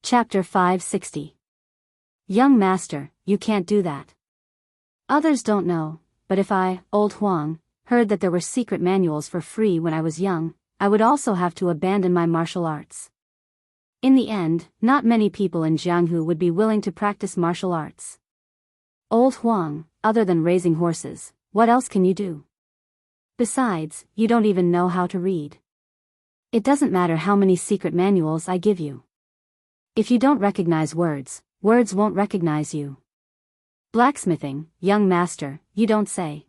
Chapter 560. Young master, you can't do that. Others don't know, but if I, old Huang, heard that there were secret manuals for free when I was young, I would also have to abandon my martial arts. In the end, not many people in Jianghu would be willing to practice martial arts. Old Huang, other than raising horses, what else can you do? Besides, you don't even know how to read. It doesn't matter how many secret manuals I give you. If you don't recognize words, words won't recognize you. Blacksmithing, young master, you don't say.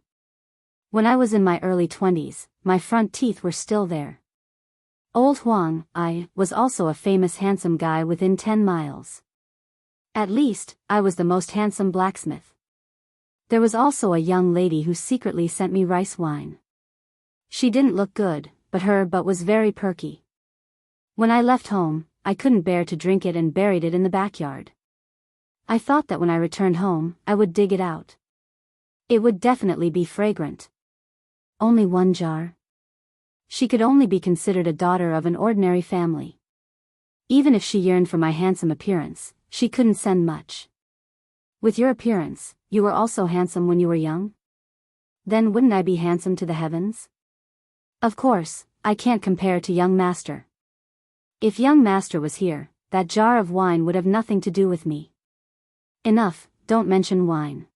When I was in my early 20s, my front teeth were still there. Old Huang, I was also a famous handsome guy within 10 miles. At least, I was the most handsome blacksmith. There was also a young lady who secretly sent me rice wine. She didn't look good, but was very perky. When I left home, I couldn't bear to drink it and buried it in the backyard. I thought that when I returned home, I would dig it out. It would definitely be fragrant. Only one jar? She could only be considered a daughter of an ordinary family. Even if she yearned for my handsome appearance, she couldn't send much. With your appearance, you were also handsome when you were young? Then wouldn't I be handsome to the heavens? Of course, I can't compare to young master. If young master was here, that jar of wine would have nothing to do with me. Enough, don't mention wine.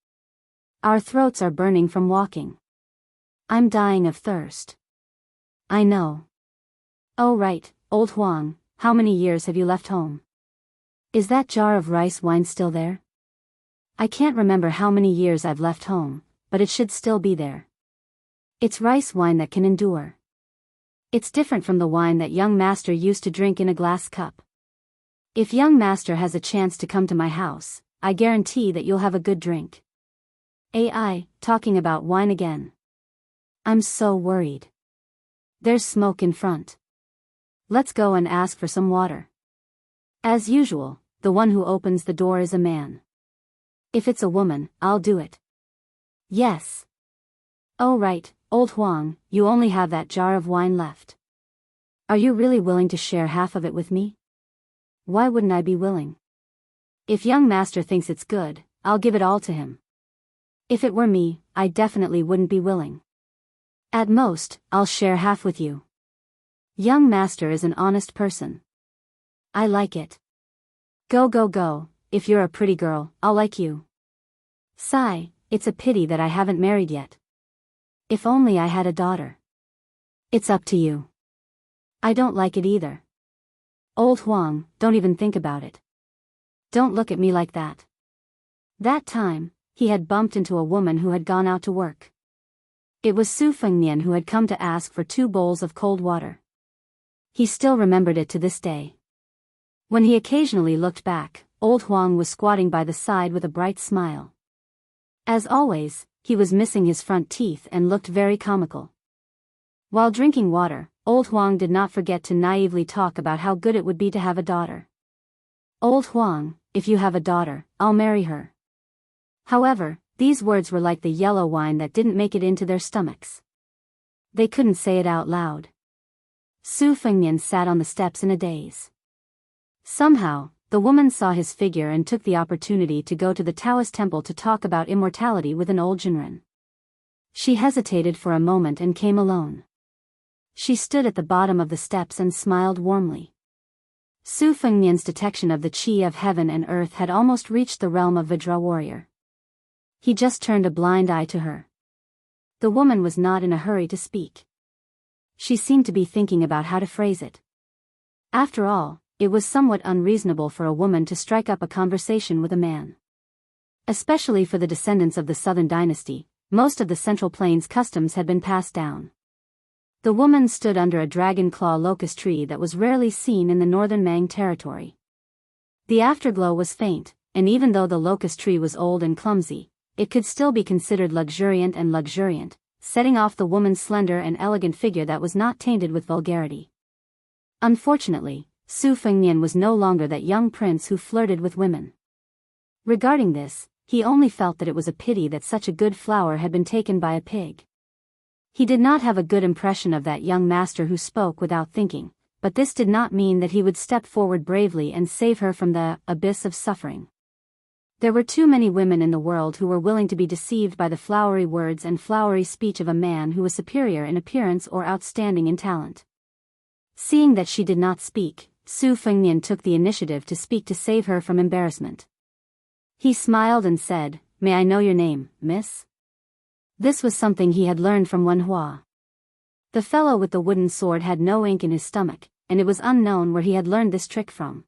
Our throats are burning from walking. I'm dying of thirst. I know. Oh right, old Huang, how many years have you left home? Is that jar of rice wine still there? I can't remember how many years I've left home, but it should still be there. It's rice wine that can endure. It's different from the wine that young master used to drink in a glass cup. If young master has a chance to come to my house, I guarantee that you'll have a good drink. AI, talking about wine again. I'm so worried. There's smoke in front. Let's go and ask for some water. As usual, the one who opens the door is a man. If it's a woman, I'll do it. Yes. Oh right, old Huang, you only have that jar of wine left. Are you really willing to share half of it with me? Why wouldn't I be willing? If young master thinks it's good, I'll give it all to him. If it were me, I definitely wouldn't be willing. At most, I'll share half with you. Young master is an honest person. I like it. Go go go, if you're a pretty girl, I'll like you. Sigh, it's a pity that I haven't married yet. If only I had a daughter. It's up to you. I don't like it either. Old Huang, don't even think about it. Don't look at me like that. That time, he had bumped into a woman who had gone out to work. It was Su Fengnian who had come to ask for 2 bowls of cold water. He still remembered it to this day. When he occasionally looked back, old Huang was squatting by the side with a bright smile. As always, he was missing his front teeth and looked very comical. While drinking water, old Huang did not forget to naively talk about how good it would be to have a daughter. Old Huang, if you have a daughter, I'll marry her. However, these words were like the yellow wine that didn't make it into their stomachs. They couldn't say it out loud. Su Fengnian sat on the steps in a daze. Somehow, the woman saw his figure and took the opportunity to go to the Taoist temple to talk about immortality with an old Jinren. She hesitated for a moment and came alone. She stood at the bottom of the steps and smiled warmly. Su Fengnian's detection of the qi of heaven and earth had almost reached the realm of Vajra warrior. He just turned a blind eye to her. The woman was not in a hurry to speak. She seemed to be thinking about how to phrase it. After all, it was somewhat unreasonable for a woman to strike up a conversation with a man. Especially for the descendants of the Southern Dynasty, most of the Central Plains customs had been passed down. The woman stood under a dragon claw locust tree that was rarely seen in the northern Mang territory. The afterglow was faint, and even though the locust tree was old and clumsy, it could still be considered luxuriant, setting off the woman's slender and elegant figure that was not tainted with vulgarity. Unfortunately, Su Fengnian was no longer that young prince who flirted with women. Regarding this, he only felt that it was a pity that such a good flower had been taken by a pig. He did not have a good impression of that young master who spoke without thinking, but this did not mean that he would step forward bravely and save her from the abyss of suffering. There were too many women in the world who were willing to be deceived by the flowery words and flowery speech of a man who was superior in appearance or outstanding in talent. Seeing that she did not speak, Su Fengnian took the initiative to speak to save her from embarrassment. He smiled and said, "May I know your name, miss?" This was something he had learned from Wen Hua. The fellow with the wooden sword had no ink in his stomach, and it was unknown where he had learned this trick from.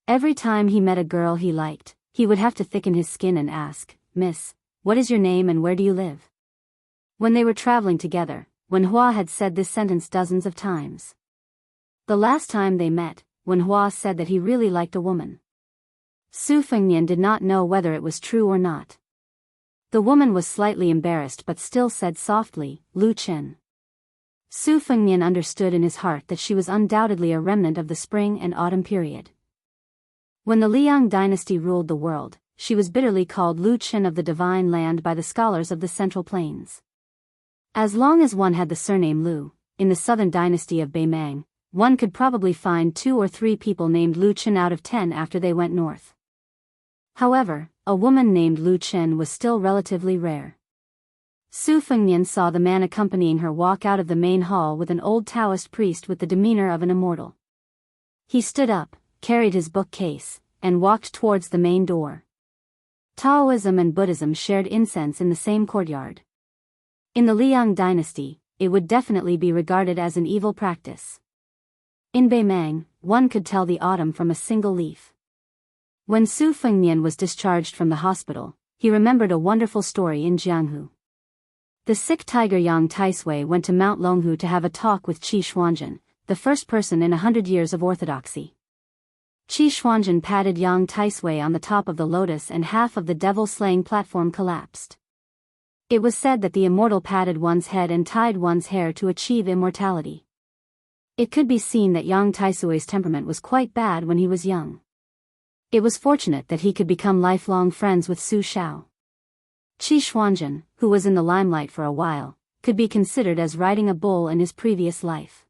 Every time he met a girl he liked, he would have to thicken his skin and ask, "Miss, what is your name and where do you live?" When they were traveling together, Wen Hua had said this sentence dozens of times. The last time they met, Wen Hua said that he really liked a woman. Su Fengnian did not know whether it was true or not. The woman was slightly embarrassed but still said softly, "Lu Chen." Su Fengnian understood in his heart that she was undoubtedly a remnant of the spring and autumn period. When the Liang dynasty ruled the world, she was bitterly called Lu Chen of the Divine Land by the scholars of the Central Plains. As long as one had the surname Lu, in the southern dynasty of Beimang, one could probably find 2 or 3 people named Lu Chen out of 10 after they went north. However, a woman named Lu Chen was still relatively rare. Su Fengnian saw the man accompanying her walk out of the main hall with an old Taoist priest with the demeanor of an immortal. He stood up, carried his bookcase, and walked towards the main door. Taoism and Buddhism shared incense in the same courtyard. In the Liang dynasty, it would definitely be regarded as an evil practice. In Beimang, one could tell the autumn from a single leaf. When Su Fengnian was discharged from the hospital, he remembered a wonderful story in Jianghu. The sick tiger Yang Taisui went to Mount Longhu to have a talk with Qi Xuanzhen, the first person in 100 years of orthodoxy. Qi Xuanzhen patted Yang Taisui on the top of the lotus and half of the devil-slaying platform collapsed. It was said that the immortal patted one's head and tied one's hair to achieve immortality. It could be seen that Yang Taisui's temperament was quite bad when he was young. It was fortunate that he could become lifelong friends with Su Shao. Qi Xuanzhen, who was in the limelight for a while, could be considered as riding a bull in his previous life.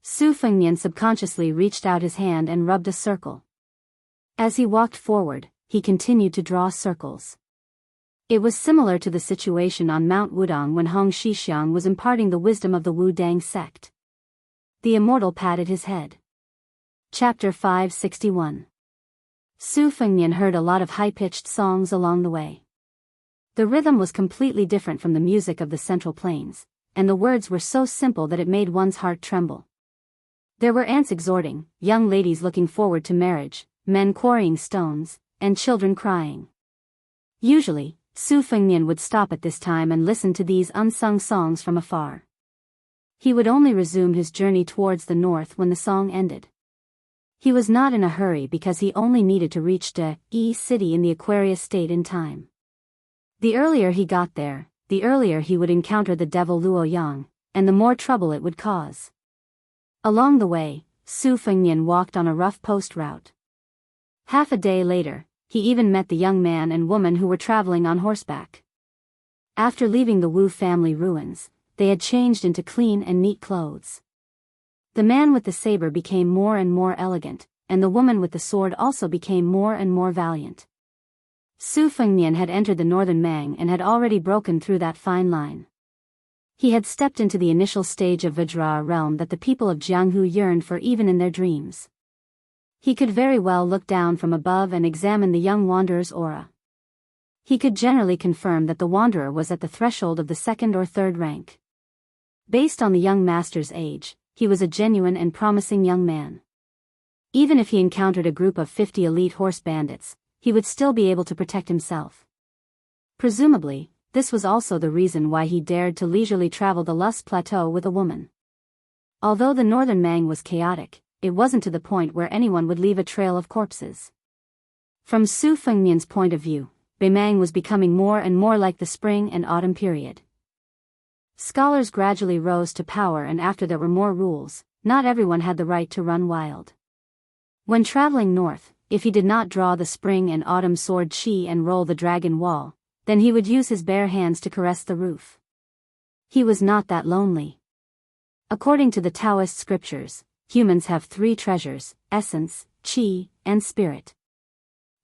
Su Fengnian subconsciously reached out his hand and rubbed a circle. As he walked forward, he continued to draw circles. It was similar to the situation on Mount Wudong when Hong Shixiang was imparting the wisdom of the Wu Dang sect. The immortal patted his head. Chapter 561. Su Fengnian heard a lot of high-pitched songs along the way. The rhythm was completely different from the music of the Central Plains, and the words were so simple that it made one's heart tremble. There were ants exhorting, young ladies looking forward to marriage, men quarrying stones, and children crying. Usually, Su Fengnian would stop at this time and listen to these unsung songs from afar. He would only resume his journey towards the north when the song ended. He was not in a hurry because he only needed to reach De Yi City in the Aquarius state in time. The earlier he got there, the earlier he would encounter the devil Luo Yang, and the more trouble it would cause. Along the way, Su Fengnian walked on a rough post route. Half a day later, he even met the young man and woman who were traveling on horseback. After leaving the Wu family ruins, they had changed into clean and neat clothes. The man with the saber became more and more elegant, and the woman with the sword also became more and more valiant. Su Fengnian had entered the northern Mang and had already broken through that fine line. He had stepped into the initial stage of Vajra realm that the people of Jianghu yearned for even in their dreams. He could very well look down from above and examine the young wanderer's aura. He could generally confirm that the wanderer was at the threshold of the 2nd or 3rd rank. Based on the young master's age, he was a genuine and promising young man. Even if he encountered a group of 50 elite horse bandits, he would still be able to protect himself. Presumably, this was also the reason why he dared to leisurely travel the Lust Plateau with a woman. Although the northern Mang was chaotic, it wasn't to the point where anyone would leave a trail of corpses. From Su Fengnian's point of view, Beimang was becoming more and more like the spring and autumn period. Scholars gradually rose to power, and after there were more rules, not everyone had the right to run wild. When traveling north, if he did not draw the spring and autumn sword Qi and roll the dragon wall, then he would use his bare hands to caress the roof. He was not that lonely. According to the Taoist scriptures, humans have three treasures: essence, chi, and spirit.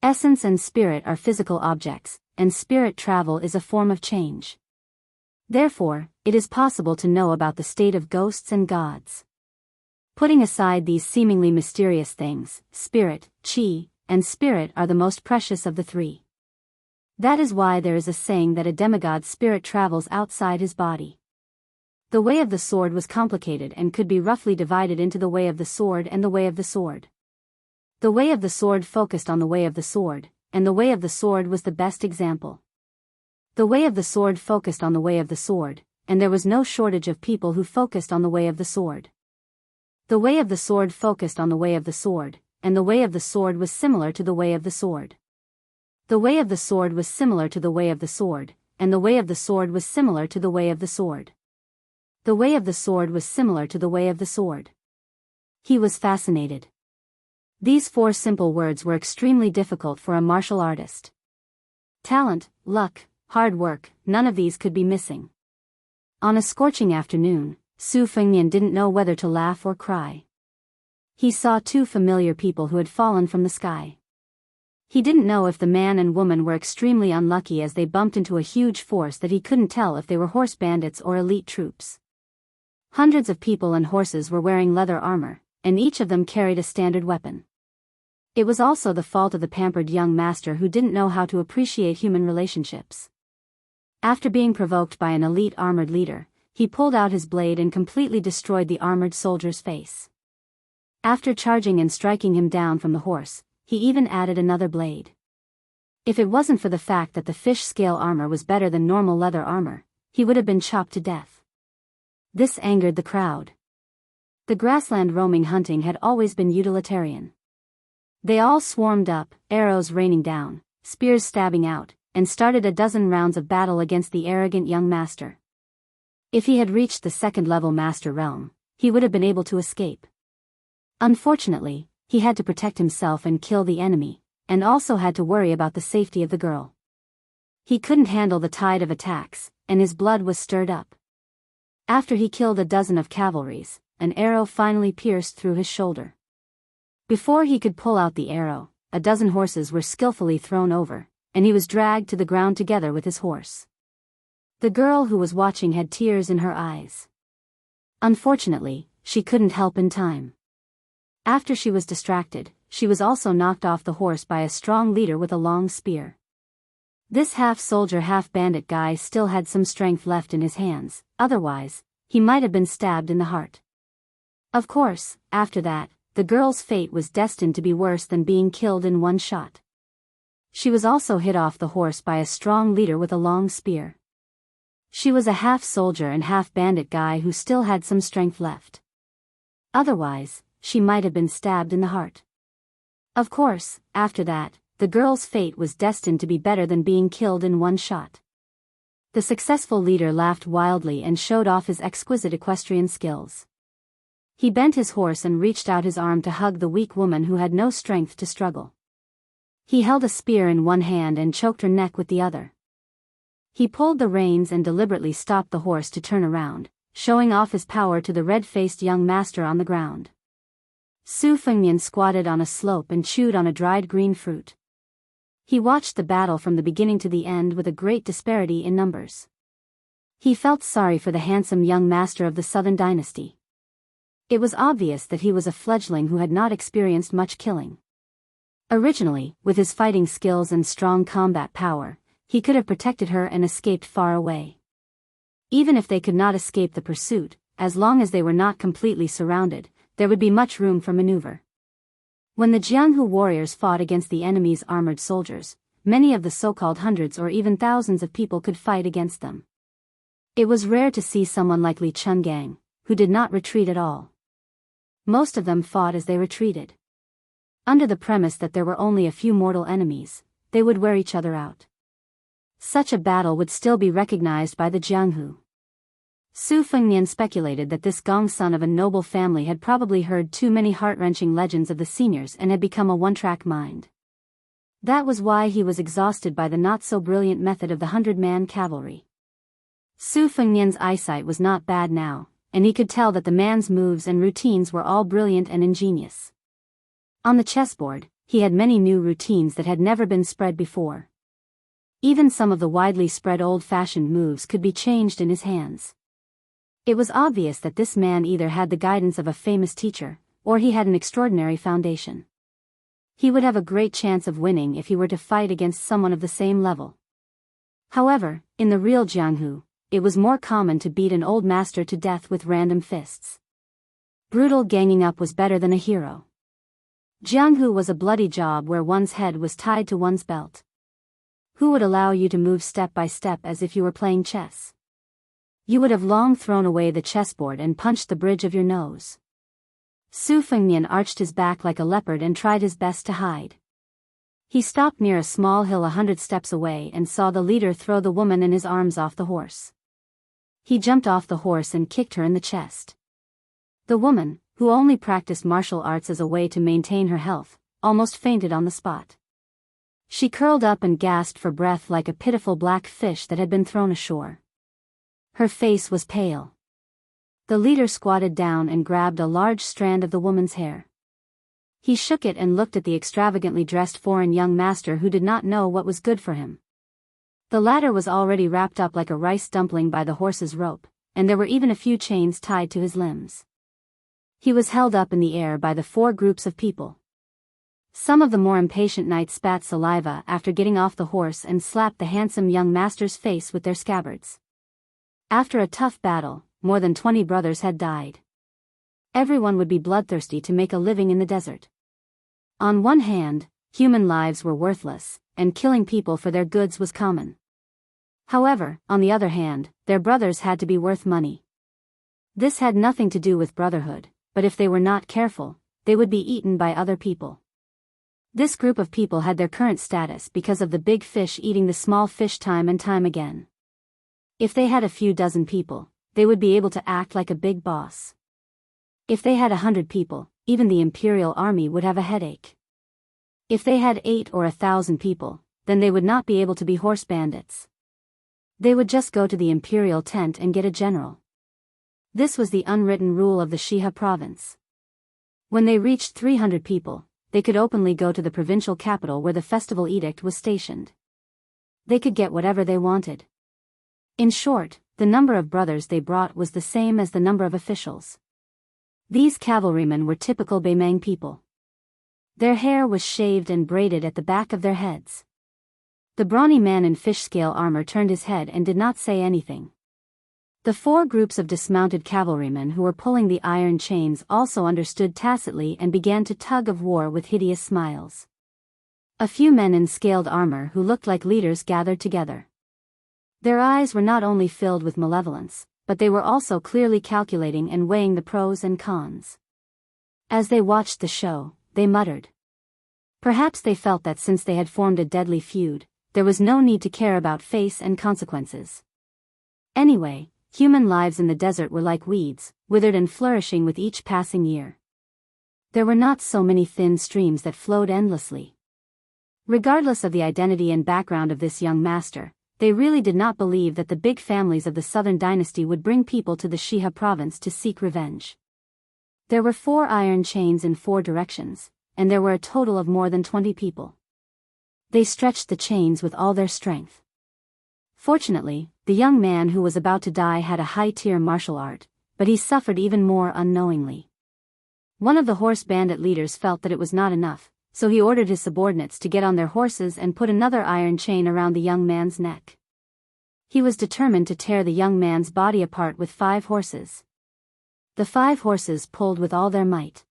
Essence and spirit are physical objects, and spirit travel is a form of change. Therefore, it is possible to know about the state of ghosts and gods. Putting aside these seemingly mysterious things, spirit, chi, and spirit are the most precious of the three. That is why there is a saying that a demigod's spirit travels outside his body. The way of the sword was complicated and could be roughly divided into the way of the sword and the way of the sword. The way of the sword focused on the way of the sword, and the way of the sword was the best example. The way of the sword focused on the way of the sword, and there was no shortage of people who focused on the way of the sword. The way of the sword focused on the way of the sword, and the way of the sword was similar to the way of the sword. The way of the sword was similar to the way of the sword, and the way of the sword was similar to the way of the sword. The way of the sword was similar to the way of the sword. He was fascinated. These four simple words were extremely difficult for a martial artist. Talent, luck, hard work, none of these could be missing. On a scorching afternoon, Su Fengnian didn't know whether to laugh or cry. He saw two familiar people who had fallen from the sky. He didn't know if the man and woman were extremely unlucky as they bumped into a huge force that he couldn't tell if they were horse bandits or elite troops. Hundreds of people and horses were wearing leather armor, and each of them carried a standard weapon. It was also the fault of the pampered young master who didn't know how to appreciate human relationships. After being provoked by an elite armored leader, he pulled out his blade and completely destroyed the armored soldier's face. After charging and striking him down from the horse, he even added another blade. If it wasn't for the fact that the fish scale armor was better than normal leather armor, he would have been chopped to death. This angered the crowd. The grassland roaming hunting had always been utilitarian. They all swarmed up, arrows raining down, spears stabbing out, and started a dozen rounds of battle against the arrogant young master. If he had reached the second-level master realm, he would have been able to escape. Unfortunately, he had to protect himself and kill the enemy, and also had to worry about the safety of the girl. He couldn't handle the tide of attacks, and his blood was stirred up. After he killed a dozen of cavalries, an arrow finally pierced through his shoulder. Before he could pull out the arrow, a dozen horses were skillfully thrown over, and he was dragged to the ground together with his horse. The girl who was watching had tears in her eyes. Unfortunately, she couldn't help in time. After she was distracted, she was also knocked off the horse by a strong leader with a long spear. This half-soldier half-bandit guy still had some strength left in his hands, otherwise, he might have been stabbed in the heart. Of course, after that, the girl's fate was destined to be worse than being killed in one shot. She was also hit off the horse by a strong leader with a long spear. She was a half-soldier and half-bandit guy who still had some strength left. Otherwise, she might have been stabbed in the heart. Of course, after that, the girl's fate was destined to be better than being killed in one shot. The successful leader laughed wildly and showed off his exquisite equestrian skills. He bent his horse and reached out his arm to hug the weak woman who had no strength to struggle. He held a spear in one hand and choked her neck with the other. He pulled the reins and deliberately stopped the horse to turn around, showing off his power to the red-faced young master on the ground. Su Fengnian squatted on a slope and chewed on a dried green fruit. He watched the battle from the beginning to the end with a great disparity in numbers. He felt sorry for the handsome young master of the Southern Dynasty. It was obvious that he was a fledgling who had not experienced much killing. Originally, with his fighting skills and strong combat power, he could have protected her and escaped far away. Even if they could not escape the pursuit, as long as they were not completely surrounded, there would be much room for maneuver. When the Jianghu warriors fought against the enemy's armored soldiers, many of the so-called hundreds or even thousands of people could fight against them. It was rare to see someone like Li Chungang, who did not retreat at all. Most of them fought as they retreated. Under the premise that there were only a few mortal enemies, they would wear each other out. Such a battle would still be recognized by the Jianghu. Su Fengnian speculated that this Gong son of a noble family had probably heard too many heart-wrenching legends of the seniors and had become a one-track mind. That was why he was exhausted by the not-so-brilliant method of the 100-man cavalry. Su Fengnian's eyesight was not bad now, and he could tell that the man's moves and routines were all brilliant and ingenious. On the chessboard, he had many new routines that had never been spread before. Even some of the widely spread old-fashioned moves could be changed in his hands. It was obvious that this man either had the guidance of a famous teacher, or he had an extraordinary foundation. He would have a great chance of winning if he were to fight against someone of the same level. However, in the real Jianghu, it was more common to beat an old master to death with random fists. Brutal ganging up was better than a hero. Jianghu was a bloody job where one's head was tied to one's belt. Who would allow you to move step by step as if you were playing chess? You would have long thrown away the chessboard and punched the bridge of your nose. Su Fengmian arched his back like a leopard and tried his best to hide. He stopped near a small hill 100 steps away and saw the leader throw the woman in his arms off the horse. He jumped off the horse and kicked her in the chest. The woman, who only practiced martial arts as a way to maintain her health, almost fainted on the spot. She curled up and gasped for breath like a pitiful black fish that had been thrown ashore. Her face was pale. The leader squatted down and grabbed a large strand of the woman's hair. He shook it and looked at the extravagantly dressed foreign young master who did not know what was good for him. The latter was already wrapped up like a rice dumpling by the horse's rope, and there were even a few chains tied to his limbs. He was held up in the air by the 4 groups of people. Some of the more impatient knights spat saliva after getting off the horse and slapped the handsome young master's face with their scabbards. After a tough battle, more than 20 brothers had died. Everyone would be bloodthirsty to make a living in the desert. On one hand, human lives were worthless, and killing people for their goods was common. However, on the other hand, their brothers had to be worth money. This had nothing to do with brotherhood, but if they were not careful, they would be eaten by other people. This group of people had their current status because of the big fish eating the small fish time and time again. If they had a few dozen people, they would be able to act like a big boss. If they had 100 people, even the imperial army would have a headache. If they had 8 or 1,000 people, then they would not be able to be horse bandits. They would just go to the imperial tent and get a general. This was the unwritten rule of the Shiha province. When they reached 300 people, they could openly go to the provincial capital where the festival edict was stationed. They could get whatever they wanted. In short, the number of brothers they brought was the same as the number of officials. These cavalrymen were typical Beimang people. Their hair was shaved and braided at the back of their heads. The brawny man in fish-scale armor turned his head and did not say anything. The 4 groups of dismounted cavalrymen who were pulling the iron chains also understood tacitly and began to tug of war with hideous smiles. A few men in scaled armor who looked like leaders gathered together. Their eyes were not only filled with malevolence, but they were also clearly calculating and weighing the pros and cons. As they watched the show, they muttered. Perhaps they felt that since they had formed a deadly feud, there was no need to care about face and consequences. Anyway, human lives in the desert were like weeds, withered and flourishing with each passing year. There were not so many thin streams that flowed endlessly. Regardless of the identity and background of this young master, they really did not believe that the big families of the southern dynasty would bring people to the Shiha province to seek revenge. There were 4 iron chains in 4 directions, and there were a total of more than 20 people. They stretched the chains with all their strength. Fortunately, the young man who was about to die had a high-tier martial art, but he suffered even more unknowingly. One of the horse bandit leaders felt that it was not enough, so he ordered his subordinates to get on their horses and put another iron chain around the young man's neck. He was determined to tear the young man's body apart with 5 horses. The 5 horses pulled with all their might.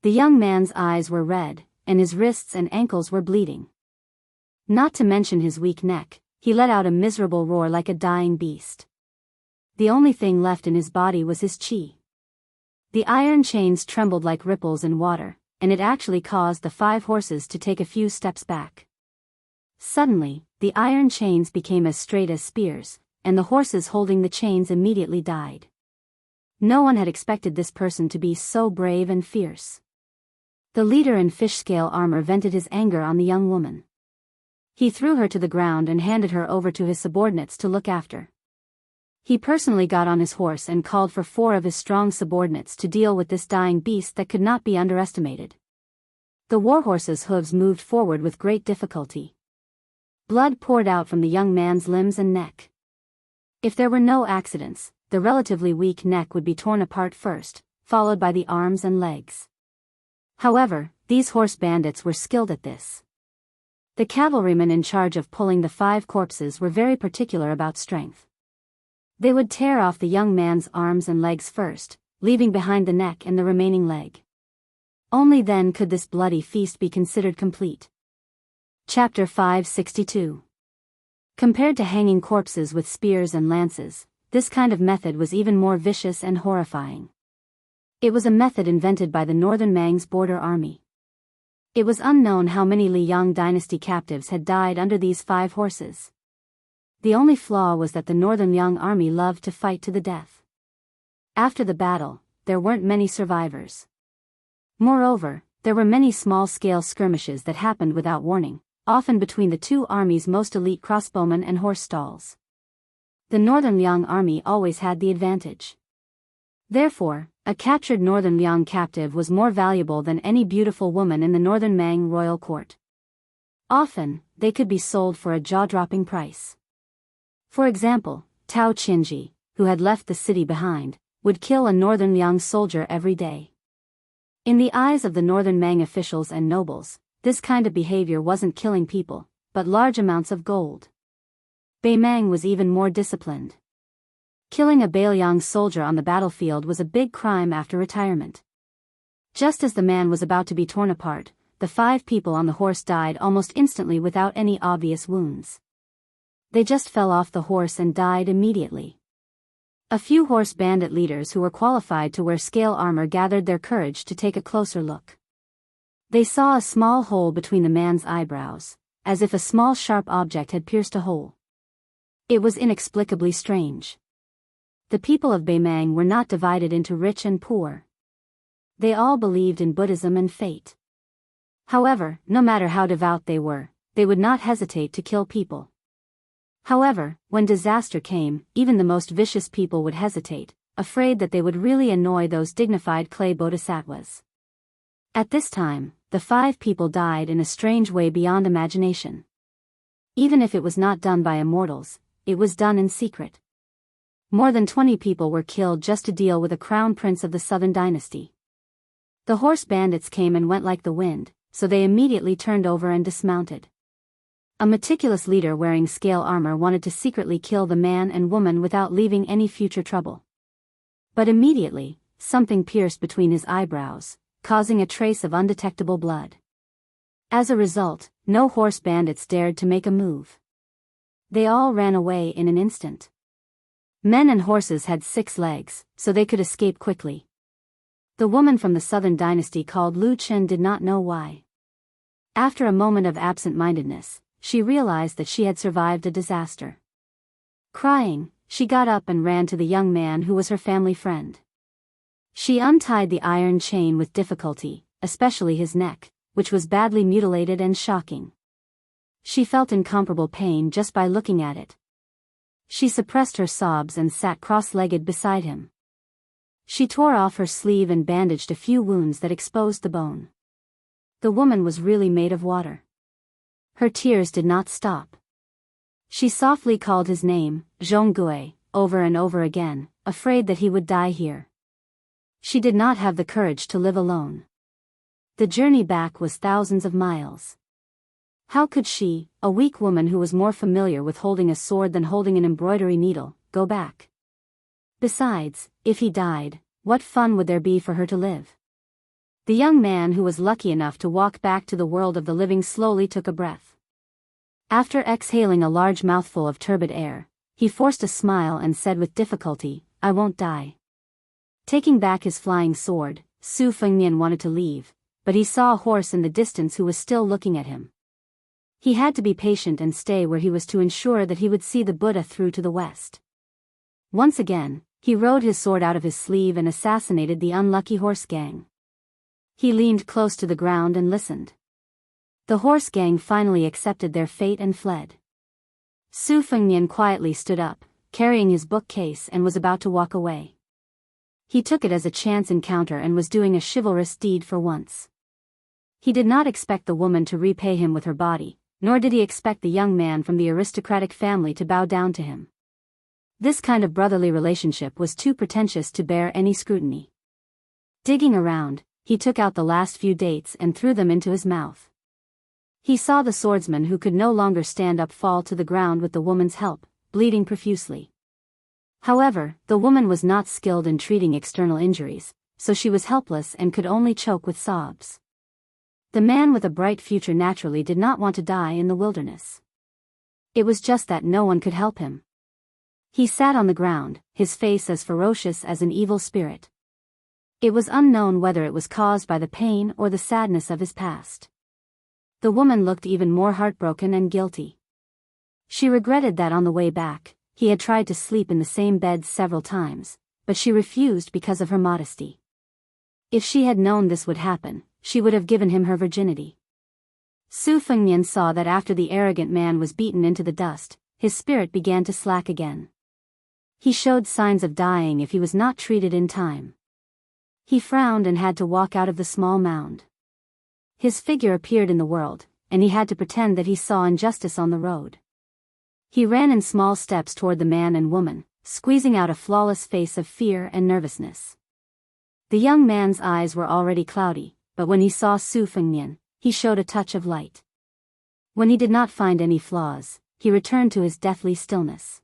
The young man's eyes were red, and his wrists and ankles were bleeding. Not to mention his weak neck, he let out a miserable roar like a dying beast. The only thing left in his body was his chi. The iron chains trembled like ripples in water, and it actually caused the 5 horses to take a few steps back. Suddenly, the iron chains became as straight as spears, and the horses holding the chains immediately died. No one had expected this person to be so brave and fierce. The leader in fish-scale armor vented his anger on the young woman. He threw her to the ground and handed her over to his subordinates to look after. He personally got on his horse and called for 4 of his strong subordinates to deal with this dying beast that could not be underestimated. The warhorse's hooves moved forward with great difficulty. Blood poured out from the young man's limbs and neck. If there were no accidents, the relatively weak neck would be torn apart first, followed by the arms and legs. However, these horse bandits were skilled at this. The cavalrymen in charge of pulling the 5 corpses were very particular about strength. They would tear off the young man's arms and legs first, leaving behind the neck and the remaining leg. Only then could this bloody feast be considered complete. Chapter 562. Compared to hanging corpses with spears and lances, this kind of method was even more vicious and horrifying. It was a method invented by the Northern Mang's border army. It was unknown how many Liang dynasty captives had died under these 5 horses. The only flaw was that the Northern Liang army loved to fight to the death. After the battle, there weren't many survivors. Moreover, there were many small-scale skirmishes that happened without warning, often between the 2 armies' most elite crossbowmen and horse stalls. The Northern Liang army always had the advantage. Therefore, a captured Northern Liang captive was more valuable than any beautiful woman in the Northern Mang royal court. Often, they could be sold for a jaw-dropping price. For example, Tao Qinji, who had left the city behind, would kill a Northern Liang soldier every day. In the eyes of the Northern Mang officials and nobles, this kind of behavior wasn't killing people, but large amounts of gold. Bei Mang was even more disciplined. Killing a Beiliang soldier on the battlefield was a big crime after retirement. Just as the man was about to be torn apart, the 5 people on the horse died almost instantly without any obvious wounds. They just fell off the horse and died immediately. A few horse bandit leaders who were qualified to wear scale armor gathered their courage to take a closer look. They saw a small hole between the man's eyebrows, as if a small sharp object had pierced a hole. It was inexplicably strange. The people of Bei Mang were not divided into rich and poor. They all believed in Buddhism and fate. However, no matter how devout they were, they would not hesitate to kill people. However, when disaster came, even the most vicious people would hesitate, afraid that they would really annoy those dignified clay bodhisattvas. At this time, the 5 people died in a strange way beyond imagination. Even if it was not done by immortals, it was done in secret. More than 20 people were killed just to deal with a crown prince of the Southern dynasty. The horse bandits came and went like the wind, so they immediately turned over and dismounted. A meticulous leader wearing scale armor wanted to secretly kill the man and woman without leaving any future trouble. But immediately, something pierced between his eyebrows, causing a trace of undetectable blood. As a result, no horse bandits dared to make a move. They all ran away in an instant. Men and horses had 6 legs, so they could escape quickly. The woman from the Southern dynasty called Lu Chen did not know why. After a moment of absent-mindedness, she realized that she had survived a disaster. Crying, she got up and ran to the young man who was her family friend. She untied the iron chain with difficulty, especially his neck, which was badly mutilated and shocking. She felt incomparable pain just by looking at it. She suppressed her sobs and sat cross-legged beside him. She tore off her sleeve and bandaged a few wounds that exposed the bone. The woman was really made of water. Her tears did not stop. She softly called his name, Zhonggui, over and over again, afraid that he would die here. She did not have the courage to live alone. The journey back was thousands of miles. How could she, a weak woman who was more familiar with holding a sword than holding an embroidery needle, go back? Besides, if he died, what fun would there be for her to live? The young man who was lucky enough to walk back to the world of the living slowly took a breath. After exhaling a large mouthful of turbid air, he forced a smile and said with difficulty, "I won't die." Taking back his flying sword, Su Fengnian wanted to leave, but he saw a horse in the distance who was still looking at him. He had to be patient and stay where he was to ensure that he would see the Buddha through to the west. Once again, he rode his sword out of his sleeve and assassinated the unlucky horse gang. He leaned close to the ground and listened. The horse gang finally accepted their fate and fled. Su Fengnian quietly stood up, carrying his bookcase, and was about to walk away. He took it as a chance encounter and was doing a chivalrous deed for once. He did not expect the woman to repay him with her body, nor did he expect the young man from the aristocratic family to bow down to him. This kind of brotherly relationship was too pretentious to bear any scrutiny. Digging around, he took out the last few dates and threw them into his mouth. He saw the swordsman who could no longer stand up fall to the ground with the woman's help, bleeding profusely. However, the woman was not skilled in treating external injuries, so she was helpless and could only choke with sobs. The man with a bright future naturally did not want to die in the wilderness. It was just that no one could help him. He sat on the ground, his face as ferocious as an evil spirit. It was unknown whether it was caused by the pain or the sadness of his past. The woman looked even more heartbroken and guilty. She regretted that on the way back, he had tried to sleep in the same bed several times, but she refused because of her modesty. If she had known this would happen, she would have given him her virginity. Su Fengnian saw that after the arrogant man was beaten into the dust, his spirit began to slack again. He showed signs of dying if he was not treated in time. He frowned and had to walk out of the small mound. His figure appeared in the world, and he had to pretend that he saw injustice on the road. He ran in small steps toward the man and woman, squeezing out a flawless face of fear and nervousness. The young man's eyes were already cloudy, but when he saw Su Fengnian, he showed a touch of light. When he did not find any flaws, he returned to his deathly stillness.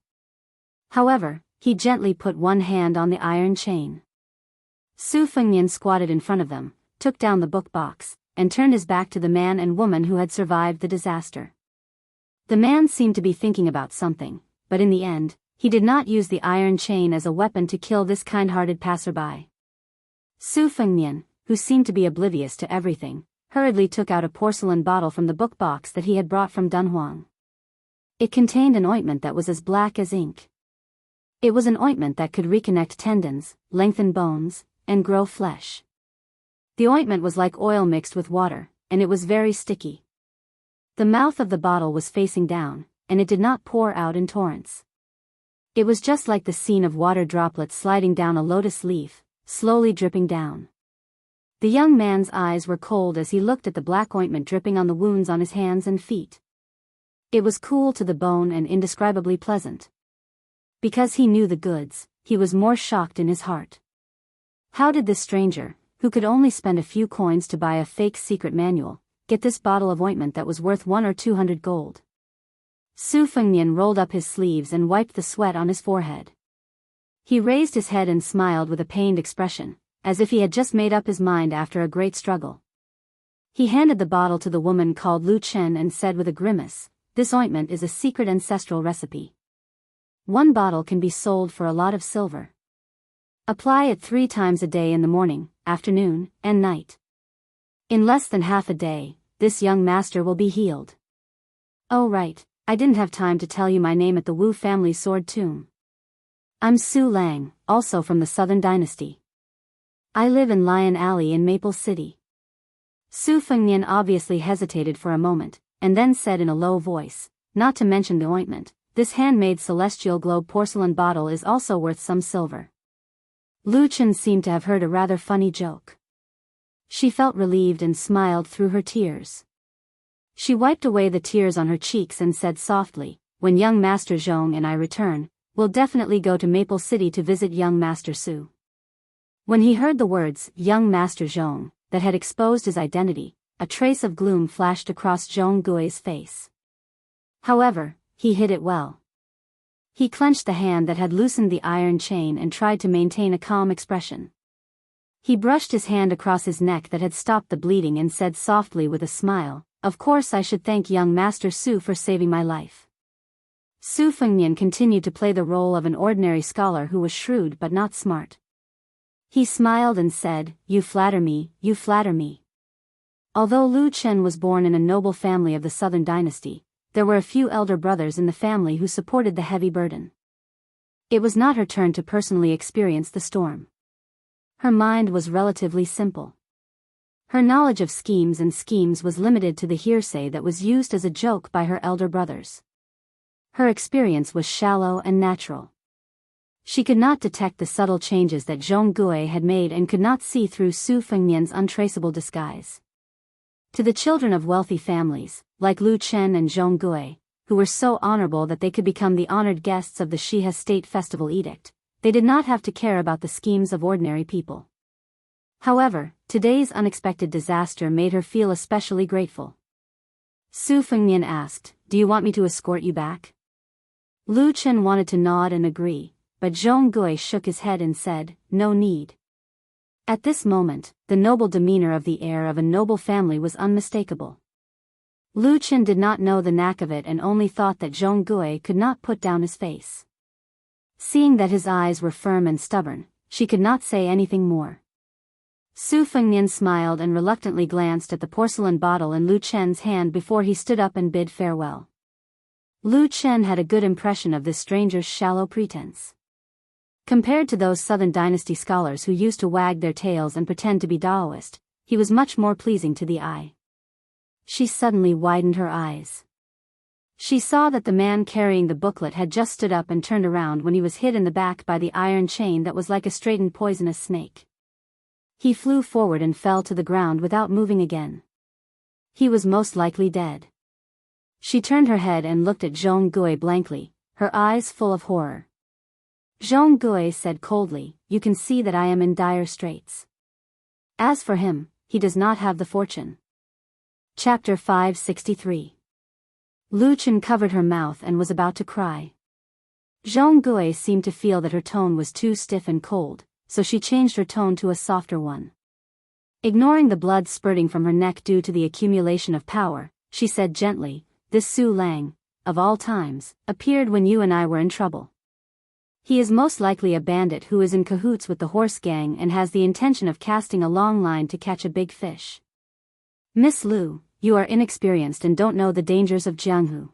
However, he gently put one hand on the iron chain. Su Fengnian squatted in front of them, took down the book box, and turned his back to the man and woman who had survived the disaster. The man seemed to be thinking about something, but in the end, he did not use the iron chain as a weapon to kill this kind-hearted passerby. Su Fengnian, who seemed to be oblivious to everything, hurriedly took out a porcelain bottle from the book box that he had brought from Dunhuang. It contained an ointment that was as black as ink. It was an ointment that could reconnect tendons, lengthen bones, and grow flesh. The ointment was like oil mixed with water, and it was very sticky. The mouth of the bottle was facing down, and it did not pour out in torrents. It was just like the scene of water droplets sliding down a lotus leaf, slowly dripping down. The young man's eyes were cold as he looked at the black ointment dripping on the wounds on his hands and feet. It was cool to the bone and indescribably pleasant. Because he knew the goods, he was more shocked in his heart. How did this stranger, who could only spend a few coins to buy a fake secret manual, get this bottle of ointment that was worth 100 or 200 gold? Su Fengnian rolled up his sleeves and wiped the sweat on his forehead. He raised his head and smiled with a pained expression, as if he had just made up his mind after a great struggle. He handed the bottle to the woman called Lu Chen and said with a grimace, "This ointment is a secret ancestral recipe. One bottle can be sold for a lot of silver. Apply it 3 times a day in the morning, afternoon, and night. In less than half a day, this young master will be healed." "Oh right, I didn't have time to tell you my name at the Wu family sword tomb. I'm Su Lang, also from the Southern Dynasty. I live in Lion Alley in Maple City." Su Fengnian obviously hesitated for a moment, and then said in a low voice, "Not to mention the ointment, this handmade celestial globe porcelain bottle is also worth some silver." Lu Chen seemed to have heard a rather funny joke. She felt relieved and smiled through her tears. She wiped away the tears on her cheeks and said softly, "When young Master Zhong and I return, we'll definitely go to Maple City to visit young Master Su." When he heard the words, "young Master Zhong," that had exposed his identity, a trace of gloom flashed across Zhong Gui's face. However, he hid it well. He clenched the hand that had loosened the iron chain and tried to maintain a calm expression. He brushed his hand across his neck that had stopped the bleeding and said softly with a smile, "Of course I should thank young Master Su for saving my life." Su Fengnian continued to play the role of an ordinary scholar who was shrewd but not smart. He smiled and said, "You flatter me, you flatter me." Although Lu Chen was born in a noble family of the Southern Dynasty, there were a few elder brothers in the family who supported the heavy burden. It was not her turn to personally experience the storm. Her mind was relatively simple. Her knowledge of schemes was limited to the hearsay that was used as a joke by her elder brothers. Her experience was shallow and natural. She could not detect the subtle changes that Zhong Gui had made and could not see through Su Fengnian's untraceable disguise. To the children of wealthy families, like Lu Chen and Zhong Gui, who were so honorable that they could become the honored guests of the Shiha State Festival Edict, they did not have to care about the schemes of ordinary people. However, today's unexpected disaster made her feel especially grateful. Su Fengnian asked, "Do you want me to escort you back?" Lu Chen wanted to nod and agree, but Zhong Gui shook his head and said, "No need." At this moment, the noble demeanor of the heir of a noble family was unmistakable. Lu Chen did not know the knack of it and only thought that Zhong Gui could not put down his face. Seeing that his eyes were firm and stubborn, she could not say anything more. Su Fengnian smiled and reluctantly glanced at the porcelain bottle in Lu Chen's hand before he stood up and bid farewell. Lu Chen had a good impression of this stranger's shallow pretense. Compared to those Southern Dynasty scholars who used to wag their tails and pretend to be Taoist, he was much more pleasing to the eye. She suddenly widened her eyes. She saw that the man carrying the booklet had just stood up and turned around when he was hit in the back by the iron chain that was like a straightened poisonous snake. He flew forward and fell to the ground without moving again. He was most likely dead. She turned her head and looked at Zhong Gui blankly, her eyes full of horror. Zhong Gui said coldly, "You can see that I am in dire straits. As for him, he does not have the fortune." Chapter 563. Lu Chen covered her mouth and was about to cry. Zhong Gui seemed to feel that her tone was too stiff and cold, so she changed her tone to a softer one. Ignoring the blood spurting from her neck due to the accumulation of power, she said gently, "This Su Lang, of all times, appeared when you and I were in trouble. He is most likely a bandit who is in cahoots with the horse gang and has the intention of casting a long line to catch a big fish. Miss Lu, you are inexperienced and don't know the dangers of Jianghu.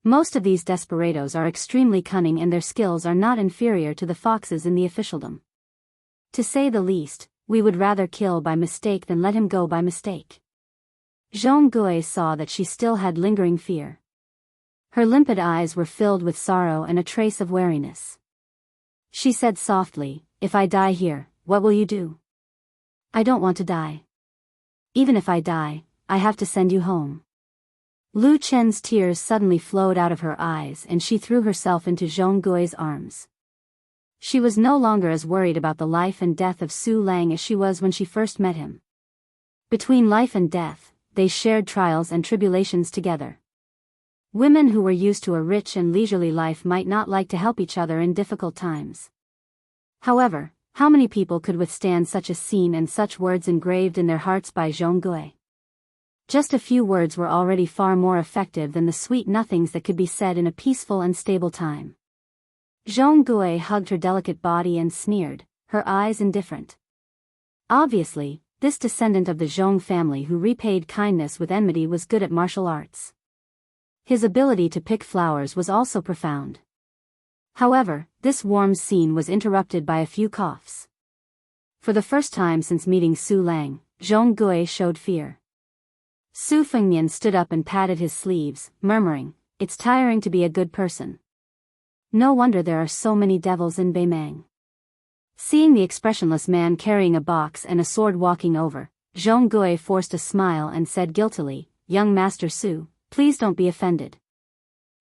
Most of these desperados are extremely cunning and their skills are not inferior to the foxes in the officialdom. To say the least, we would rather kill by mistake than let him go by mistake." Zhong Gui saw that she still had lingering fear. Her limpid eyes were filled with sorrow and a trace of wariness. She said softly, "If I die here, what will you do?" "I don't want to die. Even if I die, I have to send you home." Lu Chen's tears suddenly flowed out of her eyes and she threw herself into Zhong Gui's arms. She was no longer as worried about the life and death of Su Lang as she was when she first met him. Between life and death, they shared trials and tribulations together. Women who were used to a rich and leisurely life might not like to help each other in difficult times. However, how many people could withstand such a scene and such words engraved in their hearts by Zhong Gui? Just a few words were already far more effective than the sweet nothings that could be said in a peaceful and stable time. Zhong Gui hugged her delicate body and sneered, her eyes indifferent. Obviously, this descendant of the Zhong family who repaid kindness with enmity was good at martial arts. His ability to pick flowers was also profound. However, this warm scene was interrupted by a few coughs. For the first time since meeting Su Lang, Zhong Gui showed fear. Su Fengnian stood up and patted his sleeves, murmuring, "It's tiring to be a good person. No wonder there are so many devils in Beimang." Seeing the expressionless man carrying a box and a sword walking over, Zhong Gui forced a smile and said guiltily, "Young Master Su, please don't be offended.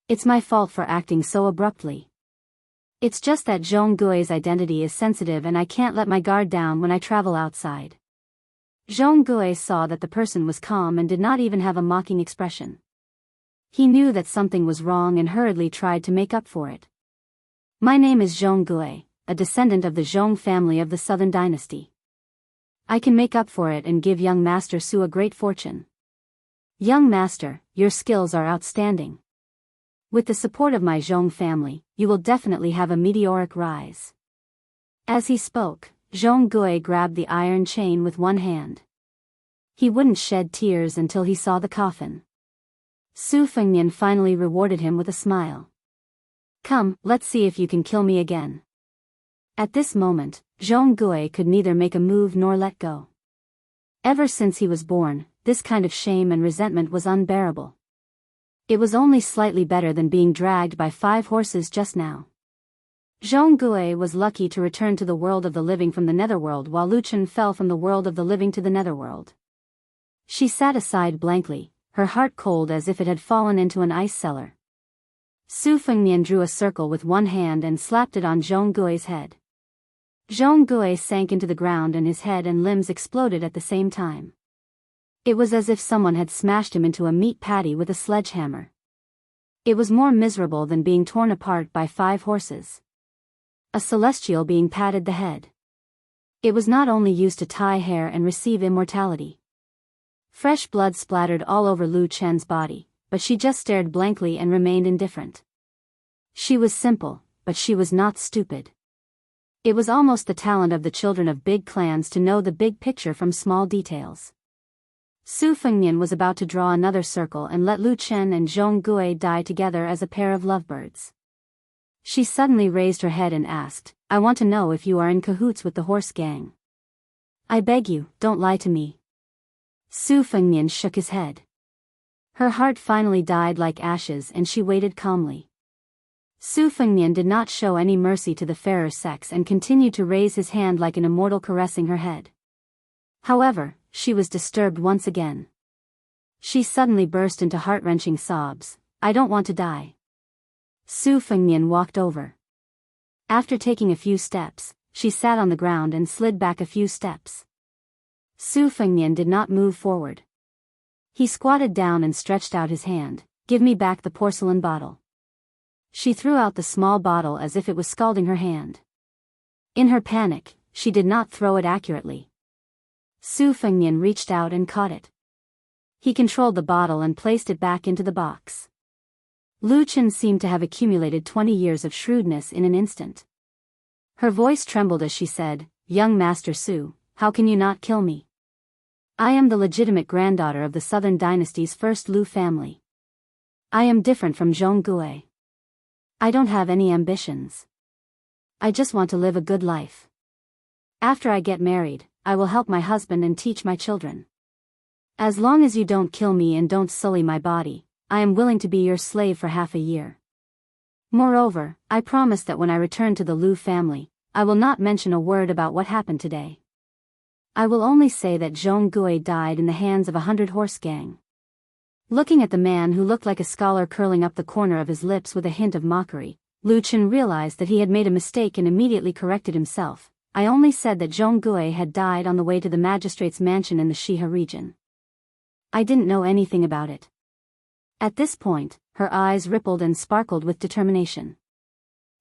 It's my fault for acting so abruptly. It's just that Zhong Gui's identity is sensitive and I can't let my guard down when I travel outside." Zhong Gui saw that the person was calm and did not even have a mocking expression. He knew that something was wrong and hurriedly tried to make up for it. "My name is Zhong Gui, a descendant of the Zhong family of the Southern Dynasty. I can make up for it and give young Master Su a great fortune. Young Master, your skills are outstanding. With the support of my Zhong family, you will definitely have a meteoric rise." As he spoke, Zhong Gui grabbed the iron chain with one hand. He wouldn't shed tears until he saw the coffin. Su Fengnian finally rewarded him with a smile. "Come, let's see if you can kill me again." At this moment, Zhong Gui could neither make a move nor let go. Ever since he was born, this kind of shame and resentment was unbearable. It was only slightly better than being dragged by 5 horses just now. Zhonggue was lucky to return to the world of the living from the netherworld while Lu Chen fell from the world of the living to the netherworld. She sat aside blankly, her heart cold as if it had fallen into an ice cellar. Su Fengnian drew a circle with one hand and slapped it on Zhonggue's head. Zhonggue sank into the ground and his head and limbs exploded at the same time. It was as if someone had smashed him into a meat patty with a sledgehammer. It was more miserable than being torn apart by 5 horses. A celestial being patted the head. It was not only used to tie hair and receive immortality. Fresh blood splattered all over Lu Chen's body, but she just stared blankly and remained indifferent. She was simple, but she was not stupid. It was almost the talent of the children of big clans to know the big picture from small details. Su Fengnian was about to draw another circle and let Lu Chen and Zhonggue die together as a pair of lovebirds. She suddenly raised her head and asked, "I want to know if you are in cahoots with the horse gang. I beg you, don't lie to me." Su Fengnian shook his head. Her heart finally died like ashes and she waited calmly. Su Fengnian did not show any mercy to the fairer sex and continued to raise his hand like an immortal caressing her head. However, she was disturbed once again. She suddenly burst into heart-wrenching sobs. "I don't want to die." Su Fengnian walked over. After taking a few steps, she sat on the ground and slid back a few steps. Su Fengnian did not move forward. He squatted down and stretched out his hand. "Give me back the porcelain bottle." She threw out the small bottle as if it was scalding her hand. In her panic, she did not throw it accurately. Su Fengnian reached out and caught it. He controlled the bottle and placed it back into the box. Lu Chen seemed to have accumulated 20 years of shrewdness in an instant. Her voice trembled as she said, "Young Master Su, how can you not kill me? I am the legitimate granddaughter of the Southern Dynasty's first Lu family. I am different from Zhonggue. I don't have any ambitions. I just want to live a good life. After I get married, I will help my husband and teach my children. As long as you don't kill me and don't sully my body, I am willing to be your slave for half a year. Moreover, I promise that when I return to the Lu family, I will not mention a word about what happened today. I will only say that Zhonggue died in the hands of a 100-horse gang." Looking at the man who looked like a scholar curling up the corner of his lips with a hint of mockery, Lu Chen realized that he had made a mistake and immediately corrected himself. "I only said that Zhonggue had died on the way to the magistrate's mansion in the Shiha region. I didn't know anything about it." At this point, her eyes rippled and sparkled with determination.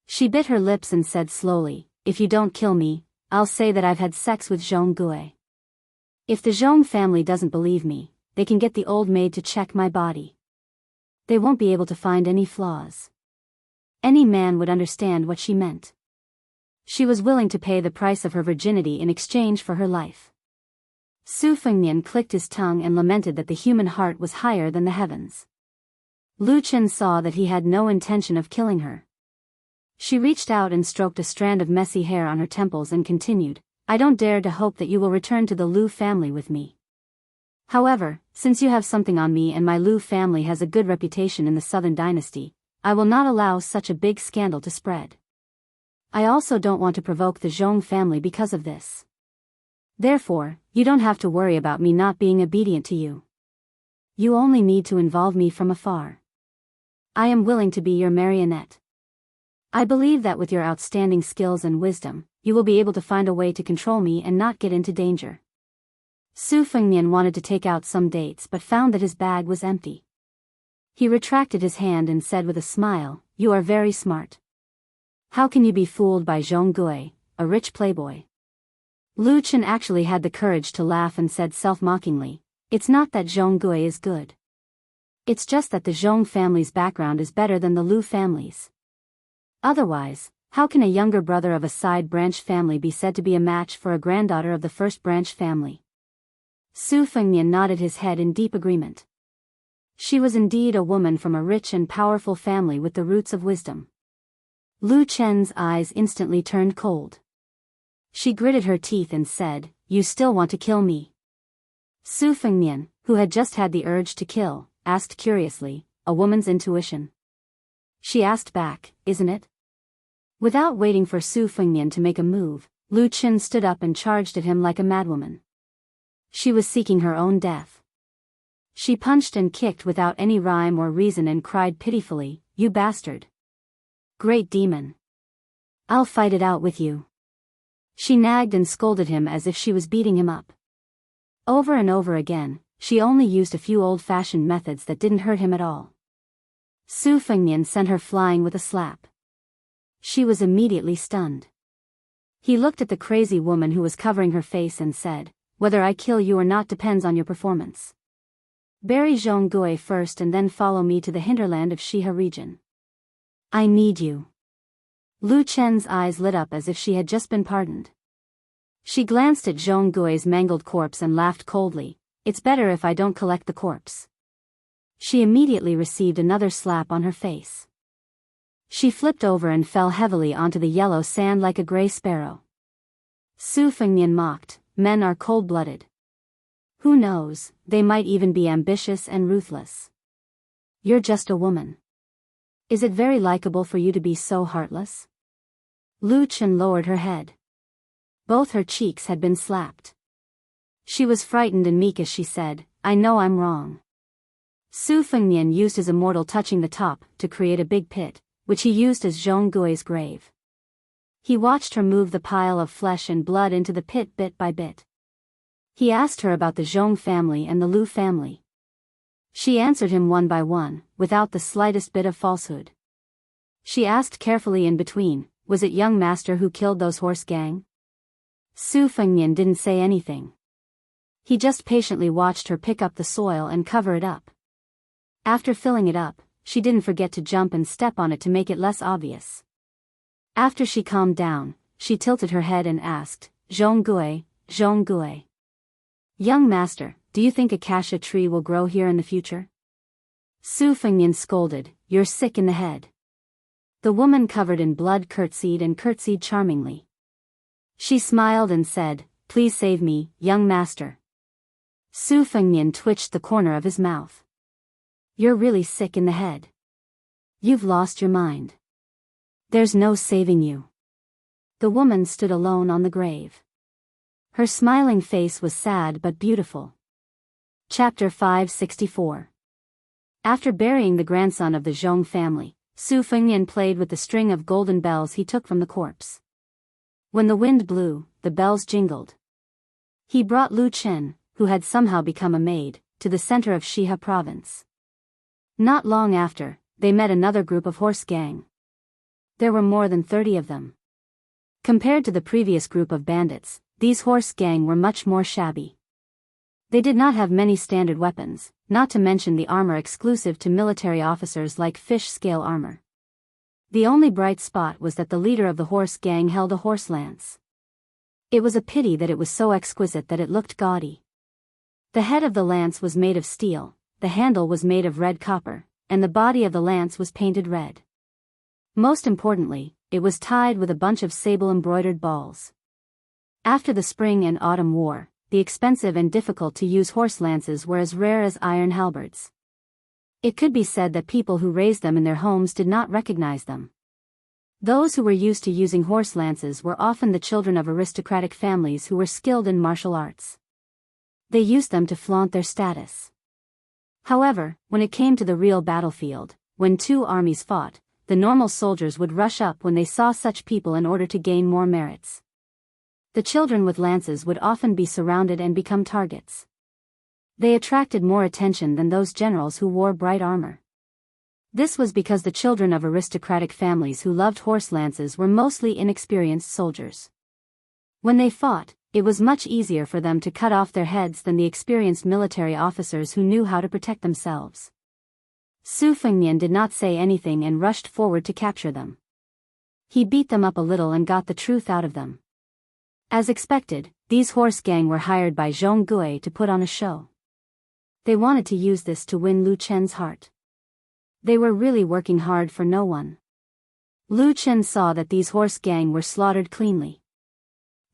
She bit her lips and said slowly, "If you don't kill me, I'll say that I've had sex with Zhonggue. If the Zhong family doesn't believe me, they can get the old maid to check my body. They won't be able to find any flaws. Any man would understand what she meant." She was willing to pay the price of her virginity in exchange for her life. Su Fengnian clicked his tongue and lamented that the human heart was higher than the heavens. Lu Chen saw that he had no intention of killing her. She reached out and stroked a strand of messy hair on her temples and continued, "I don't dare to hope that you will return to the Lu family with me. However, since you have something on me and my Lu family has a good reputation in the Southern Dynasty, I will not allow such a big scandal to spread. I also don't want to provoke the Zhong family because of this. Therefore, you don't have to worry about me not being obedient to you. You only need to involve me from afar. I am willing to be your marionette. I believe that with your outstanding skills and wisdom, you will be able to find a way to control me and not get into danger." Su Fengnian wanted to take out some dates but found that his bag was empty. He retracted his hand and said with a smile, "You are very smart. How can you be fooled by Zhonggue, a rich playboy?" Lu Chen actually had the courage to laugh and said self-mockingly, "It's not that Zhonggue is good. It's just that the Zhong family's background is better than the Lu family's. Otherwise, how can a younger brother of a side branch family be said to be a match for a granddaughter of the first branch family?" Su Fengnian nodded his head in deep agreement. She was indeed a woman from a rich and powerful family with the roots of wisdom. Lu Chen's eyes instantly turned cold. She gritted her teeth and said, "You still want to kill me?" Su Fengnian, who had just had the urge to kill, asked curiously, "A woman's intuition?" She asked back, "Isn't it?" Without waiting for Su Fengnian to make a move, Lu Qin stood up and charged at him like a madwoman. She was seeking her own death. She punched and kicked without any rhyme or reason and cried pitifully, "You bastard! Great demon! I'll fight it out with you." She nagged and scolded him as if she was beating him up. Over and over again, she only used a few old-fashioned methods that didn't hurt him at all. Su Fengnian sent her flying with a slap. She was immediately stunned. He looked at the crazy woman who was covering her face and said, "Whether I kill you or not depends on your performance. Bury Zhonggui first and then follow me to the hinterland of Shihe region. I need you." Lu Chen's eyes lit up as if she had just been pardoned. She glanced at Zhonggui's mangled corpse and laughed coldly, "It's better if I don't collect the corpse." She immediately received another slap on her face. She flipped over and fell heavily onto the yellow sand like a gray sparrow. Su Fengnian mocked, "Men are cold-blooded. Who knows, they might even be ambitious and ruthless. You're just a woman. Is it very likable for you to be so heartless?" Lu Chen lowered her head. Both her cheeks had been slapped. She was frightened and meek as she said, "I know I'm wrong." Su Fengnian used his immortal touching the top to create a big pit, which he used as Zhonggui's grave. He watched her move the pile of flesh and blood into the pit bit by bit. He asked her about the Zhong family and the Lu family. She answered him one by one, without the slightest bit of falsehood. She asked carefully in between, "Was it young master who killed those horse gang?" Su Fengnian didn't say anything. He just patiently watched her pick up the soil and cover it up. After filling it up, she didn't forget to jump and step on it to make it less obvious. After she calmed down, she tilted her head and asked, "Zhonggui, Zhonggui. Young master, do you think a cassia tree will grow here in the future?" Su Fengnian scolded, "You're sick in the head." The woman covered in blood curtsied and curtsied charmingly. She smiled and said, "Please save me, young master." Su Fengnian twitched the corner of his mouth. "You're really sick in the head. You've lost your mind. There's no saving you." The woman stood alone on the grave. Her smiling face was sad but beautiful. Chapter 564. After burying the grandson of the Zhong family, Su Fengnian played with the string of golden bells he took from the corpse. When the wind blew, the bells jingled. He brought Lu Chen, who had somehow become a maid, to the center of Shihe province. Not long after, they met another group of horse gang. There were more than 30 of them. Compared to the previous group of bandits, these horse gang were much more shabby. They did not have many standard weapons, not to mention the armor exclusive to military officers like fish-scale armor. The only bright spot was that the leader of the horse gang held a horse lance. It was a pity that it was so exquisite that it looked gaudy. The head of the lance was made of steel, the handle was made of red copper, and the body of the lance was painted red. Most importantly, it was tied with a bunch of sable-embroidered balls. After the spring and autumn war, the expensive and difficult-to-use horse lances were as rare as iron halberds. It could be said that people who raised them in their homes did not recognize them. Those who were used to using horse lances were often the children of aristocratic families who were skilled in martial arts. They used them to flaunt their status. However, when it came to the real battlefield, when two armies fought, the normal soldiers would rush up when they saw such people in order to gain more merits. The children with lances would often be surrounded and become targets. They attracted more attention than those generals who wore bright armor. This was because the children of aristocratic families who loved horse lances were mostly inexperienced soldiers. When they fought, it was much easier for them to cut off their heads than the experienced military officers who knew how to protect themselves. Su Fengnian did not say anything and rushed forward to capture them. He beat them up a little and got the truth out of them. As expected, these horse gang were hired by Zhonggui to put on a show. They wanted to use this to win Lu Chen's heart. They were really working hard for no one. Lu Chen saw that these horse gang were slaughtered cleanly.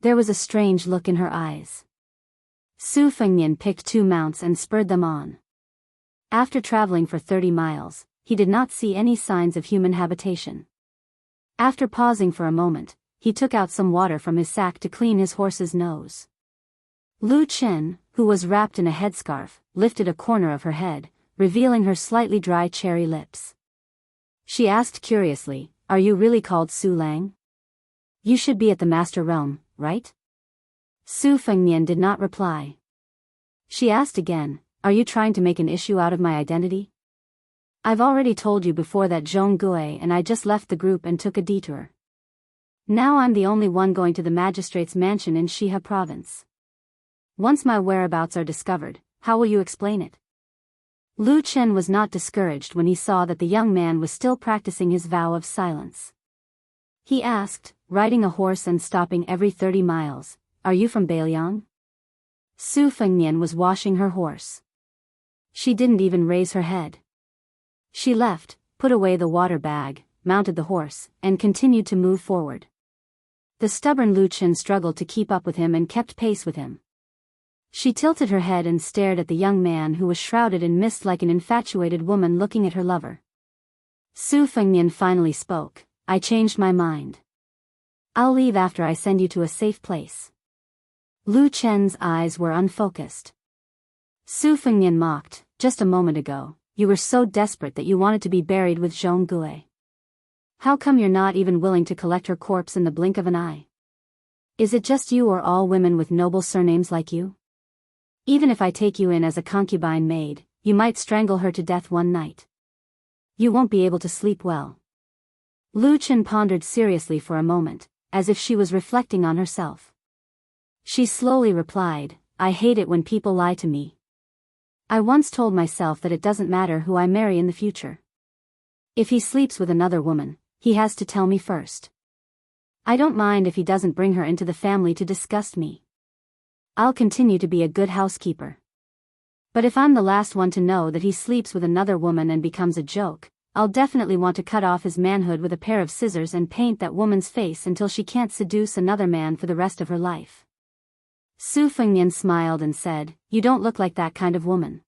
There was a strange look in her eyes. Su Fengnian picked 2 mounts and spurred them on. After traveling for 30 miles, he did not see any signs of human habitation. After pausing for a moment, he took out some water from his sack to clean his horse's nose. Lu Chen, who was wrapped in a headscarf, lifted a corner of her head, revealing her slightly dry cherry lips. She asked curiously, "Are you really called Su Lang? You should be at the Master Realm, right?" Su Fengnian did not reply. She asked again, "Are you trying to make an issue out of my identity? I've already told you before that Zhong Gui and I just left the group and took a detour. Now I'm the only one going to the magistrate's mansion in Shiha province. Once my whereabouts are discovered, how will you explain it?" Lu Chen was not discouraged when he saw that the young man was still practicing his vow of silence. He asked, riding a horse and stopping every 30 miles, "Are you from Beiliang?" Su Fengnian was washing her horse. She didn't even raise her head. She left, put away the water bag, mounted the horse, and continued to move forward. The stubborn Lu Chen struggled to keep up with him and kept pace with him. She tilted her head and stared at the young man who was shrouded in mist like an infatuated woman looking at her lover. Su Fengnian finally spoke, "I changed my mind. I'll leave after I send you to a safe place." Lu Chen's eyes were unfocused. Su Fengnian mocked, "Just a moment ago, you were so desperate that you wanted to be buried with Zhong Gui. How come you're not even willing to collect her corpse in the blink of an eye? Is it just you or all women with noble surnames like you? Even if I take you in as a concubine maid, you might strangle her to death one night. You won't be able to sleep well." Lu Chen pondered seriously for a moment, as if she was reflecting on herself. She slowly replied, "I hate it when people lie to me. I once told myself that it doesn't matter who I marry in the future. If he sleeps with another woman, he has to tell me first. I don't mind if he doesn't bring her into the family to disgust me. I'll continue to be a good housekeeper. But if I'm the last one to know that he sleeps with another woman and becomes a joke, I'll definitely want to cut off his manhood with a pair of scissors and paint that woman's face until she can't seduce another man for the rest of her life." Su Fengnian smiled and said, "You don't look like that kind of woman.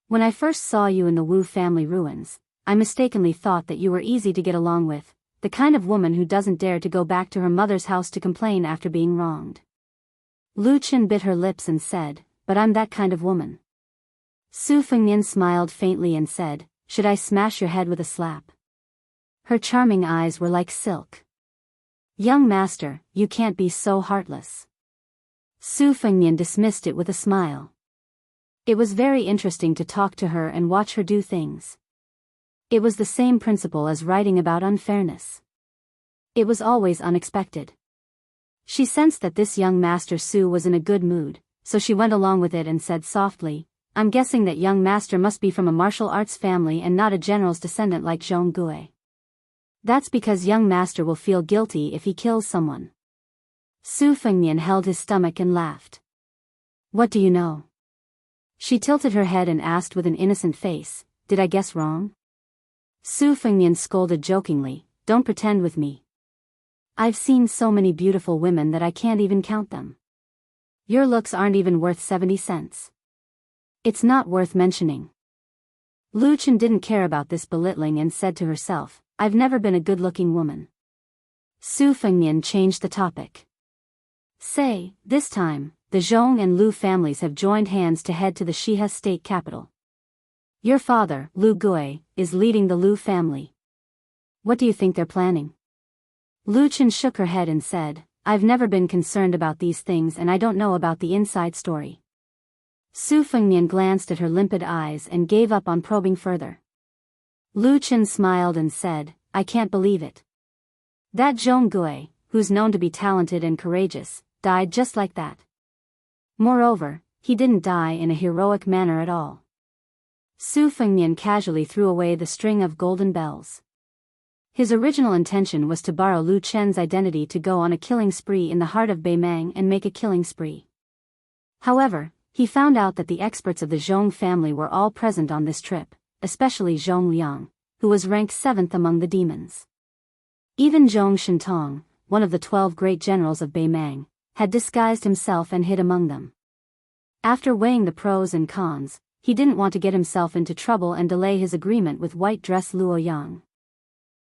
When I first saw you in the Wu family ruins, I mistakenly thought that you were easy to get along with, the kind of woman who doesn't dare to go back to her mother's house to complain after being wronged." Lu Chen bit her lips and said, "But I'm that kind of woman." Su Fengnian smiled faintly and said, "Should I smash your head with a slap?" Her charming eyes were like silk. "Young master, you can't be so heartless." Su Fengnian dismissed it with a smile. It was very interesting to talk to her and watch her do things. It was the same principle as writing about unfairness. It was always unexpected. She sensed that this young master Su was in a good mood, so she went along with it and said softly, "I'm guessing that young master must be from a martial arts family and not a general's descendant like Zhong Gui. That's because young master will feel guilty if he kills someone." Su Fengnian held his stomach and laughed. "What do you know?" She tilted her head and asked with an innocent face, "Did I guess wrong?" Su Fengnian scolded jokingly, "Don't pretend with me. I've seen so many beautiful women that I can't even count them. Your looks aren't even worth 70 cents. It's not worth mentioning." Lu Chen didn't care about this belittling and said to herself, "I've never been a good-looking woman." Su Fengnian changed the topic. "Say, this time, the Zhong and Lu families have joined hands to head to the Shiha state capital. Your father, Lu Gui, is leading the Lu family. What do you think they're planning?" Lu Chen shook her head and said, "I've never been concerned about these things and I don't know about the inside story." Su Fengnian glanced at her limpid eyes and gave up on probing further. Lu Chen smiled and said, "I can't believe it. That Zhong Gui, who's known to be talented and courageous, died just like that. Moreover, he didn't die in a heroic manner at all." Su Fengnian casually threw away the string of golden bells. His original intention was to borrow Lu Chen's identity to go on a killing spree in the heart of Beimang and make a killing spree. However, he found out that the experts of the Zhong family were all present on this trip, especially Zhong Liang, who was ranked 7th among the demons. Even Zhong Shintong, one of the 12 great generals of Beimang, had disguised himself and hid among them. After weighing the pros and cons, he didn't want to get himself into trouble and delay his agreement with white dress Luoyang.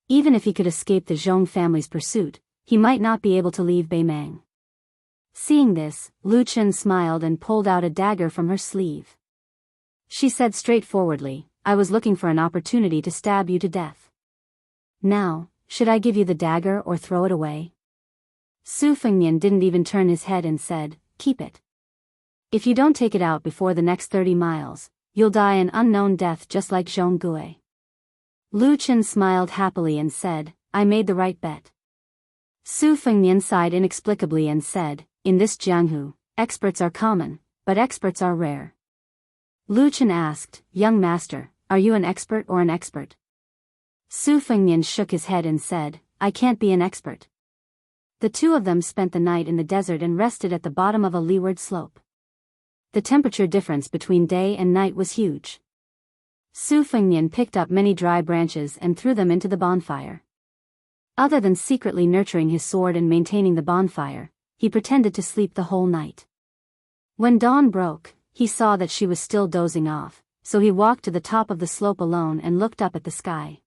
Even if he could escape the Zhong family's pursuit, he might not be able to leave Beimang. Seeing this, Lu Chen smiled and pulled out a dagger from her sleeve. She said straightforwardly, "I was looking for an opportunity to stab you to death. Now, should I give you the dagger or throw it away?" Su Fengnian didn't even turn his head and said, "Keep it. If you don't take it out before the next 30 miles, you'll die an unknown death just like Zhong Gui." Lu Chen smiled happily and said, "I made the right bet." Su Fengnian sighed inexplicably and said, "In this Jianghu, experts are common, but experts are rare." Lu Chen asked, "Young master, are you an expert or an expert?" Su Fengnian shook his head and said, "I can't be an expert." The two of them spent the night in the desert and rested at the bottom of a leeward slope. The temperature difference between day and night was huge. Su Fengnian picked up many dry branches and threw them into the bonfire. Other than secretly nurturing his sword and maintaining the bonfire, he pretended to sleep the whole night. When dawn broke, he saw that she was still dozing off, so he walked to the top of the slope alone and looked up at the sky.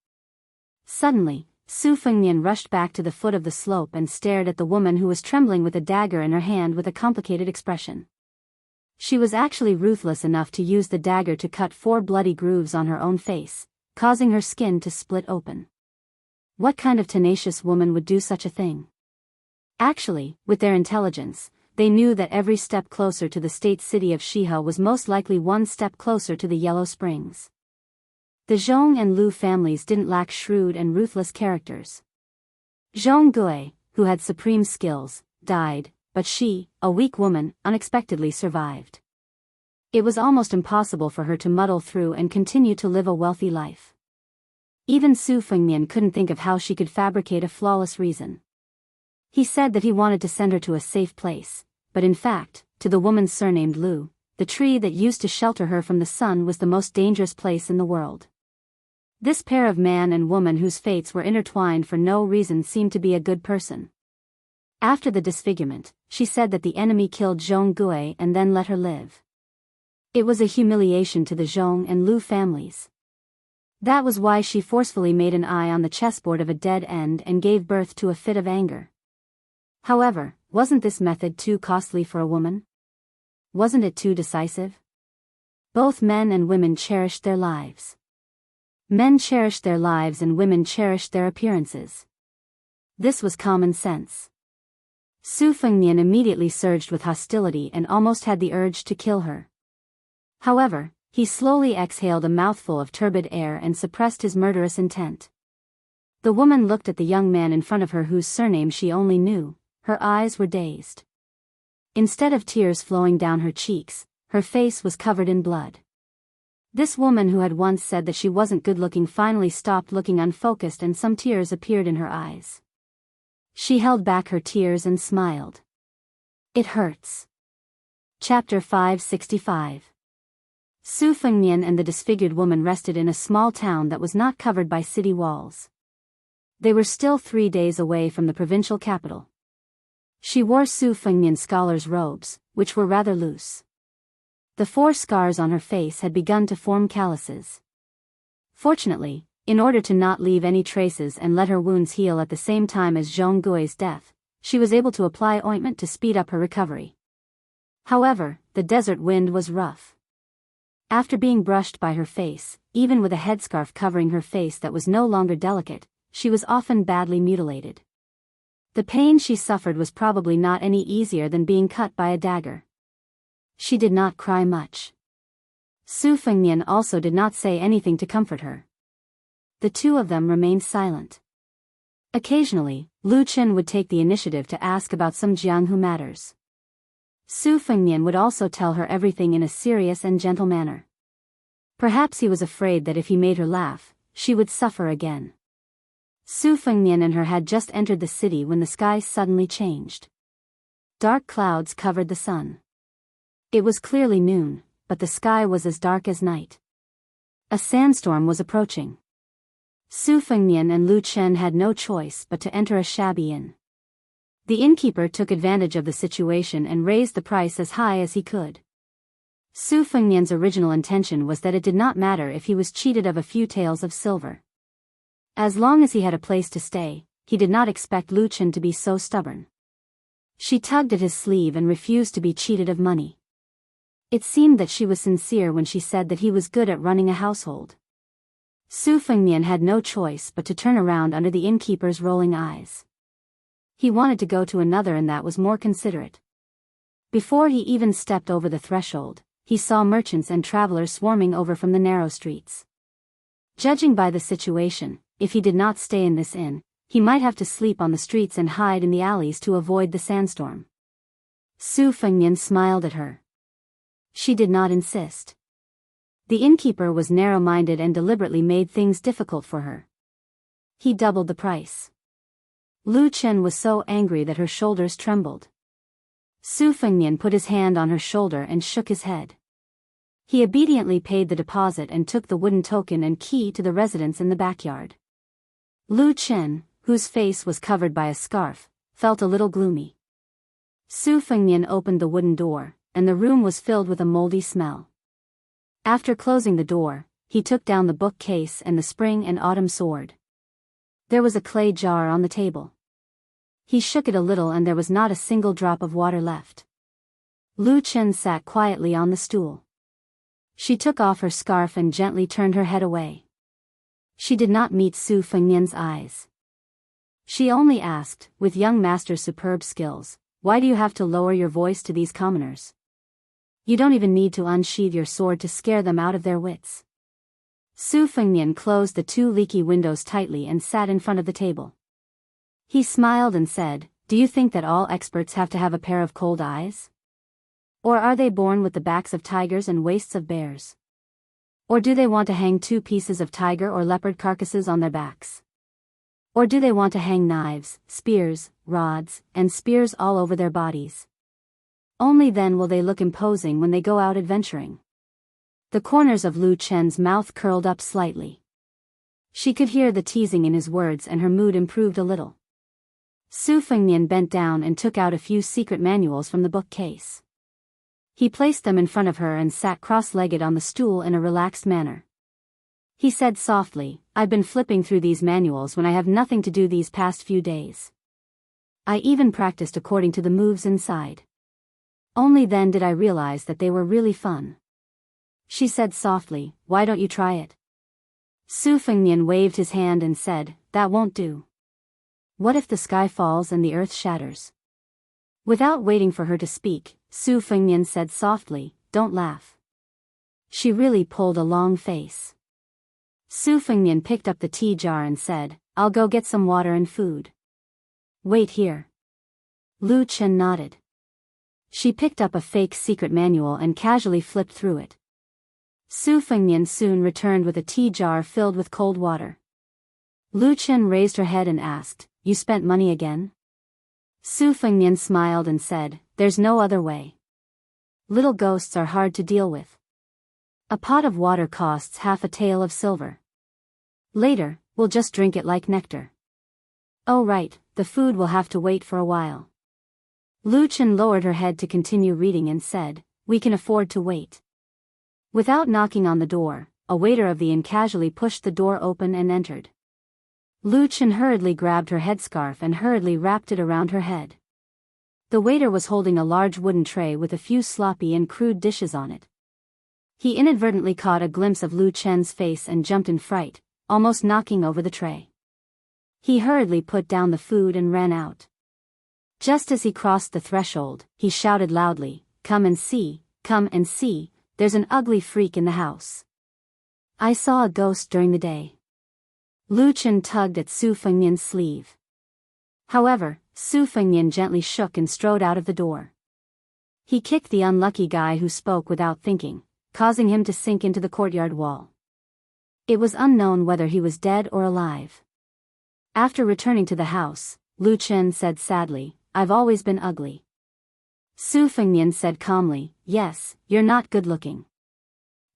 Suddenly, Su Fengnian rushed back to the foot of the slope and stared at the woman who was trembling with a dagger in her hand with a complicated expression. She was actually ruthless enough to use the dagger to cut 4 bloody grooves on her own face, causing her skin to split open. What kind of tenacious woman would do such a thing? Actually, with their intelligence, they knew that every step closer to the state city of Shihe was most likely one step closer to the Yellow Springs. The Zhong and Lu families didn't lack shrewd and ruthless characters. Zhong Gui, who had supreme skills, died, but she, a weak woman, unexpectedly survived. It was almost impossible for her to muddle through and continue to live a wealthy life. Even Su Fengnian couldn't think of how she could fabricate a flawless reason. He said that he wanted to send her to a safe place, but in fact, to the woman surnamed Lu, the tree that used to shelter her from the sun was the most dangerous place in the world. This pair of man and woman whose fates were intertwined for no reason seemed to be a good person. After the disfigurement, she said that the enemy killed Zhong Gui and then let her live. It was a humiliation to the Zhong and Lu families. That was why she forcefully made an eye on the chessboard of a dead end and gave birth to a fit of anger. However, wasn't this method too costly for a woman? Wasn't it too decisive? Both men and women cherished their lives. Men cherished their lives and women cherished their appearances. This was common sense. Su Fengnian immediately surged with hostility and almost had the urge to kill her. However, he slowly exhaled a mouthful of turbid air and suppressed his murderous intent. The woman looked at the young man in front of her whose surname she only knew. Her eyes were dazed. Instead of tears flowing down her cheeks, her face was covered in blood. This woman who had once said that she wasn't good-looking finally stopped looking unfocused and some tears appeared in her eyes. She held back her tears and smiled. "It hurts." Chapter 565. Su Fengnian and the disfigured woman rested in a small town that was not covered by city walls. They were still 3 days away from the provincial capital. She wore Su Fengnian's scholar's robes, which were rather loose. The 4 scars on her face had begun to form calluses. Fortunately, in order to not leave any traces and let her wounds heal at the same time as Zhong Gui's death, she was able to apply ointment to speed up her recovery. However, the desert wind was rough. After being brushed by her face, even with a headscarf covering her face that was no longer delicate, she was often badly mutilated. The pain she suffered was probably not any easier than being cut by a dagger. She did not cry much. Su Fengnian also did not say anything to comfort her. The two of them remained silent. Occasionally, Lu Chen would take the initiative to ask about some Jianghu matters. Su Fengnian would also tell her everything in a serious and gentle manner. Perhaps he was afraid that if he made her laugh, she would suffer again. Su Fengnian and her had just entered the city when the sky suddenly changed. Dark clouds covered the sun. It was clearly noon, but the sky was as dark as night. A sandstorm was approaching. Su Fengnian and Lu Chen had no choice but to enter a shabby inn. The innkeeper took advantage of the situation and raised the price as high as he could. Su Fengnian's original intention was that it did not matter if he was cheated of a few taels of silver. As long as he had a place to stay, he did not expect Lu Chen to be so stubborn. She tugged at his sleeve and refused to be cheated of money. It seemed that she was sincere when she said that he was good at running a household. Su Fengnian had no choice but to turn around under the innkeeper's rolling eyes. He wanted to go to another and that was more considerate. Before he even stepped over the threshold, he saw merchants and travelers swarming over from the narrow streets. Judging by the situation, if he did not stay in this inn, he might have to sleep on the streets and hide in the alleys to avoid the sandstorm. Su Fengnian smiled at her. She did not insist. The innkeeper was narrow-minded and deliberately made things difficult for her. He doubled the price. Lu Chen was so angry that her shoulders trembled. Su Fengnian put his hand on her shoulder and shook his head. He obediently paid the deposit and took the wooden token and key to the residence in the backyard. Lu Chen, whose face was covered by a scarf, felt a little gloomy. Su Fengnian opened the wooden door, and the room was filled with a moldy smell. After closing the door, he took down the bookcase and the spring and autumn sword. There was a clay jar on the table. He shook it a little and there was not a single drop of water left. Lu Chen sat quietly on the stool. She took off her scarf and gently turned her head away. She did not meet Su Fengnian's eyes. She only asked, with young master's superb skills, "Why do you have to lower your voice to these commoners? You don't even need to unsheathe your sword to scare them out of their wits." Su Fengnian closed the two leaky windows tightly and sat in front of the table. He smiled and said, "Do you think that all experts have to have a pair of cold eyes? Or are they born with the backs of tigers and waists of bears? Or do they want to hang 2 pieces of tiger or leopard carcasses on their backs? Or do they want to hang knives, spears, rods, and spears all over their bodies? Only then will they look imposing when they go out adventuring." The corners of Lu Chen's mouth curled up slightly. She could hear the teasing in his words and her mood improved a little. Su Fengnian bent down and took out a few secret manuals from the bookcase. He placed them in front of her and sat cross-legged on the stool in a relaxed manner. He said softly, "I've been flipping through these manuals when I have nothing to do these past few days. I even practiced according to the moves inside. Only then did I realize that they were really fun." She said softly, "Why don't you try it?" Su Fengnian waved his hand and said, "That won't do. What if the sky falls and the earth shatters?" Without waiting for her to speak, Su Fengnian said softly, "Don't laugh." She really pulled a long face. Su Fengnian picked up the tea jar and said, "I'll go get some water and food. Wait here." Lu Chen nodded. She picked up a fake secret manual and casually flipped through it. Su Fengnian soon returned with a tea jar filled with cold water. Lu Chen raised her head and asked, "You spent money again?" Su Fengnian smiled and said, "There's no other way. Little ghosts are hard to deal with. A pot of water costs half a tael of silver. Later, we'll just drink it like nectar. Oh right, the food will have to wait for a while." Lu Chen lowered her head to continue reading and said, "We can afford to wait." Without knocking on the door, a waiter of the inn casually pushed the door open and entered. Lu Chen hurriedly grabbed her headscarf and hurriedly wrapped it around her head. The waiter was holding a large wooden tray with a few sloppy and crude dishes on it. He inadvertently caught a glimpse of Lu Chen's face and jumped in fright, almost knocking over the tray. He hurriedly put down the food and ran out. Just as he crossed the threshold, he shouted loudly, come and see, there's an ugly freak in the house. I saw a ghost during the day." Lu Chen tugged at Su Fengnian's sleeve. However, Su Fengnian gently shook and strode out of the door. He kicked the unlucky guy who spoke without thinking, causing him to sink into the courtyard wall. It was unknown whether he was dead or alive. After returning to the house, Lu Chen said sadly, "I've always been ugly." Su Fengnian said calmly, "Yes, you're not good looking.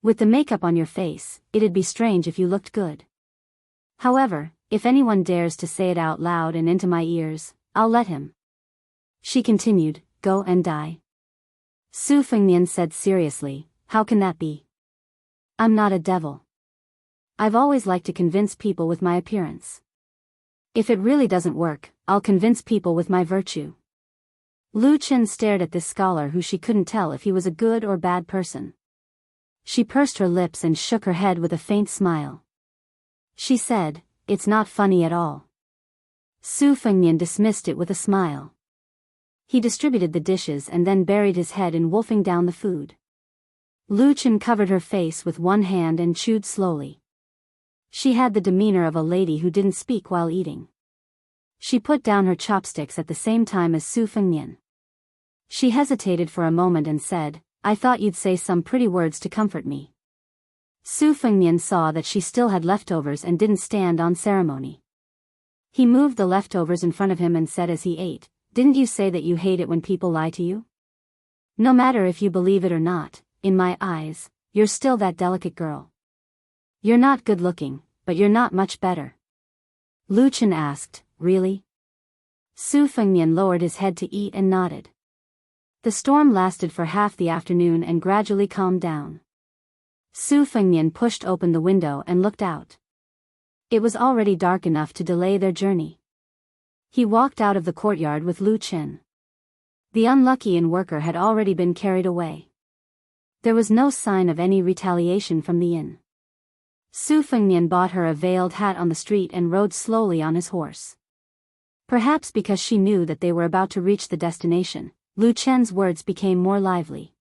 With the makeup on your face, it'd be strange if you looked good. However, if anyone dares to say it out loud and into my ears, I'll let him." She continued, "Go and die." Su Fengnian said seriously, "How can that be? I'm not a devil." I've always liked to convince people with my appearance. If it really doesn't work, I'll convince people with my virtue. Lu Chen stared at this scholar who she couldn't tell if he was a good or bad person. She pursed her lips and shook her head with a faint smile. She said, "It's not funny at all." Su Fengnian dismissed it with a smile. He distributed the dishes and then buried his head in wolfing down the food. Lu Chen covered her face with one hand and chewed slowly. She had the demeanor of a lady who didn't speak while eating. She put down her chopsticks at the same time as Su Fengnian. She hesitated for a moment and said, "I thought you'd say some pretty words to comfort me." Su Fengnian saw that she still had leftovers and didn't stand on ceremony. He moved the leftovers in front of him and said as he ate, "Didn't you say that you hate it when people lie to you? No matter if you believe it or not, in my eyes, you're still that delicate girl. You're not good looking, but you're not much better." Lu Chen asked, "Really?" Su Fengnian lowered his head to eat and nodded. The storm lasted for half the afternoon and gradually calmed down. Su Fengnian pushed open the window and looked out. It was already dark enough to delay their journey. He walked out of the courtyard with Lu Chen. The unlucky inn worker had already been carried away. There was no sign of any retaliation from the inn. Su Fengnian bought her a veiled hat on the street and rode slowly on his horse. Perhaps because she knew that they were about to reach the destination, Lu Chen's words became more lively.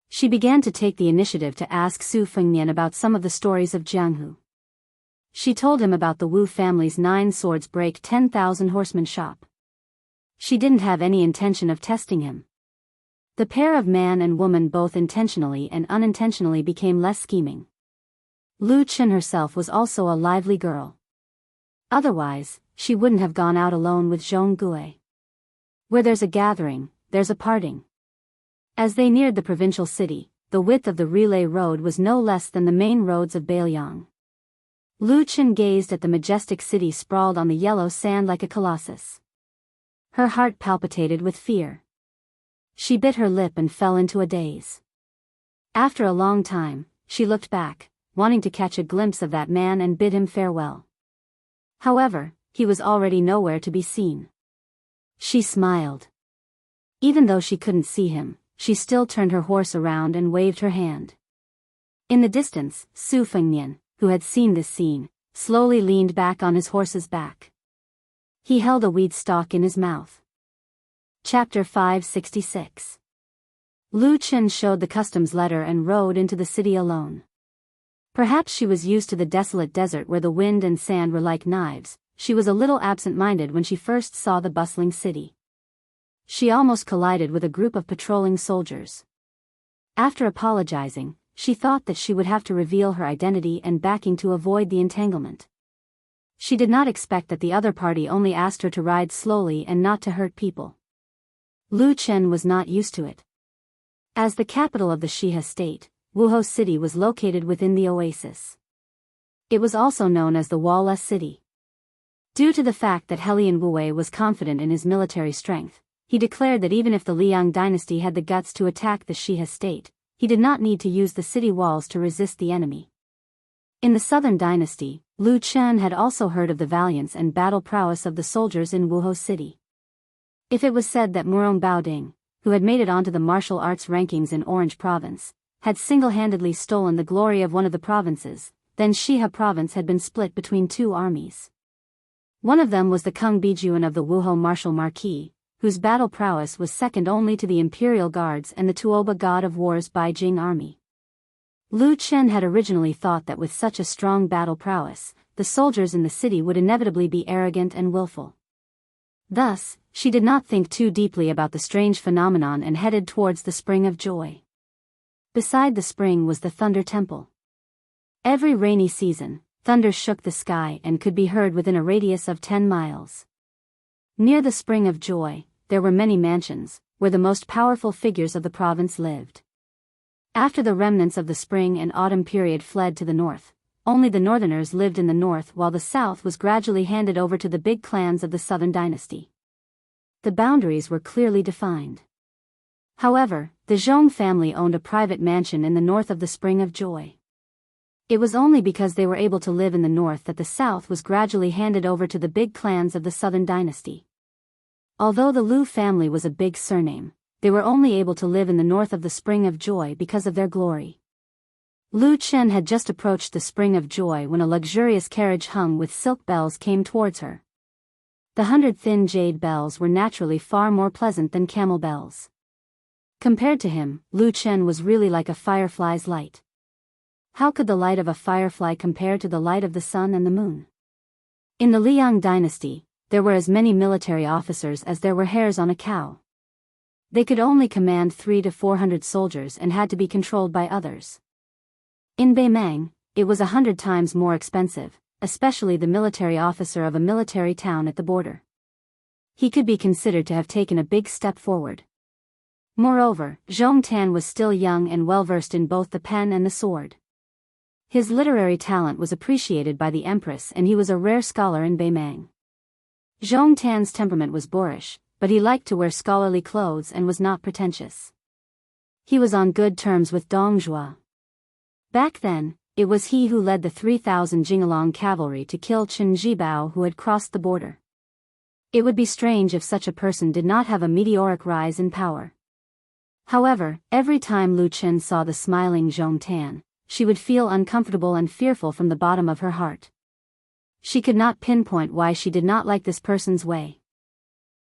She began to take the initiative to ask Su Fengnian about some of the stories of Jianghu. She told him about the Wu family's 9 swords break 10,000 horsemen shop. She didn't have any intention of testing him. The pair of man and woman both intentionally and unintentionally became less scheming. Lu Chen herself was also a lively girl. Otherwise, she wouldn't have gone out alone with Zhong Gui. Where there's a gathering, there's a parting. As they neared the provincial city, the width of the relay road was no less than the main roads of Bailiang. Lu Chen gazed at the majestic city sprawled on the yellow sand like a colossus. Her heart palpitated with fear. She bit her lip and fell into a daze. After a long time, she looked back, wanting to catch a glimpse of that man and bid him farewell. However, he was already nowhere to be seen. She smiled. Even though she couldn't see him, she still turned her horse around and waved her hand. In the distance, Su Fengnian, who had seen this scene, slowly leaned back on his horse's back. He held a weed stalk in his mouth. Chapter 566. Lu Chen showed the customs letter and rode into the city alone. Perhaps she was used to the desolate desert where the wind and sand were like knives. She was a little absent-minded when she first saw the bustling city. She almost collided with a group of patrolling soldiers. After apologizing, she thought that she would have to reveal her identity and backing to avoid the entanglement. She did not expect that the other party only asked her to ride slowly and not to hurt people. Lu Chen was not used to it. As the capital of the Shihe state, Wuhou City was located within the oasis. It was also known as the Wall-less City. Due to the fact that Helian Wuwei was confident in his military strength, he declared that even if the Liang dynasty had the guts to attack the Shihe state, he did not need to use the city walls to resist the enemy. In the Southern Dynasty, Lu Chen had also heard of the valiance and battle prowess of the soldiers in Wuhou City. If it was said that Murong Baoding, who had made it onto the martial arts rankings in Orange Province, had single-handedly stolen the glory of one of the provinces, then Shihe Province had been split between 2 armies. One of them was the Kung Bijuan of the Wuhou Martial Marquis, whose battle prowess was second only to the Imperial Guards and the Tuoba God of War's Beijing army. Lu Chen had originally thought that with such a strong battle prowess, the soldiers in the city would inevitably be arrogant and willful. Thus, she did not think too deeply about the strange phenomenon and headed towards the Spring of Joy. Beside the spring was the Thunder Temple. Every rainy season, thunder shook the sky and could be heard within a radius of 10 miles. Near the Spring of Joy, there were many mansions, where the most powerful figures of the province lived. After the remnants of the spring and autumn period fled to the north, only the northerners lived in the north while the south was gradually handed over to the big clans of the southern dynasty. The boundaries were clearly defined. However, the Zhong family owned a private mansion in the north of the Spring of Joy. It was only because they were able to live in the north that the south was gradually handed over to the big clans of the southern dynasty. Although the Lu family was a big surname, they were only able to live in the north of the Spring of Joy because of their glory. Lu Chen had just approached the Spring of Joy when a luxurious carriage hung with silk bells came towards her. The 100 thin jade bells were naturally far more pleasant than camel bells. Compared to him, Lu Chen was really like a firefly's light. How could the light of a firefly compare to the light of the sun and the moon? In the Liang dynasty, there were as many military officers as there were hairs on a cow. They could only command 300 to 400 soldiers and had to be controlled by others. In Beimang, it was 100 times more expensive, especially the military officer of a military town at the border. He could be considered to have taken a big step forward. Moreover, Zhong Tan was still young and well-versed in both the pen and the sword. His literary talent was appreciated by the empress and he was a rare scholar in Beimang. Zhong Tan's temperament was boorish, but he liked to wear scholarly clothes and was not pretentious. He was on good terms with Dong Zhuo. Back then, it was he who led the 3,000 Jingalong cavalry to kill Chen Zhibao who had crossed the border. It would be strange if such a person did not have a meteoric rise in power. However, every time Lu Chen saw the smiling Zhong Tan, she would feel uncomfortable and fearful from the bottom of her heart. She could not pinpoint why she did not like this person's way.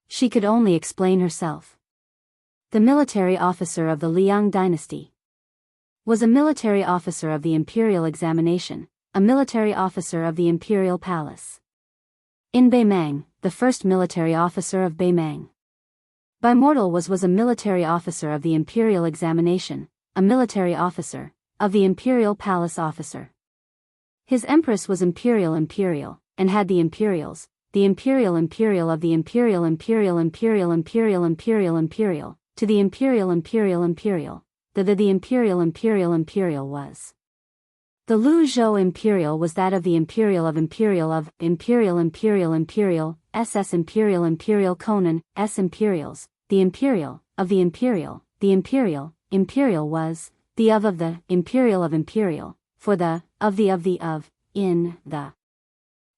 She could only explain herself. The military officer of the Liang dynasty was a military officer of the imperial examination, a military officer of the imperial palace. In Beimang, the first military officer of Beimang. Bimortal was a military officer of the imperial examination, a military officer of the imperial palace officer. His empress was imperial, and had the imperials, the imperial of the imperial to the imperial, the imperial was. The Lu Zhou imperial was that of the imperial SS imperial Conan, S imperials, the imperial of the imperial was, the of the imperial, for the of in the.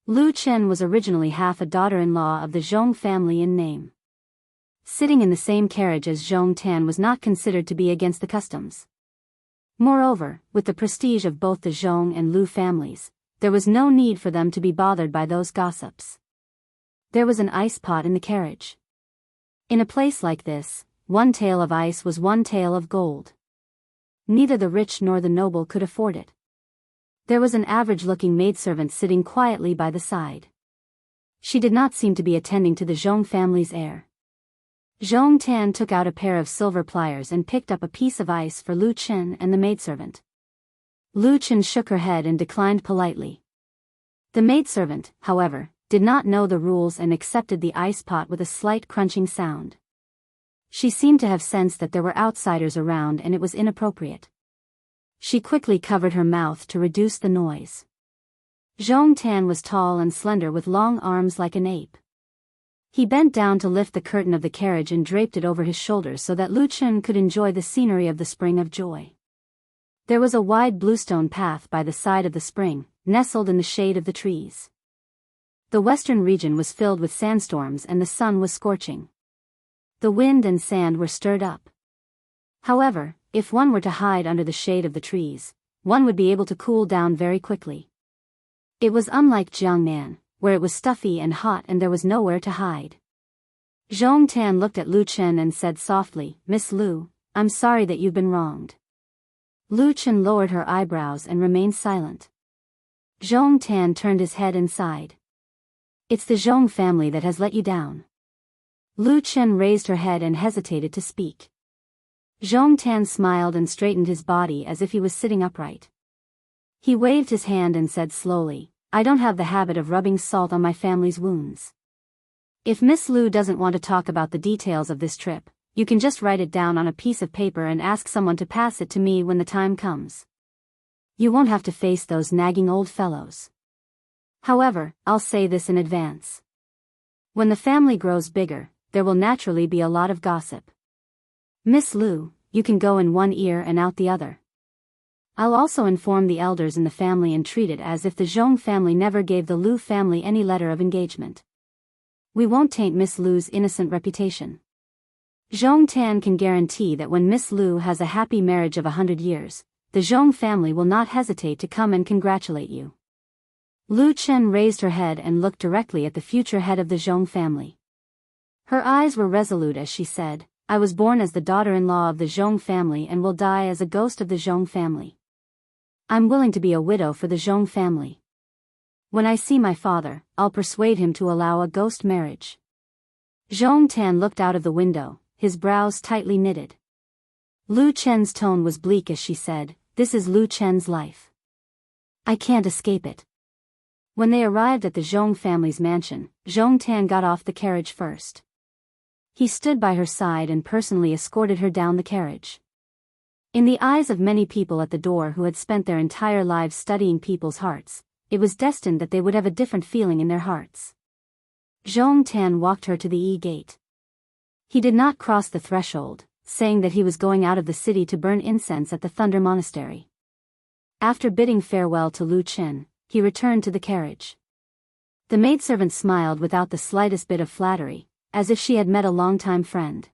Lu Chen was originally half a daughter-in-law of the Zhong family in name. Sitting in the same carriage as Zhong Tan was not considered to be against the customs. Moreover, with the prestige of both the Zhong and Lu families, there was no need for them to be bothered by those gossips. There was an ice pot in the carriage. In a place like this, one tael of ice was one tael of gold. Neither the rich nor the noble could afford it. There was an average-looking maidservant sitting quietly by the side. She did not seem to be attending to the Zhong family's heir. Zhong Tan took out a pair of silver pliers and picked up a piece of ice for Lu Chen and the maidservant. Lu Chen shook her head and declined politely. The maidservant, however, did not know the rules and accepted the ice pot with a slight crunching sound. She seemed to have sensed that there were outsiders around and it was inappropriate. She quickly covered her mouth to reduce the noise. Zhong Tan was tall and slender with long arms like an ape. He bent down to lift the curtain of the carriage and draped it over his shoulders so that Lu Chen could enjoy the scenery of the Spring of Joy. There was a wide bluestone path by the side of the spring, nestled in the shade of the trees. The western region was filled with sandstorms and the sun was scorching. The wind and sand were stirred up. However, if one were to hide under the shade of the trees, one would be able to cool down very quickly. It was unlike Jiangnan, where it was stuffy and hot and there was nowhere to hide. Zhong Tan looked at Lu Chen and said softly, "Miss Lu, I'm sorry that you've been wronged." Lu Chen lowered her eyebrows and remained silent. Zhong Tan turned his head and sighed. "It's the Zhong family that has let you down." Lu Chen raised her head and hesitated to speak. Zhong Tan smiled and straightened his body as if he was sitting upright. He waved his hand and said slowly, "I don't have the habit of rubbing salt on my family's wounds. If Miss Lu doesn't want to talk about the details of this trip, you can just write it down on a piece of paper and ask someone to pass it to me when the time comes. You won't have to face those nagging old fellows. However, I'll say this in advance. When the family grows bigger, there will naturally be a lot of gossip. Miss Lu, you can go in one ear and out the other." I'll also inform the elders in the family and treat it as if the Zhong family never gave the Lu family any letter of engagement. We won't taint Miss Lu's innocent reputation. Zhong Tan can guarantee that when Miss Lu has a happy marriage of 100 years, the Zhong family will not hesitate to come and congratulate you. Lu Chen raised her head and looked directly at the future head of the Zhong family. Her eyes were resolute as she said, I was born as the daughter-in-law of the Zhong family and will die as a ghost of the Zhong family. I'm willing to be a widow for the Zhong family. When I see my father, I'll persuade him to allow a ghost marriage. Zhong Tan looked out of the window, his brows tightly knitted. Lu Chen's tone was bleak as she said, this is Lu Chen's life. I can't escape it. When they arrived at the Zhong family's mansion, Zhong Tan got off the carriage first. He stood by her side and personally escorted her down the carriage. In the eyes of many people at the door who had spent their entire lives studying people's hearts, it was destined that they would have a different feeling in their hearts. Zhong Tan walked her to the E-gate. He did not cross the threshold, saying that he was going out of the city to burn incense at the Thunder Monastery. After bidding farewell to Lu Chen, he returned to the carriage. The maidservant smiled without the slightest bit of flattery, as if she had met a longtime friend.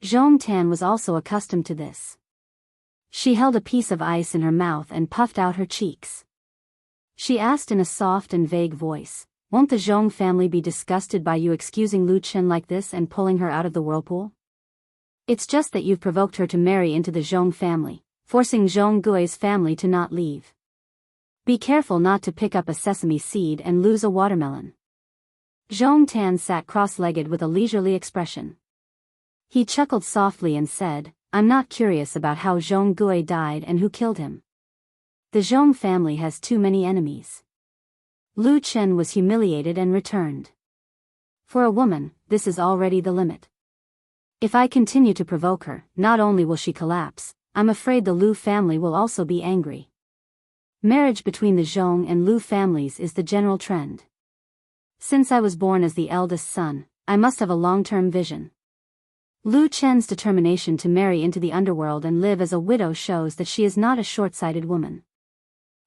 Zhong Tan was also accustomed to this. She held a piece of ice in her mouth and puffed out her cheeks. She asked in a soft and vague voice, won't the Zhong family be disgusted by you excusing Lu Chen like this and pulling her out of the whirlpool? It's just that you've provoked her to marry into the Zhong family, forcing Zhong Gui's family to not leave. Be careful not to pick up a sesame seed and lose a watermelon. Zhong Tan sat cross-legged with a leisurely expression. He chuckled softly and said, I'm not curious about how Zhong Gui died and who killed him. The Zhong family has too many enemies. Lu Chen was humiliated and returned. For a woman, this is already the limit. If I continue to provoke her, not only will she collapse, I'm afraid the Lu family will also be angry. Marriage between the Zhong and Lu families is the general trend. Since I was born as the eldest son, I must have a long-term vision. Lu Chen's determination to marry into the underworld and live as a widow shows that she is not a short-sighted woman.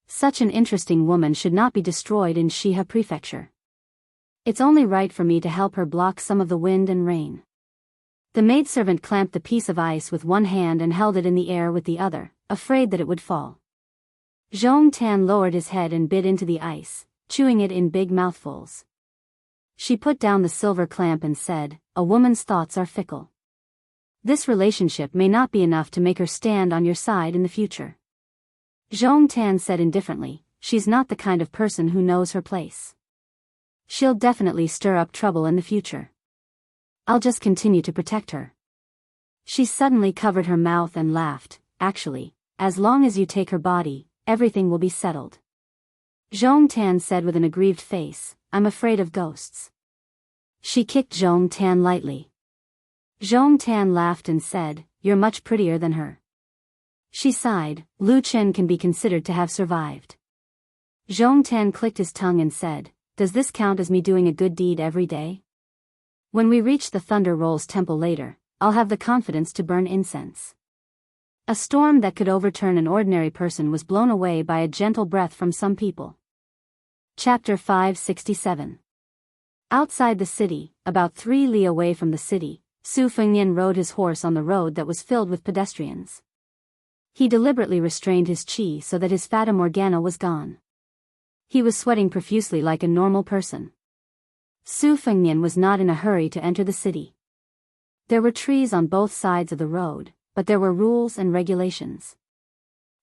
Such an interesting woman should not be destroyed in Shihe Prefecture. It's only right for me to help her block some of the wind and rain. The maidservant clamped the piece of ice with one hand and held it in the air with the other, afraid that it would fall. Zhong Tan lowered his head and bit into the ice, chewing it in big mouthfuls. She put down the silver clamp and said, a woman's thoughts are fickle. This relationship may not be enough to make her stand on your side in the future. Zhong Tan said indifferently, she's not the kind of person who knows her place. She'll definitely stir up trouble in the future. I'll just continue to protect her. She suddenly covered her mouth and laughed, actually, as long as you take her body, everything will be settled. Zhong Tan said with an aggrieved face, I'm afraid of ghosts. She kicked Zhong Tan lightly. Zhong Tan laughed and said, you're much prettier than her. She sighed, Lu Chen can be considered to have survived. Zhong Tan clicked his tongue and said, does this count as me doing a good deed every day? When we reach the Thunder Rolls temple later, I'll have the confidence to burn incense. A storm that could overturn an ordinary person was blown away by a gentle breath from some people. Chapter 567. Outside the city, about 3 li away from the city, Su Fengnian rode his horse on the road that was filled with pedestrians. He deliberately restrained his qi so that his fata morgana was gone. He was sweating profusely like a normal person. Su Fengnian was not in a hurry to enter the city. There were trees on both sides of the road, but there were rules and regulations.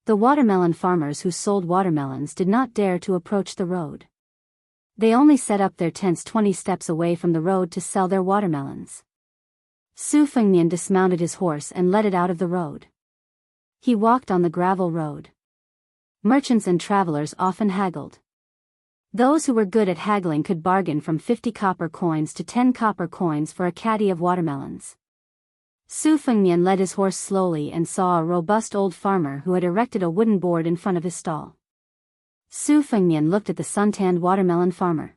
The watermelon farmers who sold watermelons did not dare to approach the road. They only set up their tents 20 steps away from the road to sell their watermelons. Su Fengnian dismounted his horse and led it out of the road. He walked on the gravel road. Merchants and travelers often haggled. Those who were good at haggling could bargain from 50 copper coins to 10 copper coins for a caddy of watermelons. Su Fengnian led his horse slowly and saw a robust old farmer who had erected a wooden board in front of his stall. Su Fengnian looked at the suntanned watermelon farmer.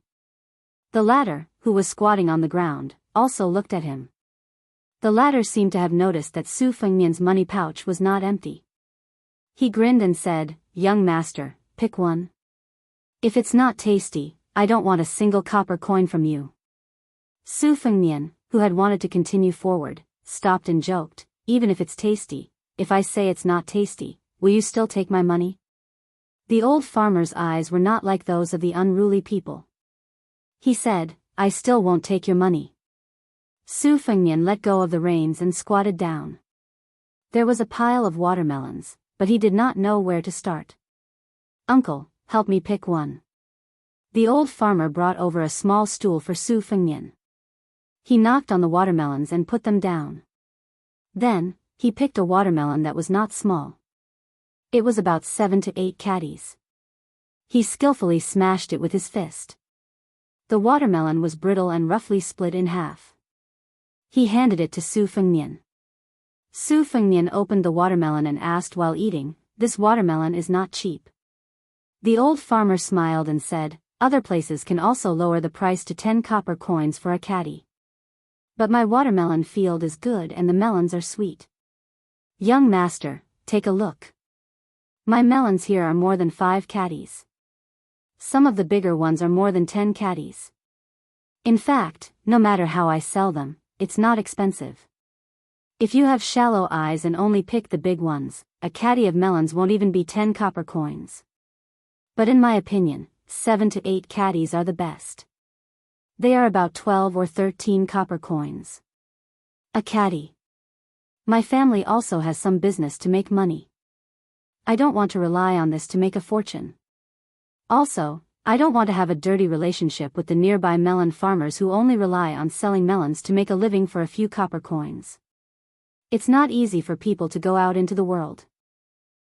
The latter, who was squatting on the ground, also looked at him. The latter seemed to have noticed that Su Fengnian's money pouch was not empty. He grinned and said, "Young master, pick one. If it's not tasty, I don't want a single copper coin from you." Su Fengnian, who had wanted to continue forward, stopped and joked, "Even if it's tasty, if I say it's not tasty, will you still take my money?" The old farmer's eyes were not like those of the unruly people. He said, "I still won't take your money." Su Fengnian let go of the reins and squatted down. There was a pile of watermelons, but he did not know where to start. "Uncle, help me pick one." The old farmer brought over a small stool for Su Fengnian. He knocked on the watermelons and put them down. Then, he picked a watermelon that was not small. It was about 7 to 8 caddies. He skillfully smashed it with his fist. The watermelon was brittle and roughly split in half. He handed it to Su Fengnian. Su Fengnian opened the watermelon and asked while eating, "This watermelon is not cheap." The old farmer smiled and said, "Other places can also lower the price to 10 copper coins for a caddy. But my watermelon field is good and the melons are sweet. Young master, take a look. My melons here are more than 5 caddies. Some of the bigger ones are more than 10 caddies. In fact, no matter how I sell them, it's not expensive. If you have shallow eyes and only pick the big ones, a caddy of melons won't even be 10 copper coins. But in my opinion, 7 to 8 caddies are the best. They are about 12 or 13 copper coins. A caddy. My family also has some business to make money. I don't want to rely on this to make a fortune. Also, I don't want to have a dirty relationship with the nearby melon farmers who only rely on selling melons to make a living for a few copper coins. It's not easy for people to go out into the world.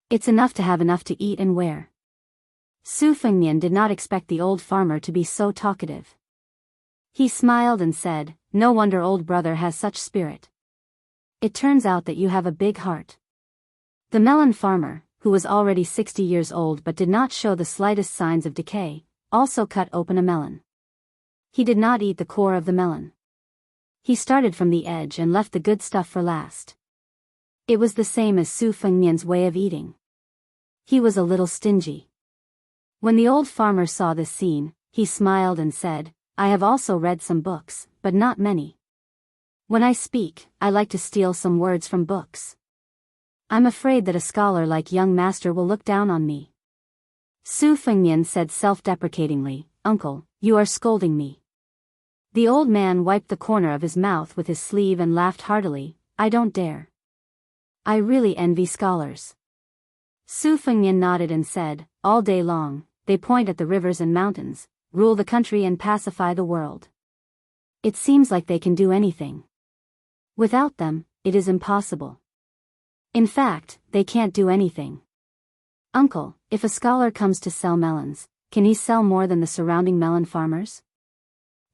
It's enough to have enough to eat and wear." Su Fengnian did not expect the old farmer to be so talkative. He smiled and said, "No wonder old brother has such spirit. It turns out that you have a big heart." The melon farmer, who was already 60 years old but did not show the slightest signs of decay, also cut open a melon. He did not eat the core of the melon. He started from the edge and left the good stuff for last. It was the same as Su Fengnian's way of eating. He was a little stingy. When the old farmer saw this scene, he smiled and said, "I have also read some books, but not many. When I speak, I like to steal some words from books. I'm afraid that a scholar like young master will look down on me." Su Fengnian said self-deprecatingly, "Uncle, you are scolding me." The old man wiped the corner of his mouth with his sleeve and laughed heartily, "I don't dare. I really envy scholars." Su Fengnian nodded and said, "All day long, they point at the rivers and mountains, rule the country and pacify the world. It seems like they can do anything. Without them, it is impossible. In fact, they can't do anything. Uncle, if a scholar comes to sell melons, can he sell more than the surrounding melon farmers?"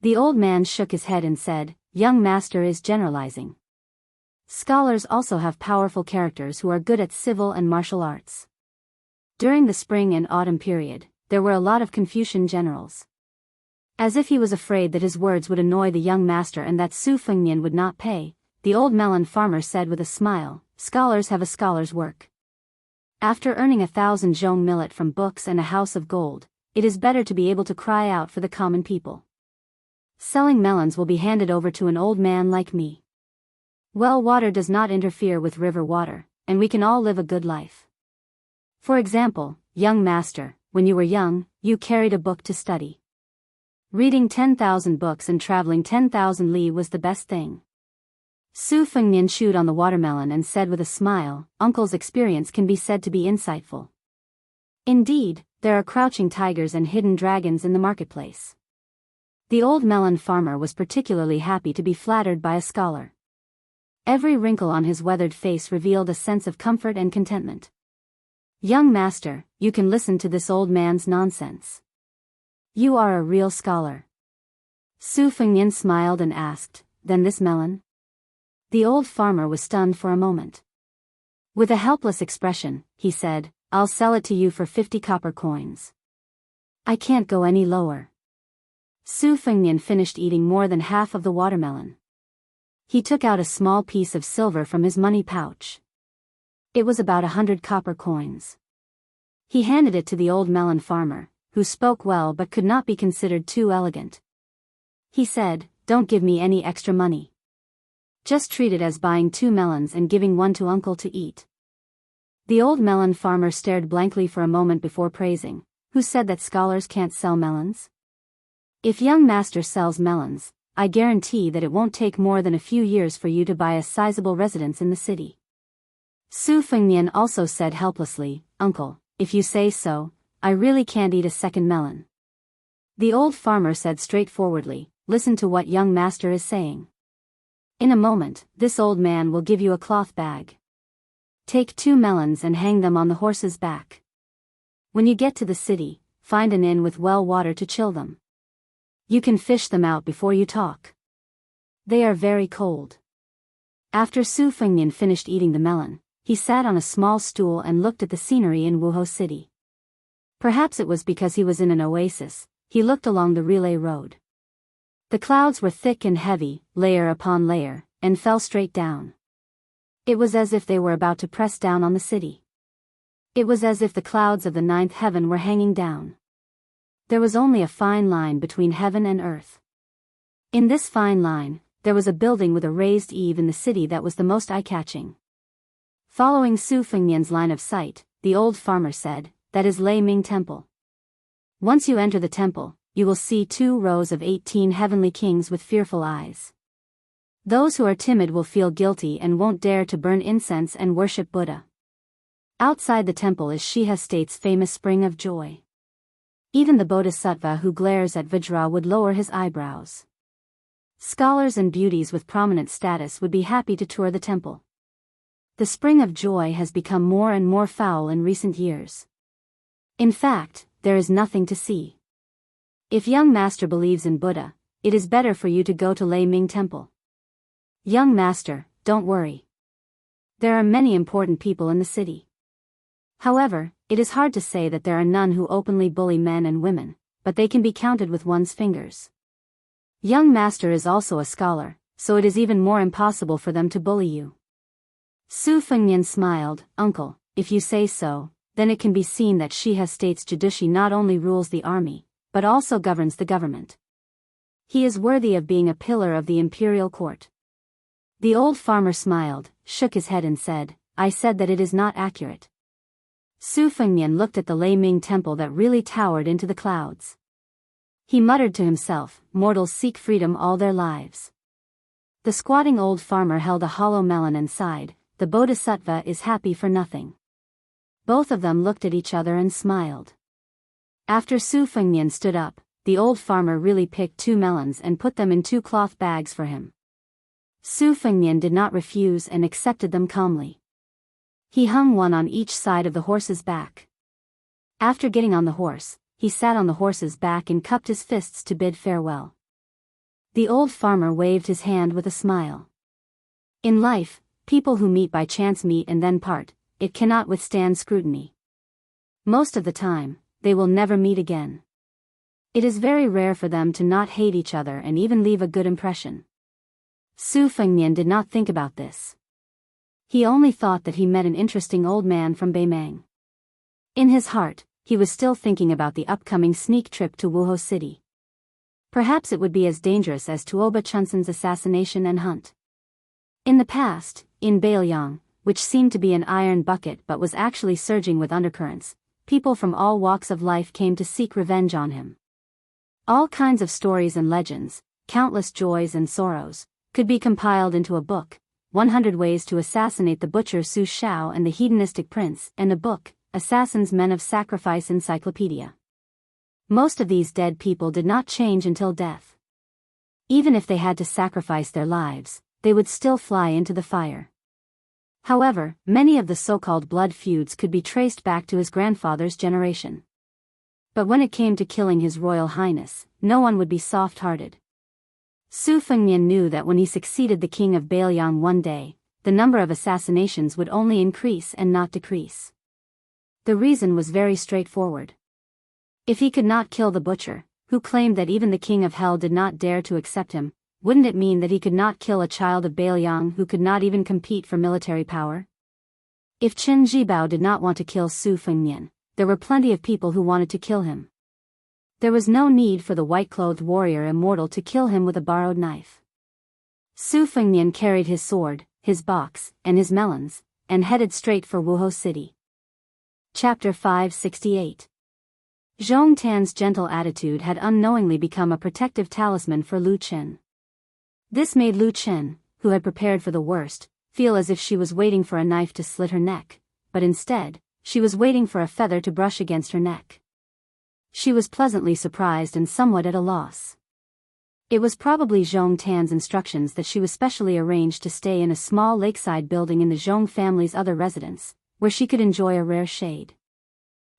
The old man shook his head and said, "Young master is generalizing. Scholars also have powerful characters who are good at civil and martial arts." During the spring and autumn period, there were a lot of Confucian generals. As if he was afraid that his words would annoy the young master and that Su Fengnian would not pay, the old melon farmer said with a smile, "Scholars have a scholar's work. After earning 1,000 zhong millet from books and a house of gold, it is better to be able to cry out for the common people. Selling melons will be handed over to an old man like me. Well water does not interfere with river water, and we can all live a good life. For example, young master, when you were young, you carried a book to study. Reading 10,000 books and traveling 10,000 li was the best thing." Su Fengnian chewed on the watermelon and said with a smile, "Uncle's experience can be said to be insightful. Indeed, there are crouching tigers and hidden dragons in the marketplace." The old melon farmer was particularly happy to be flattered by a scholar. Every wrinkle on his weathered face revealed a sense of comfort and contentment. "Young master, you can listen to this old man's nonsense. You are a real scholar." Su Fengnian smiled and asked, "Then this melon?" The old farmer was stunned for a moment. With a helpless expression, he said, "I'll sell it to you for 50 copper coins. I can't go any lower." Su Fengnian finished eating more than half of the watermelon. He took out a small piece of silver from his money pouch. It was about 100 copper coins. He handed it to the old melon farmer, who spoke well but could not be considered too elegant. He said, "Don't give me any extra money. Just treat it as buying 2 melons and giving one to uncle to eat." The old melon farmer stared blankly for a moment before praising, "Who said that scholars can't sell melons? If young master sells melons, I guarantee that it won't take more than a few years for you to buy a sizable residence in the city." Su Fengnian also said helplessly, "Uncle, if you say so, I really can't eat a second melon." The old farmer said straightforwardly, "Listen to what young master is saying. In a moment, this old man will give you a cloth bag. Take 2 melons and hang them on the horse's back. When you get to the city, find an inn with well water to chill them. You can fish them out before you talk. They are very cold." After Su Fengnian finished eating the melon, he sat on a small stool and looked at the scenery in Wuhou City. Perhaps it was because he was in an oasis, he looked along the relay road. The clouds were thick and heavy, layer upon layer, and fell straight down. It was as if they were about to press down on the city. It was as if the clouds of the 9th heaven were hanging down. There was only a fine line between heaven and earth. In this fine line, there was a building with a raised eave in the city that was the most eye-catching. Following Su Fengnian's line of sight, the old farmer said, "That is Lei Ming Temple. Once you enter the temple, you will see 2 rows of 18 heavenly kings with fearful eyes. Those who are timid will feel guilty and won't dare to burn incense and worship Buddha. Outside the temple is Shiha State's famous spring of joy. Even the bodhisattva who glares at Vajra would lower his eyebrows. Scholars and beauties with prominent status would be happy to tour the temple. The spring of joy has become more and more foul in recent years. In fact, there is nothing to see. If young master believes in Buddha, it is better for you to go to Lei Ming Temple. Young master, don't worry. There are many important people in the city. However, it is hard to say that there are none who openly bully men and women, but they can be counted with one's fingers. Young master is also a scholar, so it is even more impossible for them to bully you." Su Fengnian smiled, "Uncle, if you say so, then it can be seen that Shiha State's Judushi not only rules the army, but also governs the government. He is worthy of being a pillar of the imperial court." The old farmer smiled, shook his head and said, "I said that it is not accurate." Su Fengnian looked at the Lei Ming Temple that really towered into the clouds. He muttered to himself, "Mortals seek freedom all their lives." The squatting old farmer held a hollow melon and sighed, "The bodhisattva is happy for nothing." Both of them looked at each other and smiled. After Su Fengnian stood up, the old farmer really picked 2 melons and put them in 2 cloth bags for him. Su Fengnian did not refuse and accepted them calmly. He hung one on each side of the horse's back. After getting on the horse, he sat on the horse's back and cupped his fists to bid farewell. The old farmer waved his hand with a smile. In life, people who meet by chance meet and then part. It cannot withstand scrutiny. Most of the time, they will never meet again. It is very rare for them to not hate each other and even leave a good impression. Su Fengnian did not think about this. He only thought that he met an interesting old man from Beimang. In his heart, he was still thinking about the upcoming sneak trip to Wuhou City. Perhaps it would be as dangerous as Tuoba Chunsen's assassination and hunt. In the past, in Beiliang, which seemed to be an iron bucket but was actually surging with undercurrents, people from all walks of life came to seek revenge on him. All kinds of stories and legends, countless joys and sorrows, could be compiled into a book, 100 Ways to Assassinate the Butcher Su Shao and the Hedonistic Prince, and a book, Assassin's Men of Sacrifice Encyclopedia. Most of these dead people did not change until death. Even if they had to sacrifice their lives, they would still fly into the fire. However, many of the so-called blood feuds could be traced back to his grandfather's generation. But when it came to killing His Royal Highness, no one would be soft-hearted. Su Fengnian knew that when he succeeded the king of Beiliang one day, the number of assassinations would only increase and not decrease. The reason was very straightforward. If he could not kill the butcher, who claimed that even the king of hell did not dare to accept him, wouldn't it mean that he could not kill a child of Beiliang who could not even compete for military power? If Chen Jibao did not want to kill Su Fengnian, there were plenty of people who wanted to kill him. There was no need for the white-clothed warrior immortal to kill him with a borrowed knife. Su Fengnian carried his sword, his box, and his melons, and headed straight for Wuhou City. Chapter 568. Zhong Tan's gentle attitude had unknowingly become a protective talisman for Lu Chen. This made Lu Chen, who had prepared for the worst, feel as if she was waiting for a knife to slit her neck, but instead, she was waiting for a feather to brush against her neck. She was pleasantly surprised and somewhat at a loss. It was probably Zhong Tan's instructions that she was specially arranged to stay in a small lakeside building in the Zhong family's other residence, where she could enjoy a rare shade.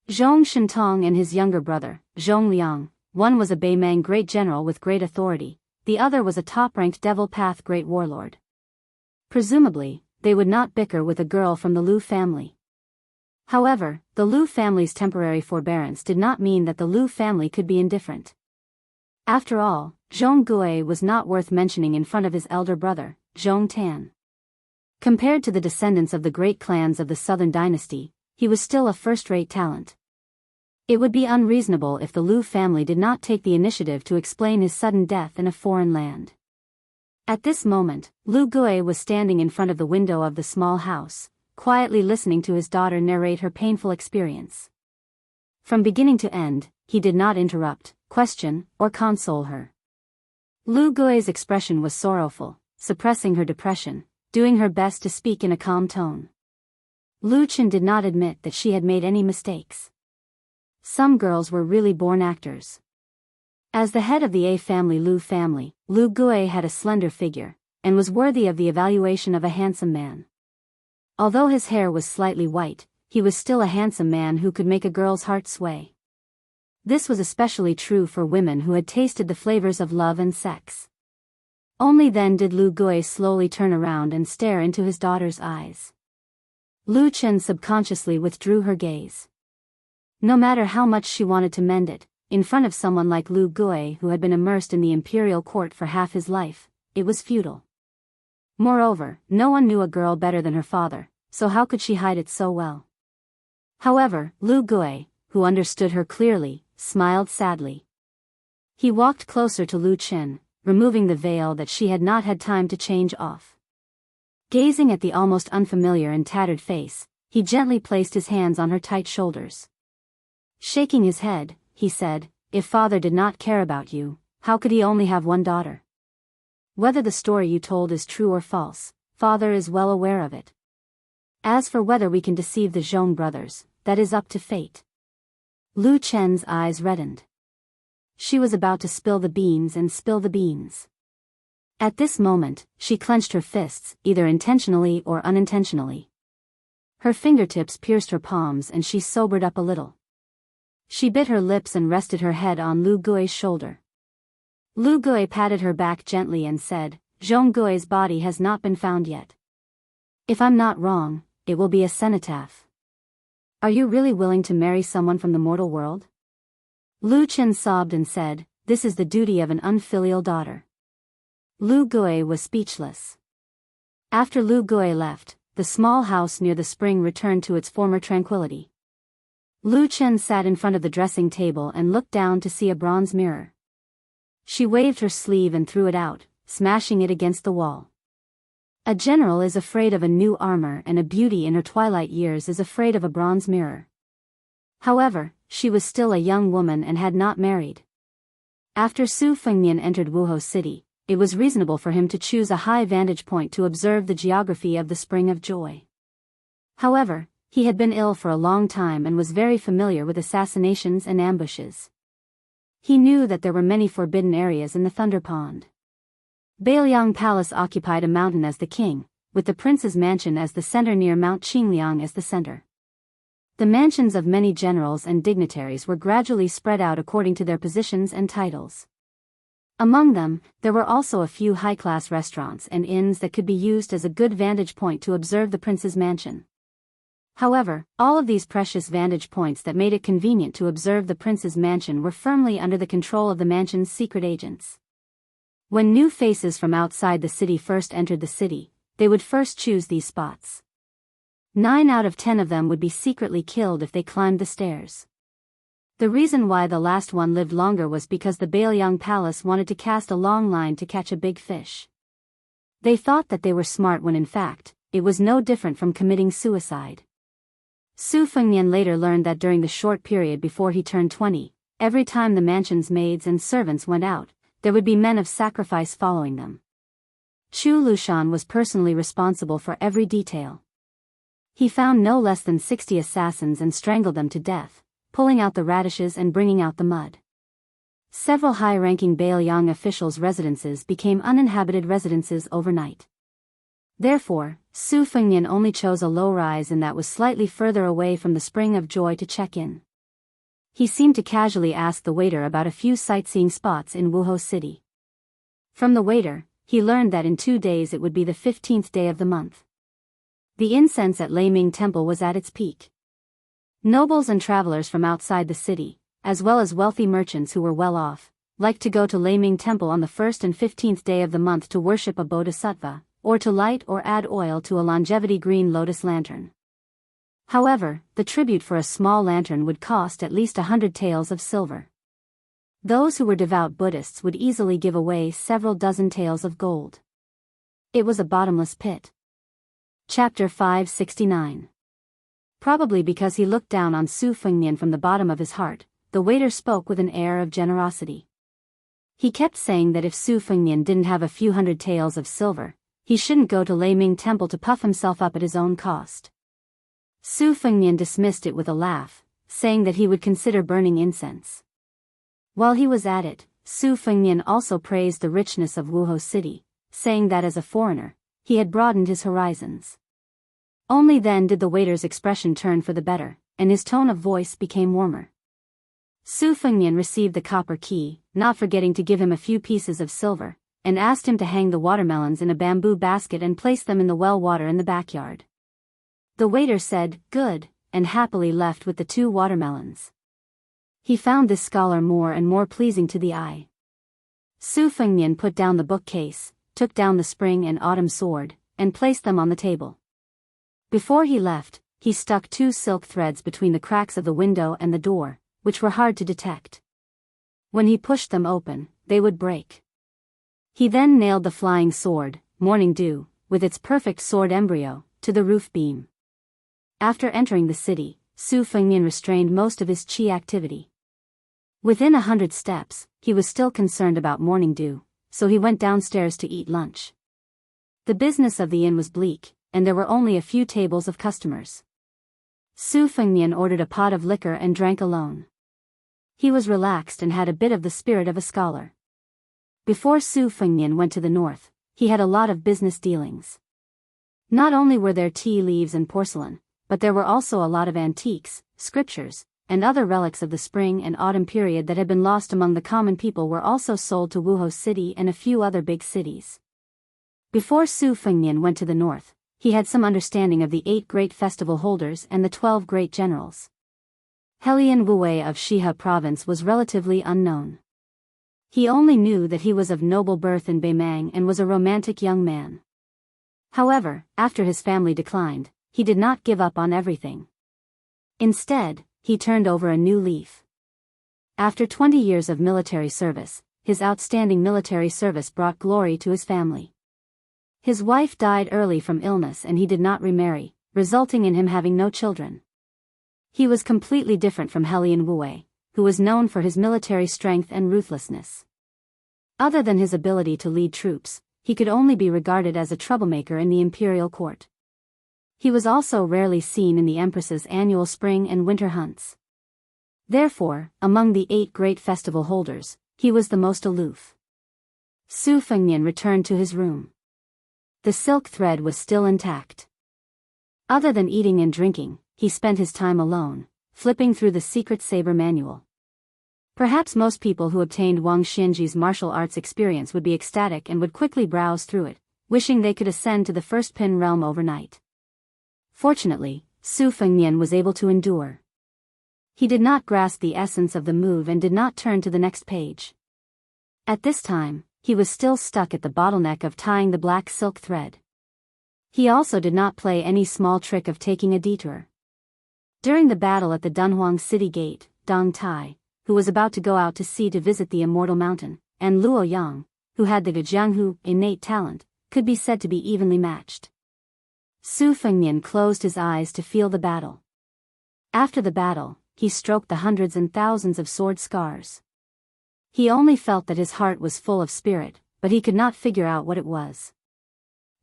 Zhong Shentong and his younger brother, Zhong Liang, one was a Beimang great general with great authority, the other was a top-ranked Devil Path great warlord. Presumably, they would not bicker with a girl from the Lu family. However, the Lu family's temporary forbearance did not mean that the Lu family could be indifferent. After all, Zhong Gui was not worth mentioning in front of his elder brother, Zhong Tan. Compared to the descendants of the great clans of the Southern Dynasty, he was still a first-rate talent. It would be unreasonable if the Lu family did not take the initiative to explain his sudden death in a foreign land. At this moment, Lu Gui was standing in front of the window of the small house, quietly listening to his daughter narrate her painful experience. From beginning to end, he did not interrupt, question, or console her. Lu Gui's expression was sorrowful, suppressing her depression, doing her best to speak in a calm tone. Lu Chen did not admit that she had made any mistakes. Some girls were really born actors. As the head of the A family, Lu Gui had a slender figure, and was worthy of the evaluation of a handsome man. Although his hair was slightly white, he was still a handsome man who could make a girl's heart sway. This was especially true for women who had tasted the flavors of love and sex. Only then did Lu Gui slowly turn around and stare into his daughter's eyes. Lu Chen subconsciously withdrew her gaze. No matter how much she wanted to mend it, in front of someone like Lu Gui who had been immersed in the imperial court for half his life, it was futile. Moreover, no one knew a girl better than her father, so how could she hide it so well? However, Lu Gui, who understood her clearly, smiled sadly. He walked closer to Lu Chen, removing the veil that she had not had time to change off. Gazing at the almost unfamiliar and tattered face, he gently placed his hands on her tight shoulders. Shaking his head, he said, "If father did not care about you, how could he only have one daughter? Whether the story you told is true or false, father is well aware of it. As for whether we can deceive the Zhong brothers, that is up to fate." Lu Chen's eyes reddened. She was about to spill the beans and spill the beans. At this moment, she clenched her fists, either intentionally or unintentionally. Her fingertips pierced her palms and she sobered up a little. She bit her lips and rested her head on Lu Gui's shoulder. Lu Gui patted her back gently and said, "Zhong Gui's body has not been found yet. If I'm not wrong, it will be a cenotaph. Are you really willing to marry someone from the mortal world?" Lu Chen sobbed and said, "This is the duty of an unfilial daughter." Lu Gui was speechless. After Lu Gui left, the small house near the spring returned to its former tranquility. Lu Chen sat in front of the dressing table and looked down to see a bronze mirror. She waved her sleeve and threw it out, smashing it against the wall. A general is afraid of a new armor and a beauty in her twilight years is afraid of a bronze mirror. However, she was still a young woman and had not married. After Su Fengnian entered Wuhou City, it was reasonable for him to choose a high vantage point to observe the geography of the Spring of Joy. However, he had been ill for a long time and was very familiar with assassinations and ambushes. He knew that there were many forbidden areas in the Thunder Pond. Beiliang Palace occupied a mountain as the king, with the prince's mansion as the center near Mount Qingliang as the center. The mansions of many generals and dignitaries were gradually spread out according to their positions and titles. Among them, there were also a few high-class restaurants and inns that could be used as a good vantage point to observe the prince's mansion. However, all of these precious vantage points that made it convenient to observe the prince's mansion were firmly under the control of the mansion's secret agents. When new faces from outside the city first entered the city, they would first choose these spots. 9 out of 10 of them would be secretly killed if they climbed the stairs. The reason why the last one lived longer was because the Baelyang Palace wanted to cast a long line to catch a big fish. They thought that they were smart when in fact, it was no different from committing suicide. Su Fengnian later learned that during the short period before he turned 20, every time the mansion's maids and servants went out, there would be men of sacrifice following them. Chu Lushan was personally responsible for every detail. He found no less than 60 assassins and strangled them to death, pulling out the radishes and bringing out the mud. Several high-ranking Baelyang officials' residences became uninhabited residences overnight. Therefore, Su Fengnian only chose a low-rise and that was slightly further away from the Spring of Joy to check in. He seemed to casually ask the waiter about a few sightseeing spots in Wuhou City. From the waiter, he learned that in 2 days it would be the 15th day of the month. The incense at Leiming Temple was at its peak. Nobles and travelers from outside the city, as well as wealthy merchants who were well off, liked to go to Leiming Temple on the 1st and 15th day of the month to worship a bodhisattva, or to light or add oil to a longevity green lotus lantern. However, the tribute for a small lantern would cost at least 100 taels of silver. Those who were devout Buddhists would easily give away several dozen taels of gold. It was a bottomless pit. Chapter 569. Probably because he looked down on Su Fengnian from the bottom of his heart, the waiter spoke with an air of generosity. He kept saying that if Su Fengnian didn't have a few hundred taels of silver, he shouldn't go to Leiming Temple to puff himself up at his own cost. Su Fengnian dismissed it with a laugh, saying that he would consider burning incense. While he was at it, Su Fengnian also praised the richness of Wuhou City, saying that as a foreigner, he had broadened his horizons. Only then did the waiter's expression turn for the better, and his tone of voice became warmer. Su Fengnian received the copper key, not forgetting to give him a few pieces of silver, and asked him to hang the watermelons in a bamboo basket and place them in the well water in the backyard. The waiter said, "Good," and happily left with the 2 watermelons. He found this scholar more and more pleasing to the eye. Su Fengnian put down the bookcase, took down the spring and autumn sword, and placed them on the table. Before he left, he stuck 2 silk threads between the cracks of the window and the door, which were hard to detect. When he pushed them open, they would break. He then nailed the flying sword, Morning Dew, with its perfect sword embryo, to the roof beam. After entering the city, Su Fengnian restrained most of his qi activity. Within 100 steps, he was still concerned about Morning Dew, so he went downstairs to eat lunch. The business of the inn was bleak, and there were only a few tables of customers. Su Fengnian ordered a pot of liquor and drank alone. He was relaxed and had a bit of the spirit of a scholar. Before Su Fengnian went to the north, he had a lot of business dealings. Not only were there tea leaves and porcelain, but there were also a lot of antiques, scriptures, and other relics of the spring and autumn period that had been lost among the common people were also sold to Wuhou City and a few other big cities. Before Su Fengnian went to the north, he had some understanding of the 8 great festival holders and the 12 great generals. Helian Wue of Shihe province was relatively unknown. He only knew that he was of noble birth in Beimang and was a romantic young man. However, after his family declined, he did not give up on everything. Instead, he turned over a new leaf. After 20 years of military service, his outstanding military service brought glory to his family. His wife died early from illness and he did not remarry, resulting in him having no children. He was completely different from Helian Wue, who was known for his military strength and ruthlessness. Other than his ability to lead troops, he could only be regarded as a troublemaker in the imperial court. He was also rarely seen in the Empress's annual spring and winter hunts. Therefore, among the 8 great festival holders, he was the most aloof. Su Fengnian returned to his room. The silk thread was still intact. Other than eating and drinking, he spent his time alone, flipping through the secret saber manual. Perhaps most people who obtained Wang Xianji's martial arts experience would be ecstatic and would quickly browse through it, wishing they could ascend to the first pin realm overnight. Fortunately, Su Fengnian was able to endure. He did not grasp the essence of the move and did not turn to the next page. At this time, he was still stuck at the bottleneck of tying the black silk thread. He also did not play any small trick of taking a detour. During the battle at the Dunhuang city gate, Dong Tai, who was about to go out to sea to visit the immortal mountain, and Luo Yang, who had the Jianghu innate talent, could be said to be evenly matched. Su Fengnian closed his eyes to feel the battle. After the battle, he stroked the hundreds and thousands of sword scars. He only felt that his heart was full of spirit, but he could not figure out what it was.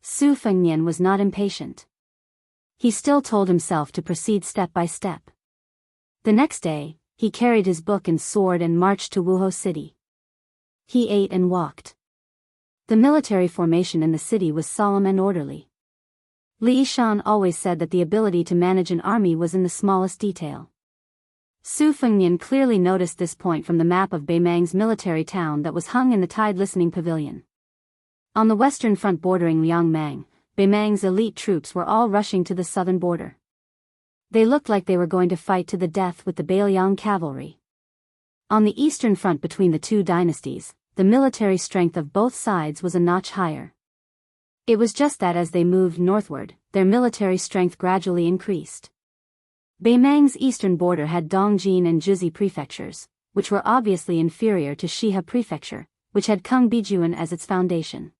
Su Fengnian was not impatient. He still told himself to proceed step by step. The next day, he carried his book and sword and marched to Wuhou City. He ate and walked. The military formation in the city was solemn and orderly. Li Shan always said that the ability to manage an army was in the smallest detail. Su Fengnian clearly noticed this point from the map of Beimang's military town that was hung in the Tide Listening Pavilion. On the western front bordering Liangmang, Beimang's elite troops were all rushing to the southern border. They looked like they were going to fight to the death with the Beiliang cavalry. On the eastern front between the two dynasties, the military strength of both sides was a notch higher. It was just that as they moved northward, their military strength gradually increased. Beimang's eastern border had Dongjin and Juzhi prefectures, which were obviously inferior to Shihe prefecture, which had Kungbijuan as its foundation.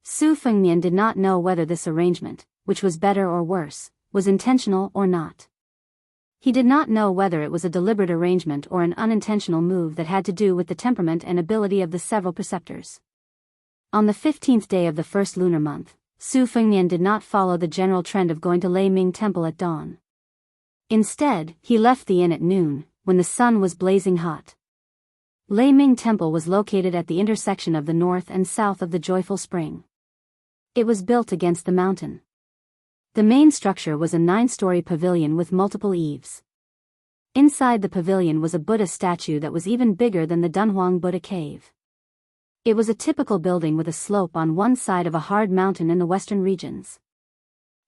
Su Fengnian did not know whether this arrangement, which was better or worse, was intentional or not. He did not know whether it was a deliberate arrangement or an unintentional move that had to do with the temperament and ability of the several preceptors. On the 15th day of the first lunar month, Su Fengnian did not follow the general trend of going to Lei Ming Temple at dawn. Instead, he left the inn at noon, when the sun was blazing hot. Lei Ming Temple was located at the intersection of the north and south of the Joyful Spring. It was built against the mountain. The main structure was a 9-story pavilion with multiple eaves. Inside the pavilion was a Buddha statue that was even bigger than the Dunhuang Buddha cave. It was a typical building with a slope on one side of a hard mountain in the western regions.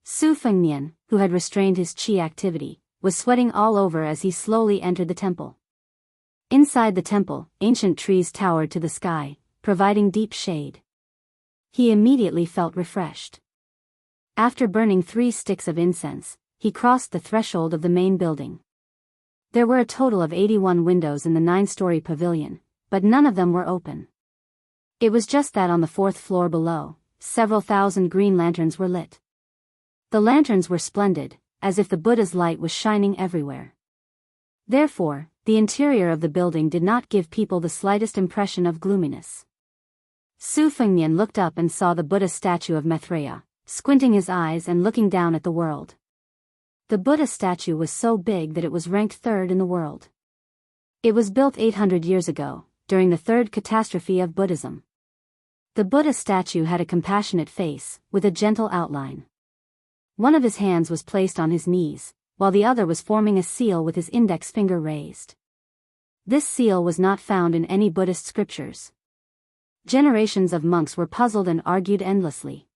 Su Fengnian, who had restrained his qi activity, was sweating all over as he slowly entered the temple. Inside the temple, ancient trees towered to the sky, providing deep shade. He immediately felt refreshed. After burning 3 sticks of incense, he crossed the threshold of the main building. There were a total of 81 windows in the 9-story pavilion, but none of them were open. It was just that on the 4th floor below, several thousand green lanterns were lit. The lanterns were splendid, as if the Buddha's light was shining everywhere. Therefore, the interior of the building did not give people the slightest impression of gloominess. Su Fengnian looked up and saw the Buddha statue of Maitreya, squinting his eyes and looking down at the world. The Buddha statue was so big that it was ranked 3rd in the world. It was built 800 years ago, during the 3rd catastrophe of Buddhism. The Buddha statue had a compassionate face, with a gentle outline. One of his hands was placed on his knees, while the other was forming a seal with his index finger raised. This seal was not found in any Buddhist scriptures. Generations of monks were puzzled and argued endlessly.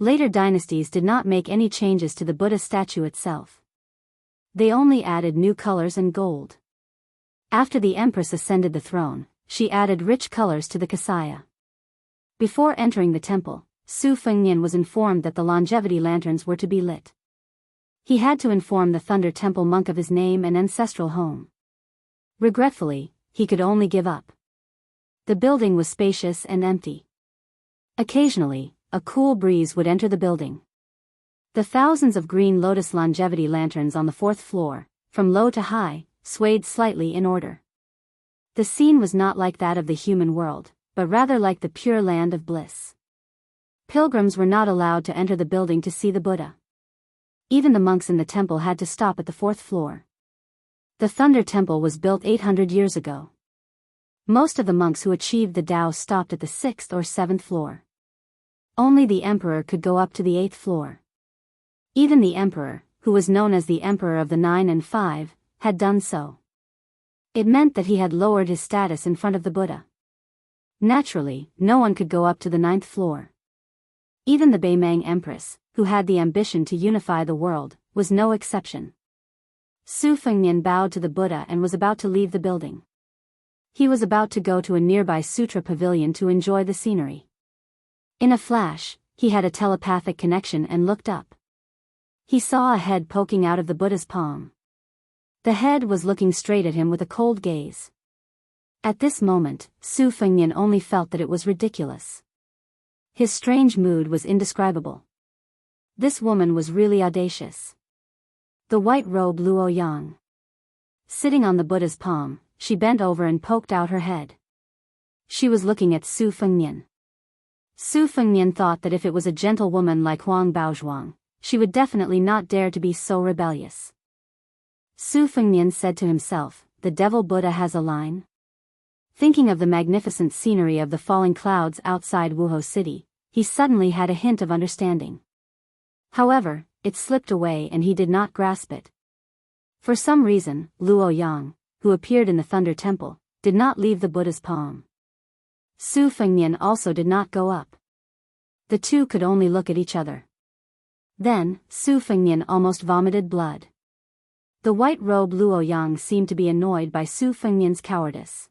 Later dynasties did not make any changes to the Buddha statue itself. They only added new colors and gold. After the empress ascended the throne, she added rich colors to the kasaya. Before entering the temple, Su Fengnian was informed that the longevity lanterns were to be lit. He had to inform the Thunder Temple monk of his name and ancestral home. Regretfully, he could only give up. The building was spacious and empty. Occasionally, a cool breeze would enter the building. The thousands of green lotus longevity lanterns on the 4th floor, from low to high, swayed slightly in order. The scene was not like that of the human world, but rather like the pure land of bliss. Pilgrims were not allowed to enter the building to see the Buddha. Even the monks in the temple had to stop at the 4th floor. The Thunder Temple was built 800 years ago. Most of the monks who achieved the Tao stopped at the 6th or 7th floor. Only the emperor could go up to the 8th floor. Even the emperor, who was known as the Emperor of the 9 and 5, had done so. It meant that he had lowered his status in front of the Buddha. Naturally, no one could go up to the 9th floor. Even the Beimang Empress, who had the ambition to unify the world, was no exception. Su Fengnian bowed to the Buddha and was about to leave the building. He was about to go to a nearby sutra pavilion to enjoy the scenery. In a flash, he had a telepathic connection and looked up. He saw a head poking out of the Buddha's palm. The head was looking straight at him with a cold gaze. At this moment, Su Fengnian only felt that it was ridiculous. His strange mood was indescribable. This woman was really audacious. The white-robed Luo Yang. Sitting on the Buddha's palm, she bent over and poked out her head. She was looking at Su Fengnian. Su Fengnian thought that if it was a gentlewoman like Huang Baozhuang, she would definitely not dare to be so rebellious. Su Fengnian said to himself, the devil Buddha has a line. Thinking of the magnificent scenery of the falling clouds outside Wuhou City, he suddenly had a hint of understanding. However, it slipped away and he did not grasp it. For some reason, Luo Yang, who appeared in the Thunder Temple, did not leave the Buddha's palm. Su Fengnian also did not go up. The two could only look at each other. Then, Su Fengnian almost vomited blood. The white-robed Luo Yang seemed to be annoyed by Su Fengnian's cowardice.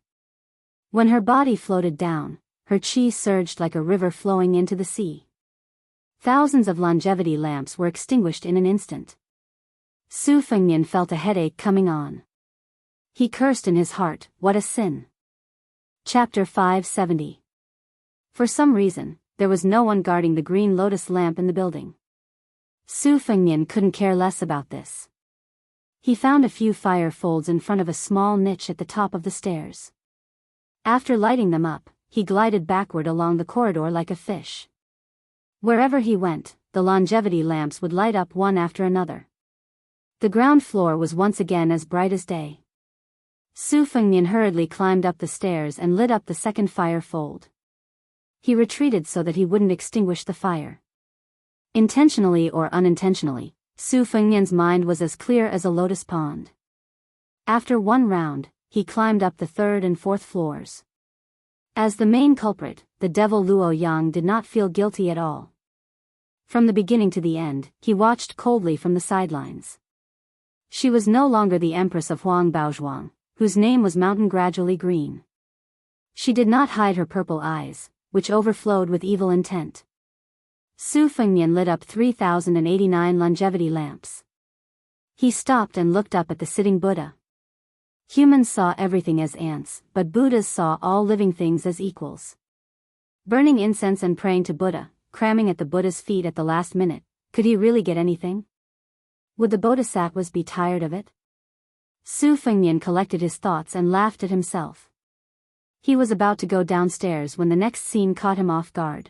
When her body floated down, her qi surged like a river flowing into the sea. Thousands of longevity lamps were extinguished in an instant. Su Fengnian felt a headache coming on. He cursed in his heart, what a sin. Chapter 570. For some reason, there was no one guarding the green lotus lamp in the building. Su Fengnian couldn't care less about this. He found a few fire folds in front of a small niche at the top of the stairs. After lighting them up, he glided backward along the corridor like a fish. Wherever he went, the longevity lamps would light up one after another. The ground floor was once again as bright as day. Su Fengnian hurriedly climbed up the stairs and lit up the second fire fold. He retreated so that he wouldn't extinguish the fire. Intentionally or unintentionally, Su Fengnian's mind was as clear as a lotus pond. After one round, he climbed up the third and fourth floors. As the main culprit, the devil Luo Yang did not feel guilty at all. From the beginning to the end, he watched coldly from the sidelines. She was no longer the empress of Huang Baozhuang, whose name was Mountain Gradually Green. She did not hide her purple eyes, which overflowed with evil intent. Su Fengnian lit up 3,089 longevity lamps. He stopped and looked up at the sitting Buddha. Humans saw everything as ants, but Buddhas saw all living things as equals. Burning incense and praying to Buddha, cramming at the Buddha's feet at the last minute, could he really get anything? Would the bodhisattvas be tired of it? Su Fengnian collected his thoughts and laughed at himself. He was about to go downstairs when the next scene caught him off guard.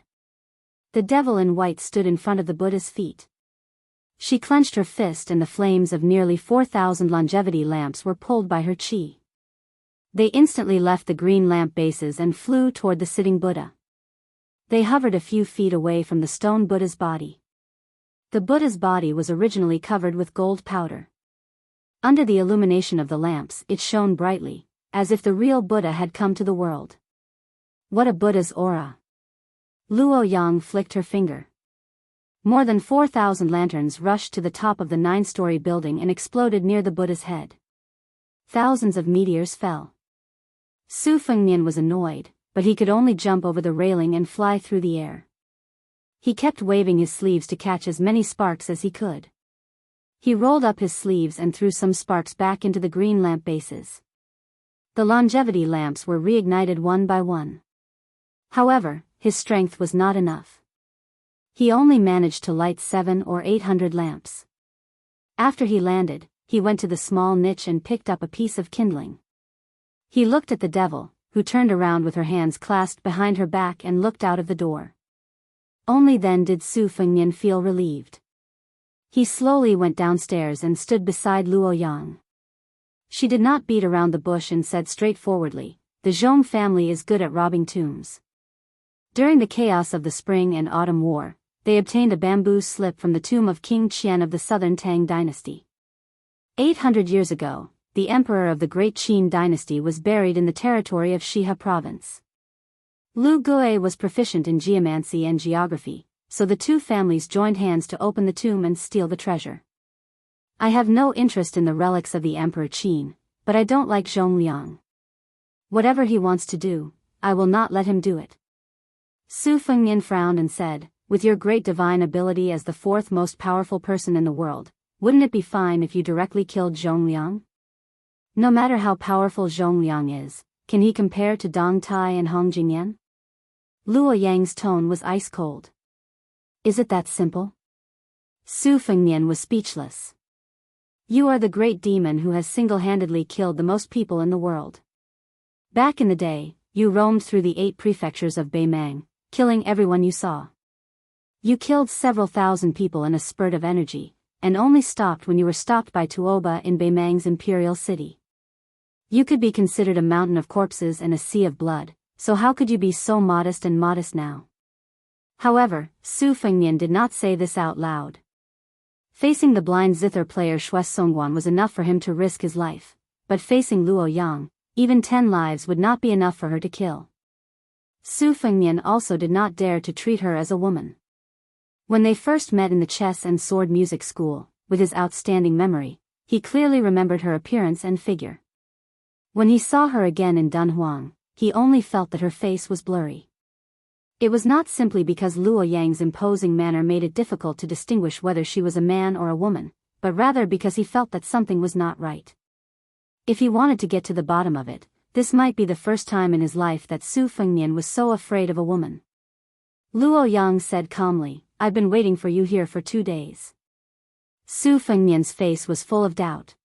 The devil in white stood in front of the Buddha's feet. She clenched her fist and the flames of nearly 4,000 longevity lamps were pulled by her qi. They instantly left the green lamp bases and flew toward the sitting Buddha. They hovered a few feet away from the stone Buddha's body. The Buddha's body was originally covered with gold powder. Under the illumination of the lamps, it shone brightly, as if the real Buddha had come to the world. What a Buddha's aura! Luo Yang flicked her finger. More than 4,000 lanterns rushed to the top of the 9-story building and exploded near the Buddha's head. Thousands of meteors fell. Su Fengnian was annoyed, but he could only jump over the railing and fly through the air. He kept waving his sleeves to catch as many sparks as he could. He rolled up his sleeves and threw some sparks back into the green lamp bases. The longevity lamps were reignited one by one. However, his strength was not enough. He only managed to light 700 or 800 lamps. After he landed, he went to the small niche and picked up a piece of kindling. He looked at the devil, who turned around with her hands clasped behind her back and looked out of the door. Only then did Su Fengnian feel relieved. He slowly went downstairs and stood beside Luo Yang. She did not beat around the bush and said straightforwardly, "The Zhong family is good at robbing tombs." During the chaos of the Spring and Autumn War, they obtained a bamboo slip from the tomb of King Qian of the southern Tang dynasty. 800 years ago, the emperor of the Great Qin dynasty was buried in the territory of Shihe province. Lu Gui was proficient in geomancy and geography, so the two families joined hands to open the tomb and steal the treasure. I have no interest in the relics of the Emperor Qin, but I don't like Zhong Liang. Whatever he wants to do, I will not let him do it. Su Fengnian frowned and said, with your great divine ability as the fourth most powerful person in the world, wouldn't it be fine if you directly killed Zhongliang? No matter how powerful Zhongliang is, can he compare to Dong Tai and Hong Jingyan? Luo Yang's tone was ice cold. Is it that simple? Su Fengnian was speechless. You are the great demon who has single-handedly killed the most people in the world. Back in the day, you roamed through the 8 prefectures of Beimang, killing everyone you saw. You killed several thousand people in a spurt of energy, and only stopped when you were stopped by Tuoba in Beimang's imperial city. You could be considered a mountain of corpses and a sea of blood, so how could you be so modest now? However, Su Fengnian did not say this out loud. Facing the blind zither player Shui Songguan was enough for him to risk his life, but facing Luo Yang, even 10 lives would not be enough for her to kill. Su Fengnian also did not dare to treat her as a woman. When they first met in the chess and sword music school, with his outstanding memory, he clearly remembered her appearance and figure. When he saw her again in Dunhuang, he only felt that her face was blurry. It was not simply because Luo Yang's imposing manner made it difficult to distinguish whether she was a man or a woman, but rather because he felt that something was not right. If he wanted to get to the bottom of it, this might be the first time in his life that Su Fengnian was so afraid of a woman. Luo Yang said calmly, I've been waiting for you here for 2 days. Su Fengnian's face was full of doubt.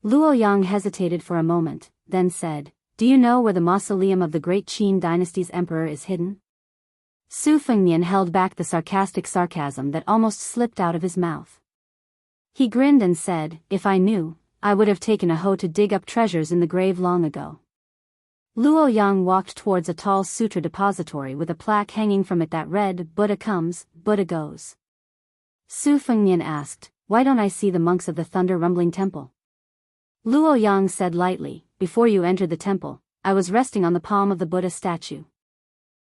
Luo Yang hesitated for a moment, then said, Do you know where the mausoleum of the great Qin dynasty's emperor is hidden? Su Fengnian held back the sarcastic sarcasm that almost slipped out of his mouth. He grinned and said, If I knew, I would have taken a hoe to dig up treasures in the grave long ago. Luo Yang walked towards a tall sutra depository with a plaque hanging from it that read, Buddha comes, Buddha goes. Su Fengnian asked, Why don't I see the monks of the thunder-rumbling temple? Luo Yang said lightly, Before you entered the temple, I was resting on the palm of the Buddha statue.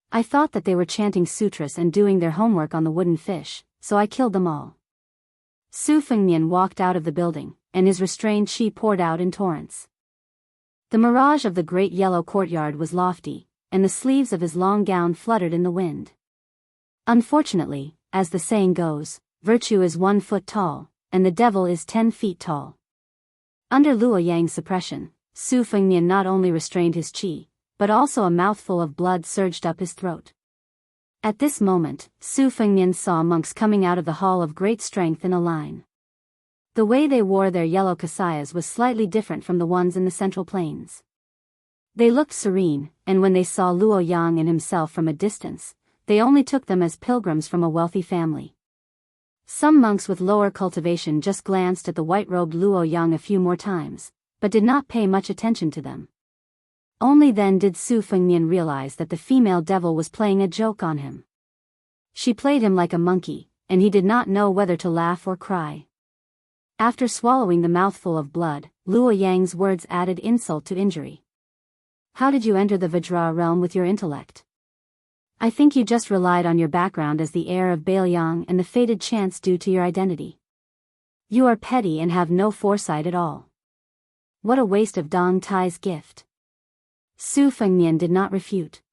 I thought that they were chanting sutras and doing their homework on the wooden fish, so I killed them all. Su Fengnian walked out of the building, and his restrained qi poured out in torrents. The mirage of the great yellow courtyard was lofty, and the sleeves of his long gown fluttered in the wind. Unfortunately, as the saying goes, virtue is 1 foot tall, and the devil is 10 feet tall. Under Luo Yang's suppression, Su Fengnian not only restrained his qi, but also a mouthful of blood surged up his throat. At this moment, Su Fengnian saw monks coming out of the hall of great strength in a line. The way they wore their yellow kasayas was slightly different from the ones in the Central Plains. They looked serene, and when they saw Luo Yang and himself from a distance, they only took them as pilgrims from a wealthy family. Some monks with lower cultivation just glanced at the white-robed Luo Yang a few more times, but did not pay much attention to them. Only then did Su Fengnian realize that the female devil was playing a joke on him. She played him like a monkey, and he did not know whether to laugh or cry. After swallowing the mouthful of blood, Luo Yang's words added insult to injury. How did you enter the Vajra realm with your intellect? I think you just relied on your background as the heir of Bailiang and the fated chance due to your identity. You are petty and have no foresight at all. What a waste of Dong Tai's gift. Su Fengnian did not refute.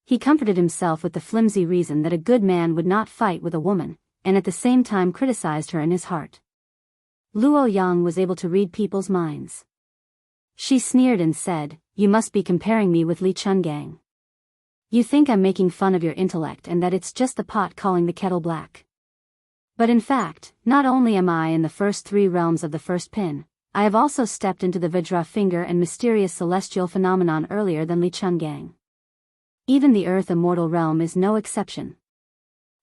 He comforted himself with the flimsy reason that a good man would not fight with a woman, and at the same time criticized her in his heart. Luo Yang was able to read people's minds. She sneered and said, You must be comparing me with Li Chungang. You think I'm making fun of your intellect and that it's just the pot calling the kettle black. But in fact, not only am I in the first 3 realms of the first pin, I have also stepped into the Vajra finger and mysterious celestial phenomenon earlier than Li Chungang. Even the earth immortal realm is no exception.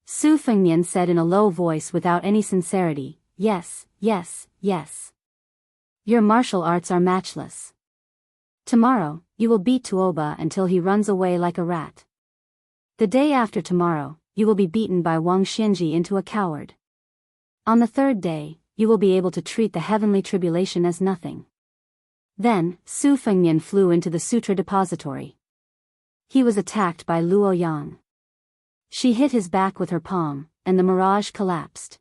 Su Fengnian said in a low voice without any sincerity, Yes, yes, yes. Your martial arts are matchless. Tomorrow, you will beat Tuoba until he runs away like a rat. The day after tomorrow, you will be beaten by Wang Xianji into a coward. On the 3rd day, you will be able to treat the heavenly tribulation as nothing. Then, Su Fengnian flew into the sutra depository. He was attacked by Luo Yang. She hit his back with her palm, and the mirage collapsed.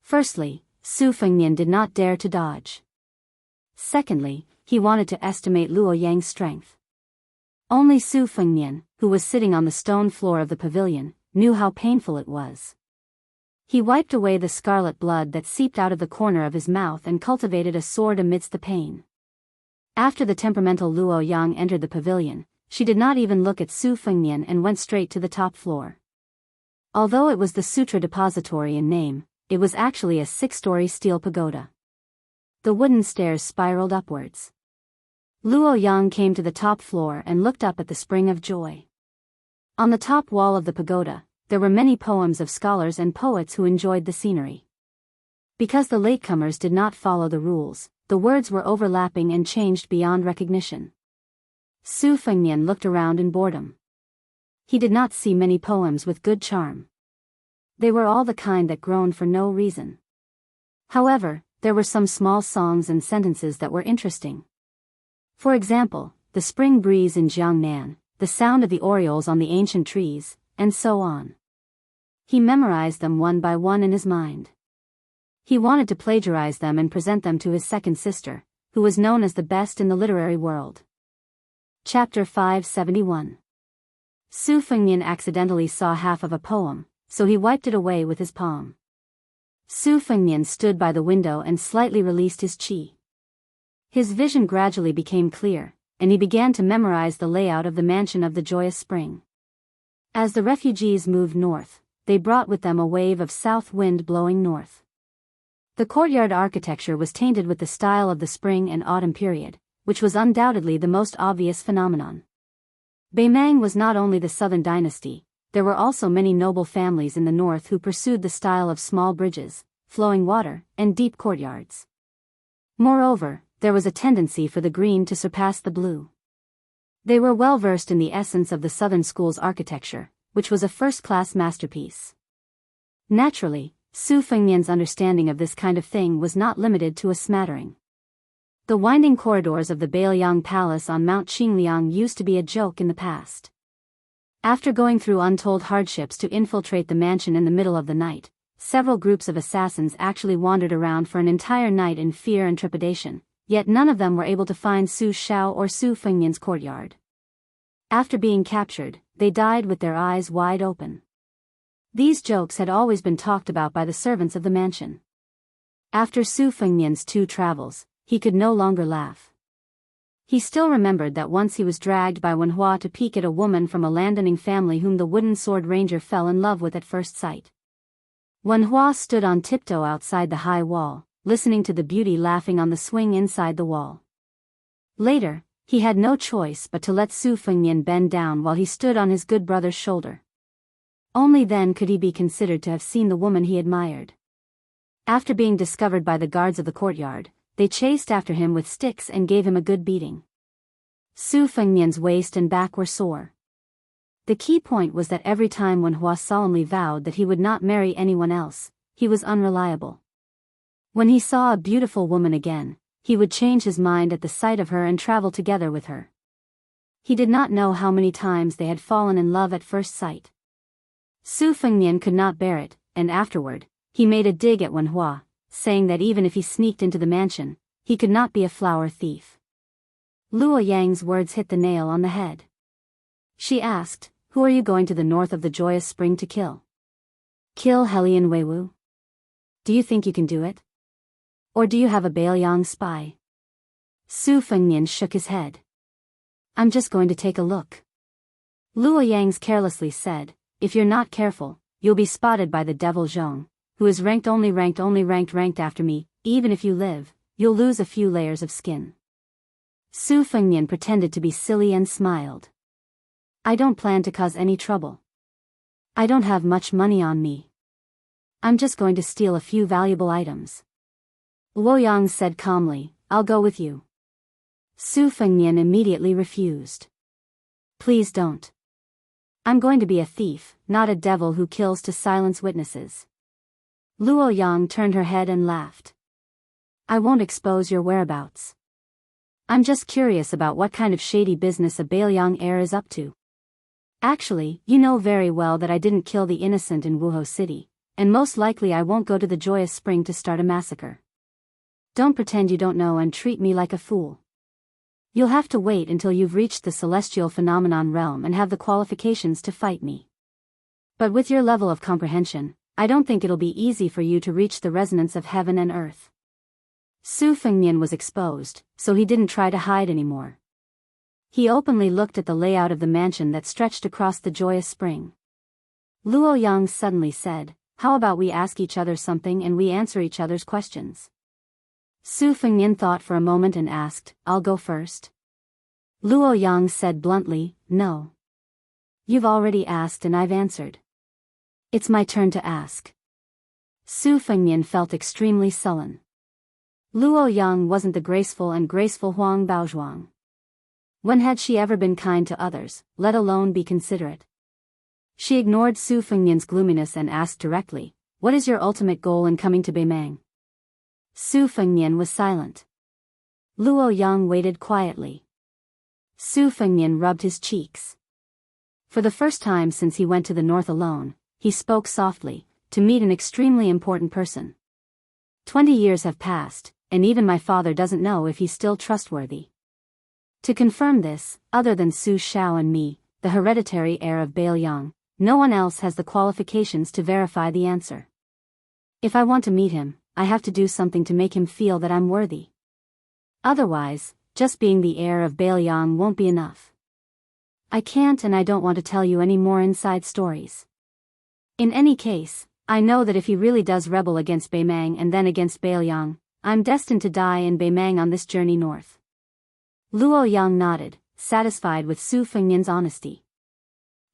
Firstly, Su Fengnian did not dare to dodge. Secondly, he wanted to estimate Luo Yang's strength. Only Su Fengnian, who was sitting on the stone floor of the pavilion, knew how painful it was. He wiped away the scarlet blood that seeped out of the corner of his mouth and cultivated a sword amidst the pain. After the temperamental Luo Yang entered the pavilion, she did not even look at Su Fengnian and went straight to the top floor. Although it was the Sutra Depository in name, it was actually a 6-story steel pagoda. The wooden stairs spiraled upwards. Luo Yang came to the top floor and looked up at the spring of joy. On the top wall of the pagoda, there were many poems of scholars and poets who enjoyed the scenery. Because the latecomers did not follow the rules, the words were overlapping and changed beyond recognition. Su Fengnian looked around in boredom. He did not see many poems with good charm. They were all the kind that groaned for no reason. However, there were some small songs and sentences that were interesting. For example, the spring breeze in Jiangnan, the sound of the orioles on the ancient trees, and so on. He memorized them one by one in his mind. He wanted to plagiarize them and present them to his second sister, who was known as the best in the literary world. Chapter 571. Su Fengnian accidentally saw half of a poem, so he wiped it away with his palm. Su Fengnian stood by the window and slightly released his qi. His vision gradually became clear, and he began to memorize the layout of the mansion of the joyous spring. As the refugees moved north, they brought with them a wave of south wind blowing north. The courtyard architecture was tainted with the style of the spring and autumn period, which was undoubtedly the most obvious phenomenon. Beimang was not only the southern dynasty, there were also many noble families in the north who pursued the style of small bridges, flowing water, and deep courtyards. Moreover, there was a tendency for the green to surpass the blue. They were well versed in the essence of the southern school's architecture, which was a first-class masterpiece. Naturally, Su Fengnian's understanding of this kind of thing was not limited to a smattering. The winding corridors of the Bailiang Palace on Mount Qingliang used to be a joke in the past. After going through untold hardships to infiltrate the mansion in the middle of the night, several groups of assassins actually wandered around for an entire night in fear and trepidation, yet none of them were able to find Su Shao or Su Fengnian's courtyard. After being captured, they died with their eyes wide open. These jokes had always been talked about by the servants of the mansion. After Su Fengnian's 2 travels, he could no longer laugh. He still remembered that once he was dragged by Wenhua to peek at a woman from a landowning family whom the wooden sword ranger fell in love with at first sight. Wenhua stood on tiptoe outside the high wall, listening to the beauty laughing on the swing inside the wall. Later, he had no choice but to let Su Fengnian bend down while he stood on his good brother's shoulder. Only then could he be considered to have seen the woman he admired. After being discovered by the guards of the courtyard, they chased after him with sticks and gave him a good beating. Su Fengnian's waist and back were sore. The key point was that every time Wenhua solemnly vowed that he would not marry anyone else, he was unreliable. When he saw a beautiful woman again, he would change his mind at the sight of her and travel together with her. He did not know how many times they had fallen in love at first sight. Su Fengnian could not bear it, and afterward, he made a dig at Wenhua, saying that even if he sneaked into the mansion, he could not be a flower thief. Luo Yang's words hit the nail on the head. She asked, "Who are you going to the north of the joyous spring to kill? Kill Helian Weiwu? Do you think you can do it? Or do you have a Bailiang spy?" Su Fengnian shook his head. "I'm just going to take a look." Luo Yang's carelessly said, "If you're not careful, you'll be spotted by the devil Zhong, who is ranked after me. Even if you live, you'll lose a few layers of skin." Su Fengnian pretended to be silly and smiled. "I don't plan to cause any trouble. I don't have much money on me. I'm just going to steal a few valuable items." Luo Yang said calmly, "I'll go with you." Su Fengnian immediately refused. "Please don't. I'm going to be a thief, not a devil who kills to silence witnesses." Luo Yang turned her head and laughed. "I won't expose your whereabouts. I'm just curious about what kind of shady business a Bailiang heir is up to. Actually, you know very well that I didn't kill the innocent in Wuhou City, and most likely I won't go to the joyous spring to start a massacre. Don't pretend you don't know and treat me like a fool. You'll have to wait until you've reached the celestial phenomenon realm and have the qualifications to fight me." But with your level of comprehension, I don't think it'll be easy for you to reach the resonance of heaven and earth. Su Fengnian was exposed, so he didn't try to hide anymore. He openly looked at the layout of the mansion that stretched across the joyous spring. Luo Yang suddenly said, "How about we ask each other something and we answer each other's questions?" Su Fengnian thought for a moment and asked, "I'll go first?" Luo Yang said bluntly, "No. You've already asked and I've answered. It's my turn to ask." Su Fengnian felt extremely sullen. Luo Yang wasn't the graceful Huang Baozhuang. When had she ever been kind to others, let alone be considerate? She ignored Su Fengnian's gloominess and asked directly, "What is your ultimate goal in coming to Beimang?" Su Fengnian was silent. Luo Yang waited quietly. Su Fengnian rubbed his cheeks. For the first time since he went to the north alone, he spoke softly, "To meet an extremely important person. 20 years have passed, and even my father doesn't know if he's still trustworthy. To confirm this, other than Su Xiao and me, the hereditary heir of Bailiang, no one else has the qualifications to verify the answer. If I want to meet him, I have to do something to make him feel that I'm worthy. Otherwise, just being the heir of Bailiang won't be enough. I can't and I don't want to tell you any more inside stories. In any case, I know that if he really does rebel against Beimang and then against Bailiang, I'm destined to die in Beimang on this journey north." Luo Yang nodded, satisfied with Su Fengnian's honesty.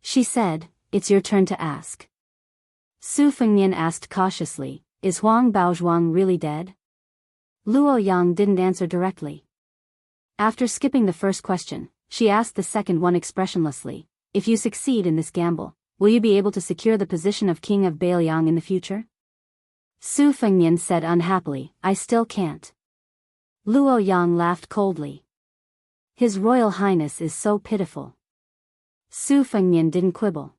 She said, "It's your turn to ask." Su Fengnian asked cautiously, "Is Huang Baozhuang really dead?" Luo Yang didn't answer directly. After skipping the first question, she asked the second one expressionlessly, "If you succeed in this gamble, will you be able to secure the position of king of Bailiang in the future?" Su Fengnian said unhappily, "I still can't." Luo Yang laughed coldly. "His Royal Highness is so pitiful." Su Fengnian didn't quibble.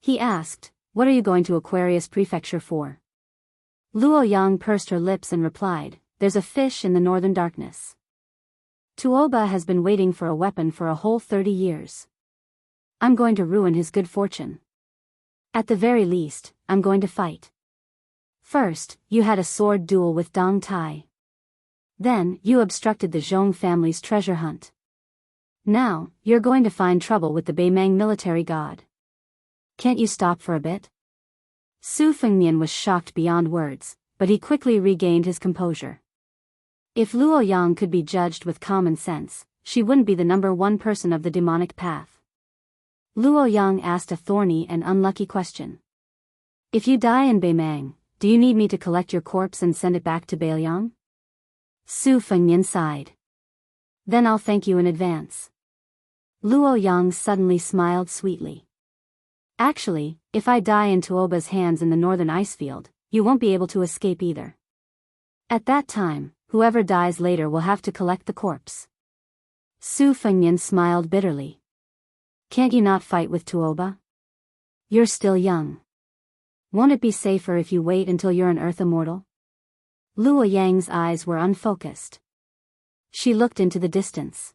He asked, "What are you going to Aquarius Prefecture for?" Luo Yang pursed her lips and replied, "There's a fish in the northern darkness. Tuoba has been waiting for a weapon for a whole 30 years. I'm going to ruin his good fortune. At the very least, I'm going to fight. First, you had a sword duel with Dong Tai. Then, you obstructed the Zhong family's treasure hunt. Now, you're going to find trouble with the Beimang military god. Can't you stop for a bit?" Su Fengnian was shocked beyond words, but he quickly regained his composure. If Luo Yang could be judged with common sense, she wouldn't be the number one person of the demonic path. Luo Yang asked a thorny and unlucky question. "If you die in Beimang, do you need me to collect your corpse and send it back to Bailiang?" Su Fengnian sighed. "Then I'll thank you in advance." Luo Yang suddenly smiled sweetly. "Actually, if I die in Tuoba's hands in the northern icefield, you won't be able to escape either. At that time, whoever dies later will have to collect the corpse." Su Fengnian smiled bitterly. "Can't you not fight with Tuoba? You're still young. Won't it be safer if you wait until you're an earth immortal?" Luo Yang's eyes were unfocused. She looked into the distance.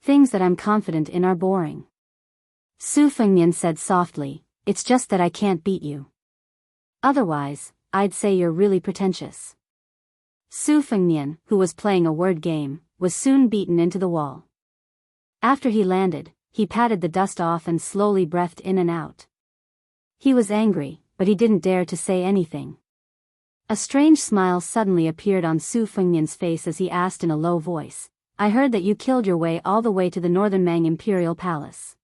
"Things that I'm confident in are boring." Su Fengnian said softly, "It's just that I can't beat you. Otherwise, I'd say you're really pretentious." Su Fengnian, who was playing a word game, was soon beaten into the wall. After he landed, he patted the dust off and slowly breathed in and out. He was angry, but he didn't dare to say anything. A strange smile suddenly appeared on Su Fengnian's face as he asked in a low voice, "I heard that you killed your way all the way to the northern Mang Imperial Palace.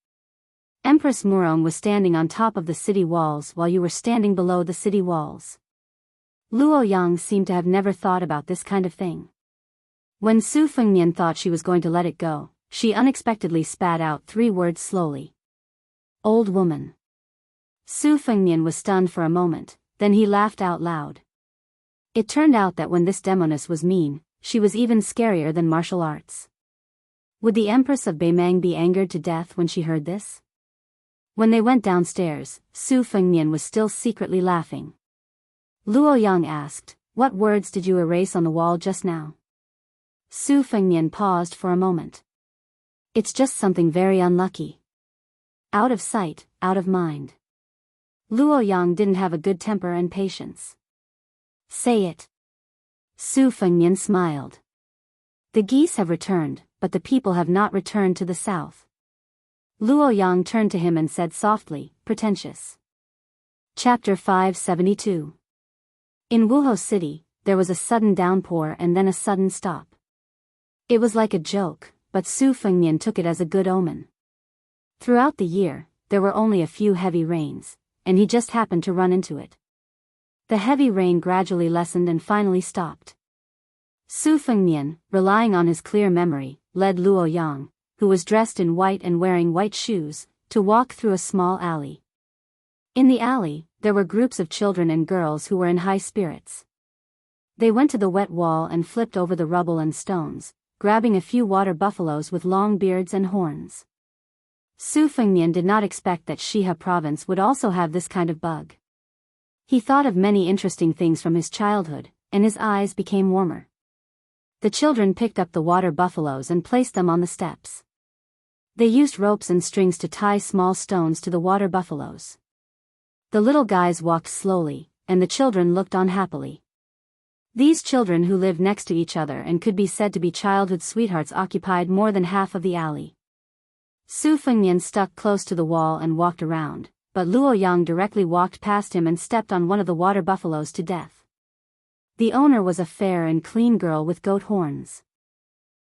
Empress Murong was standing on top of the city walls while you were standing below the city walls." Luo Yang seemed to have never thought about this kind of thing. When Su Fengnian thought she was going to let it go, she unexpectedly spat out 3 words slowly. "Old woman." Su Fengnian was stunned for a moment, then he laughed out loud. It turned out that when this demoness was mean, she was even scarier than martial arts. Would the Empress of Beimang be angered to death when she heard this? When they went downstairs, Su Fengnian was still secretly laughing. Luo Yang asked, "What words did you erase on the wall just now?" Su Fengnian paused for a moment. "It's just something very unlucky. Out of sight, out of mind." Luo Yang didn't have a good temper and patience. Say it. Su Fengnian smiled. The geese have returned, but the people have not returned to the south. Luo Yang turned to him and said softly, pretentious. Chapter 572. In Wuhou City, there was a sudden downpour and then a sudden stop. It was like a joke, but Su Fengnian took it as a good omen. Throughout the year, there were only a few heavy rains, and he just happened to run into it. The heavy rain gradually lessened and finally stopped. Su Fengnian, relying on his clear memory, led Luo Yang, who was dressed in white and wearing white shoes, to walk through a small alley. In the alley, there were groups of children and girls who were in high spirits. They went to the wet wall and flipped over the rubble and stones, grabbing a few water buffaloes with long beards and horns. Su Fengnian did not expect that Shihe province would also have this kind of bug. He thought of many interesting things from his childhood, and his eyes became warmer. The children picked up the water buffaloes and placed them on the steps. They used ropes and strings to tie small stones to the water buffaloes. The little guys walked slowly, and the children looked on happily. These children who lived next to each other and could be said to be childhood sweethearts occupied more than half of the alley. Su Fengnian stuck close to the wall and walked around, but Luo Yang directly walked past him and stepped on one of the water buffaloes to death. The owner was a fair and clean girl with goat horns.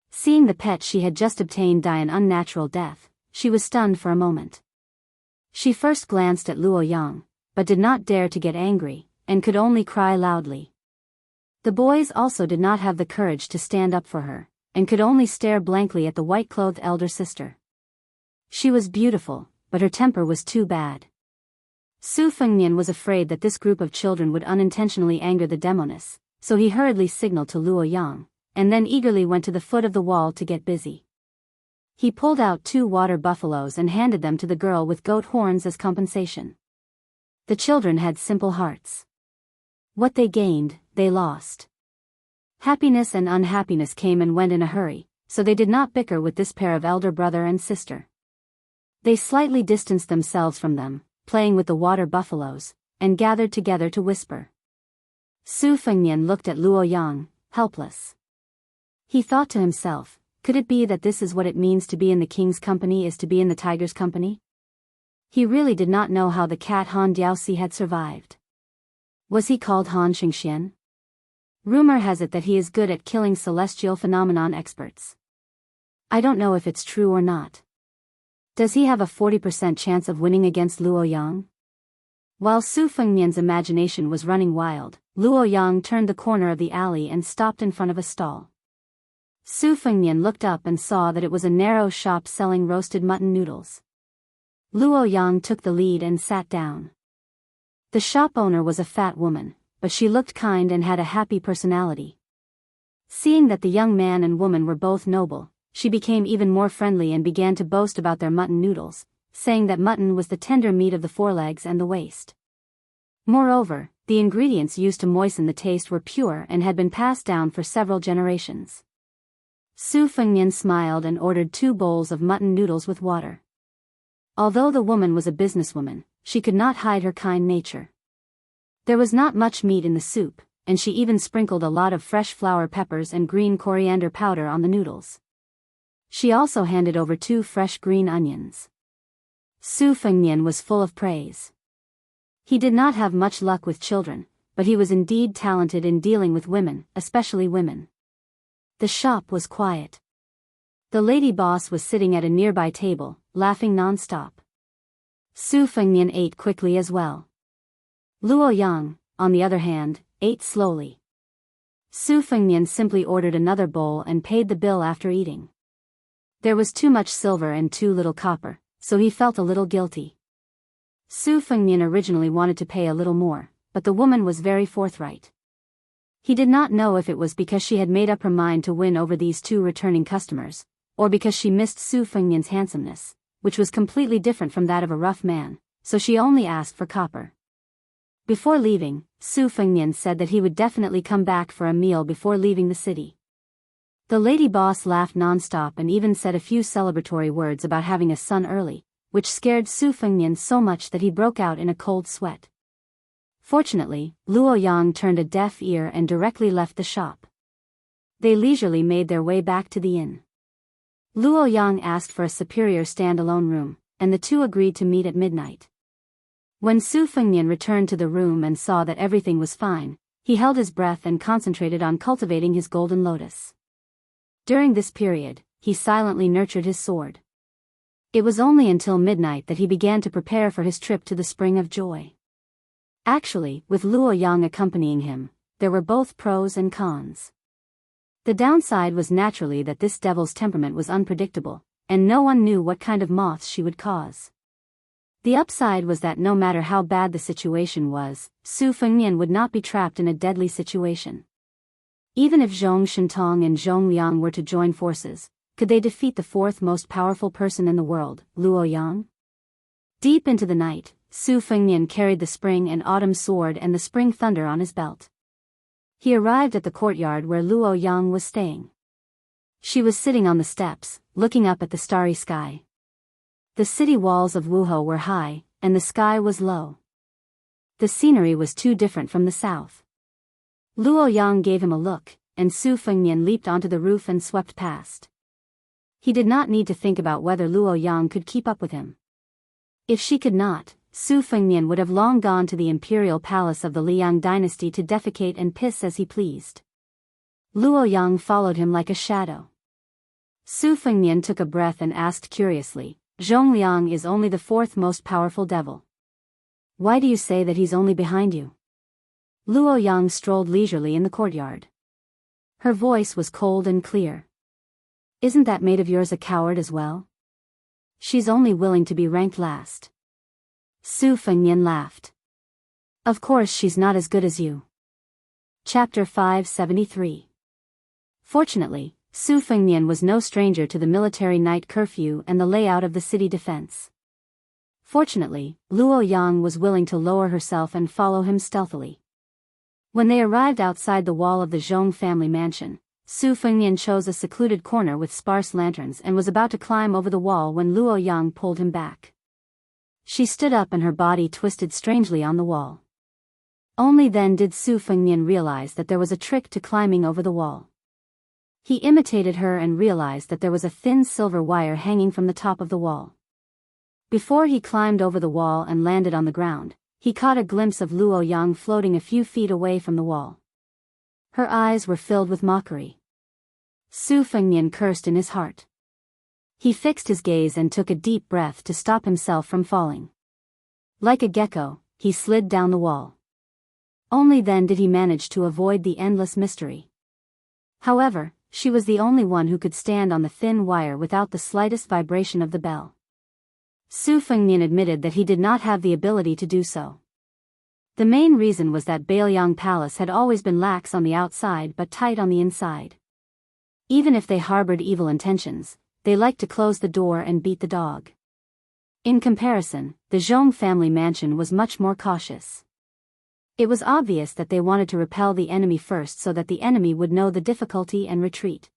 Seeing the pet she had just obtained die an unnatural death, she was stunned for a moment. She first glanced at Luo Yang, but did not dare to get angry, and could only cry loudly. The boys also did not have the courage to stand up for her, and could only stare blankly at the white-clothed elder sister. She was beautiful, but her temper was too bad. Su Fengnian was afraid that this group of children would unintentionally anger the demoness, so he hurriedly signaled to Luo Yang, and then eagerly went to the foot of the wall to get busy. He pulled out 2 water buffaloes and handed them to the girl with goat horns as compensation. The children had simple hearts. What they gained, they lost. Happiness and unhappiness came and went in a hurry, so they did not bicker with this pair of elder brother and sister. They slightly distanced themselves from them, playing with the water buffaloes, and gathered together to whisper. Su Fengnian looked at Luo Yang, helpless. He thought to himself, could it be that this is what it means to be in the king's company is to be in the tiger's company? He really did not know how the cat Han Diaoxi had survived. Was he called Han Xingxian? Rumor has it that he is good at killing celestial phenomenon experts. I don't know if it's true or not. Does he have a 40% chance of winning against Luo Yang? While Su Fengnian's imagination was running wild, Luo Yang turned the corner of the alley and stopped in front of a stall. Su Fengnian looked up and saw that it was a narrow shop selling roasted mutton noodles. Luo Yang took the lead and sat down. The shop owner was a fat woman, but she looked kind and had a happy personality. Seeing that the young man and woman were both noble, she became even more friendly and began to boast about their mutton noodles, saying that mutton was the tender meat of the forelegs and the waist. Moreover, the ingredients used to moisten the taste were pure and had been passed down for several generations. Su Fengnian smiled and ordered 2 bowls of mutton noodles with water. Although the woman was a businesswoman, she could not hide her kind nature. There was not much meat in the soup, and she even sprinkled a lot of fresh flower peppers and green coriander powder on the noodles. She also handed over 2 fresh green onions. Su Fengnian was full of praise. He did not have much luck with children, but he was indeed talented in dealing with women, especially women. The shop was quiet. The lady boss was sitting at a nearby table, laughing non-stop. Su Fengnian ate quickly as well. Luo Yang, on the other hand, ate slowly. Su Fengnian simply ordered another bowl and paid the bill after eating. There was too much silver and too little copper, so he felt a little guilty. Su Fengnian originally wanted to pay a little more, but the woman was very forthright. He did not know if it was because she had made up her mind to win over these 2 returning customers, or because she missed Su Fengnian's handsomeness, which was completely different from that of a rough man, so she only asked for copper. Before leaving, Su Fengnian said that he would definitely come back for a meal before leaving the city. The lady boss laughed non-stop and even said a few celebratory words about having a son early, which scared Su Fengnian so much that he broke out in a cold sweat. Fortunately, Luo Yang turned a deaf ear and directly left the shop. They leisurely made their way back to the inn. Luo Yang asked for a superior stand-alone room, and the two agreed to meet at midnight. When Su Fengnian returned to the room and saw that everything was fine, he held his breath and concentrated on cultivating his golden lotus. During this period, he silently nurtured his sword. It was only until midnight that he began to prepare for his trip to the Spring of Joy. Actually, with Luo Yang accompanying him, there were both pros and cons. The downside was naturally that this devil's temperament was unpredictable, and no one knew what kind of moths she would cause. The upside was that no matter how bad the situation was, Su Fengnian would not be trapped in a deadly situation. Even if Zhong Shintong and Zhong Liang were to join forces, could they defeat the fourth most powerful person in the world, Luo Yang? Deep into the night, Su Fengnian carried the spring and autumn sword and the spring thunder on his belt. He arrived at the courtyard where Luo Yang was staying. She was sitting on the steps, looking up at the starry sky. The city walls of Wuhou were high, and the sky was low. The scenery was too different from the south. Luo Yang gave him a look, and Su Fengnian leaped onto the roof and swept past. He did not need to think about whether Luo Yang could keep up with him. If she could not, Su Fengnian would have long gone to the imperial palace of the Liang dynasty to defecate and piss as he pleased. Luo Yang followed him like a shadow. Su Fengnian took a breath and asked curiously, "Zhong Liang is only the fourth most powerful devil. Why do you say that he's only behind you?" Luo Yang strolled leisurely in the courtyard. Her voice was cold and clear. "Isn't that maid of yours a coward as well? She's only willing to be ranked last." Su Fengnian laughed. "Of course she's not as good as you." Chapter 573. Fortunately, Su Fengnian was no stranger to the military night curfew and the layout of the city defense. Fortunately, Luo Yang was willing to lower herself and follow him stealthily. When they arrived outside the wall of the Zhong family mansion, Su Fengnian chose a secluded corner with sparse lanterns and was about to climb over the wall when Luo Yang pulled him back. She stood up and her body twisted strangely on the wall. Only then did Su Fengnian realize that there was a trick to climbing over the wall. He imitated her and realized that there was a thin silver wire hanging from the top of the wall. Before he climbed over the wall and landed on the ground, he caught a glimpse of Luo Yang floating a few feet away from the wall. Her eyes were filled with mockery. Su Fengnian cursed in his heart. He fixed his gaze and took a deep breath to stop himself from falling. Like a gecko, he slid down the wall. Only then did he manage to avoid the endless mystery. However, she was the only one who could stand on the thin wire without the slightest vibration of the bell. Su Fengnian admitted that he did not have the ability to do so. The main reason was that Bailiang Palace had always been lax on the outside but tight on the inside. Even if they harbored evil intentions, they liked to close the door and beat the dog. In comparison, the Zhong family mansion was much more cautious. It was obvious that they wanted to repel the enemy first so that the enemy would know the difficulty and retreat.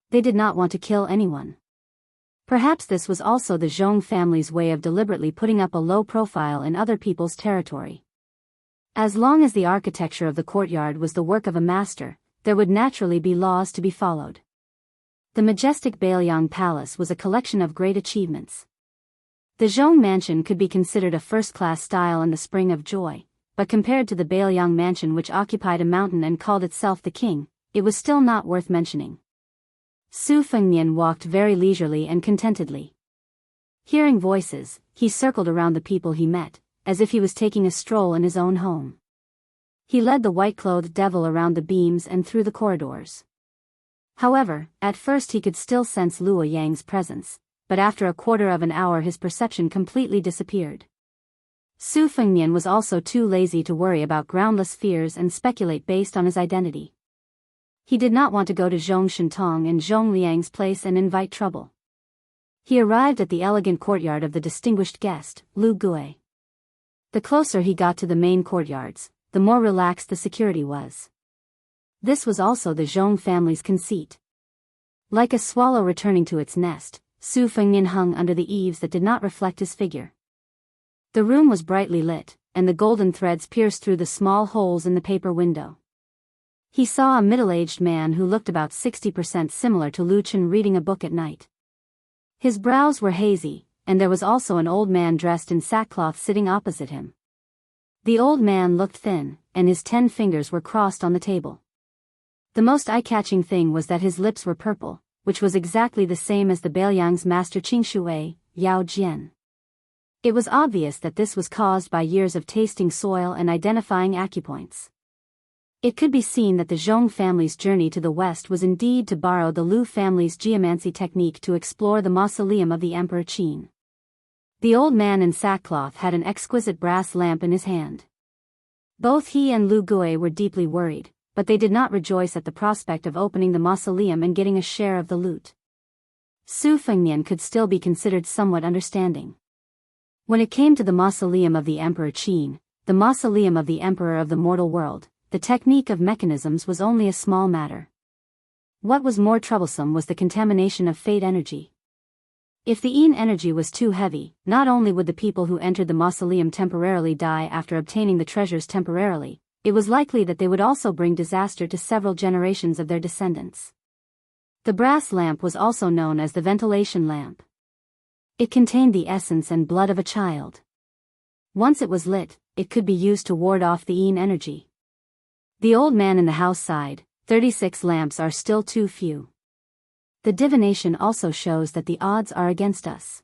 They did not want to kill anyone. Perhaps this was also the Zhong family's way of deliberately putting up a low profile in other people's territory. As long as the architecture of the courtyard was the work of a master, there would naturally be laws to be followed. The majestic Bailiang Palace was a collection of great achievements. The Zhong mansion could be considered a first-class style in the Spring of Joy, but compared to the Bailiang mansion which occupied a mountain and called itself the king, it was still not worth mentioning. Su Fengnian walked very leisurely and contentedly. Hearing voices, he circled around the people he met, as if he was taking a stroll in his own home. He led the white-clothed devil around the beams and through the corridors. However, at first he could still sense Luo Yang's presence, but after a quarter of an hour his perception completely disappeared. Su Fengnian was also too lazy to worry about groundless fears and speculate based on his identity. He did not want to go to Zhong Shintong and Zhong Liang's place and invite trouble. He arrived at the elegant courtyard of the distinguished guest, Lu Gui. The closer he got to the main courtyards, the more relaxed the security was. This was also the Zhong family's conceit. Like a swallow returning to its nest, Su Fengnian hung under the eaves that did not reflect his figure. The room was brightly lit, and the golden threads pierced through the small holes in the paper window. He saw a middle-aged man who looked about 60% similar to Lu Chen reading a book at night. His brows were hazy, and there was also an old man dressed in sackcloth sitting opposite him. The old man looked thin, and his 10 fingers were crossed on the table. The most eye-catching thing was that his lips were purple, which was exactly the same as the Beiliang's master Qingshui, Yao Jian. It was obvious that this was caused by years of tasting soil and identifying acupoints. It could be seen that the Zhong family's journey to the west was indeed to borrow the Lu family's geomancy technique to explore the mausoleum of the Emperor Qin. The old man in sackcloth had an exquisite brass lamp in his hand. Both he and Lu Gui were deeply worried, but they did not rejoice at the prospect of opening the mausoleum and getting a share of the loot. Su Fengnian could still be considered somewhat understanding. When it came to the mausoleum of the Emperor Qin, the mausoleum of the Emperor of the mortal world, the technique of mechanisms was only a small matter. What was more troublesome was the contamination of fate energy. If the Yin energy was too heavy, not only would the people who entered the mausoleum temporarily die after obtaining the treasures temporarily, it was likely that they would also bring disaster to several generations of their descendants. The brass lamp was also known as the ventilation lamp. It contained the essence and blood of a child. Once it was lit, it could be used to ward off the Yin energy. The old man in the house sighed, 36 lamps are still too few. The divination also shows that the odds are against us.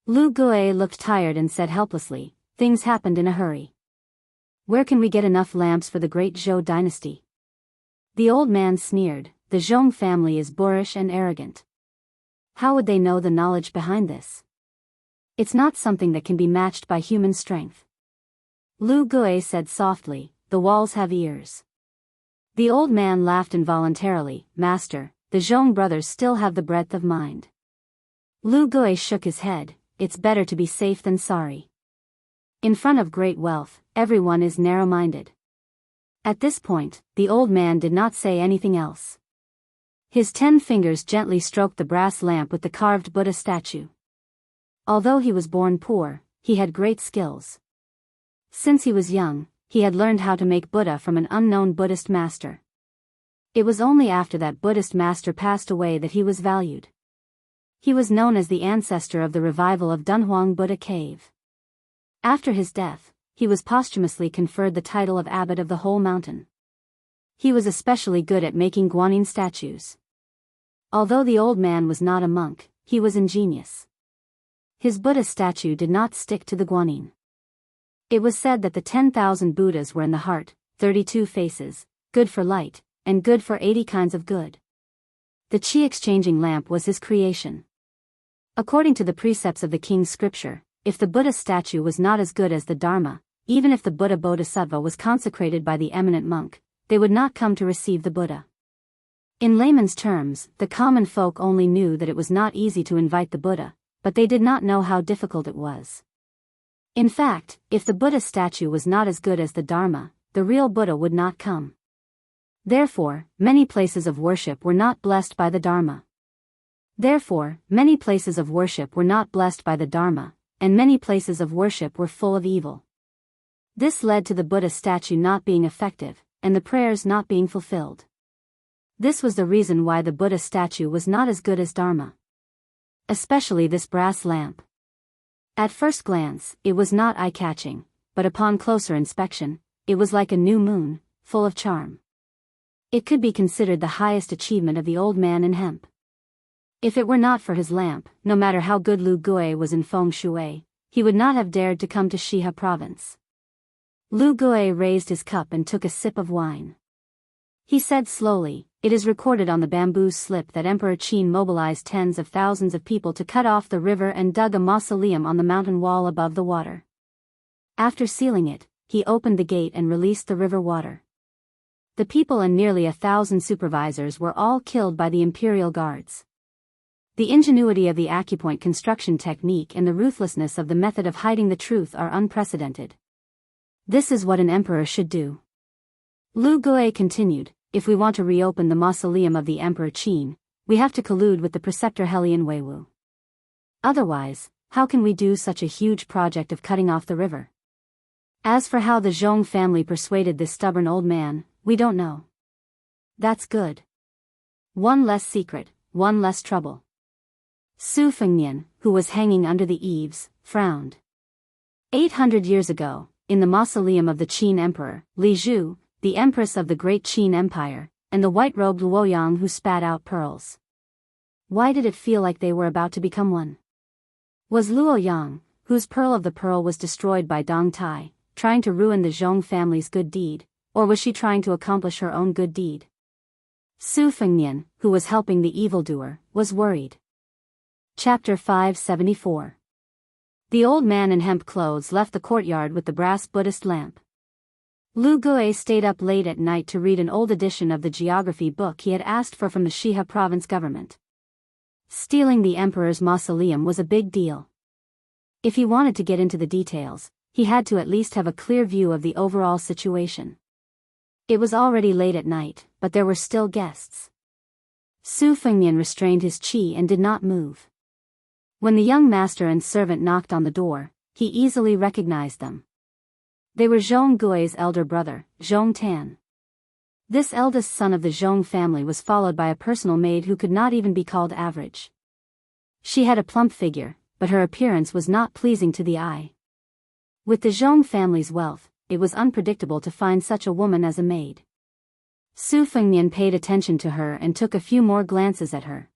Lu Gui looked tired and said helplessly, things happened in a hurry. Where can we get enough lamps for the great Zhou dynasty? The old man sneered, the Zhong family is boorish and arrogant. How would they know the knowledge behind this? It's not something that can be matched by human strength. Lu Gui said softly, the walls have ears. The old man laughed involuntarily, Master, the Zhong brothers still have the breadth of mind. Lu Gui shook his head, it's better to be safe than sorry. In front of great wealth, everyone is narrow-minded. At this point, the old man did not say anything else. His 10 fingers gently stroked the brass lamp with the carved Buddha statue. Although he was born poor, he had great skills. Since he was young, he had learned how to make Buddha from an unknown Buddhist master. It was only after that Buddhist master passed away that he was valued. He was known as the ancestor of the revival of Dunhuang Buddha Cave. After his death, he was posthumously conferred the title of abbot of the whole mountain. He was especially good at making guanyin statues. Although the old man was not a monk, he was ingenious. His Buddha statue did not stick to the guanyin. It was said that the 10,000 Buddhas were in the heart, 32 faces, good for light, and good for 80 kinds of good. The qi-exchanging lamp was his creation. According to the precepts of the king's scripture, if the Buddha statue was not as good as the Dharma, even if the Buddha Bodhisattva was consecrated by the eminent monk, they would not come to receive the Buddha. In layman's terms, the common folk only knew that it was not easy to invite the Buddha, but they did not know how difficult it was. In fact, if the Buddha statue was not as good as the Dharma, the real Buddha would not come. Therefore, many places of worship were not blessed by the Dharma. And many places of worship were full of evil. This led to the Buddha statue not being effective, and the prayers not being fulfilled. This was the reason why the Buddha statue was not as good as Dharma. Especially this brass lamp. At first glance, it was not eye-catching, but upon closer inspection, it was like a new moon, full of charm. It could be considered the highest achievement of the old man in hemp. If it were not for his lamp, no matter how good Lu Gui was in feng shui, he would not have dared to come to Shihe province. Lu Gui raised his cup and took a sip of wine. He said slowly, it is recorded on the bamboo slip that Emperor Qin mobilized tens of thousands of people to cut off the river and dug a mausoleum on the mountain wall above the water. After sealing it, he opened the gate and released the river water. The people and nearly 1,000 supervisors were all killed by the imperial guards. The ingenuity of the acupoint construction technique and the ruthlessness of the method of hiding the truth are unprecedented. This is what an emperor should do. Lu Gui continued, if we want to reopen the mausoleum of the Emperor Qin, we have to collude with the preceptor Helian Weiwu. Otherwise, how can we do such a huge project of cutting off the river? As for how the Zhong family persuaded this stubborn old man, we don't know. That's good. One less secret, one less trouble. Su Fengnian, who was hanging under the eaves, frowned. 800 years ago, in the mausoleum of the Qin Emperor, Li Zhu, the empress of the great Qin Empire, and the white-robed Luoyang who spat out pearls. Why did it feel like they were about to become one? Was Luoyang, whose pearl of the pearl was destroyed by Dong Tai, trying to ruin the Zhong family's good deed, or was she trying to accomplish her own good deed? Su Fengnian, who was helping the evildoer, was worried. Chapter 574. The old man in hemp clothes left the courtyard with the brass Buddhist lamp. Lu Gui stayed up late at night to read an old edition of the geography book he had asked for from the Shiha province government. Stealing the emperor's mausoleum was a big deal. If he wanted to get into the details, he had to at least have a clear view of the overall situation. It was already late at night, but there were still guests. Su Fengnian restrained his qi and did not move. When the young master and servant knocked on the door, he easily recognized them. They were Zhong Gui's elder brother, Zhong Tan. This eldest son of the Zhong family was followed by a personal maid who could not even be called average. She had a plump figure, but her appearance was not pleasing to the eye. With the Zhong family's wealth, it was unpredictable to find such a woman as a maid. Su Fengnian paid attention to her and took a few more glances at her.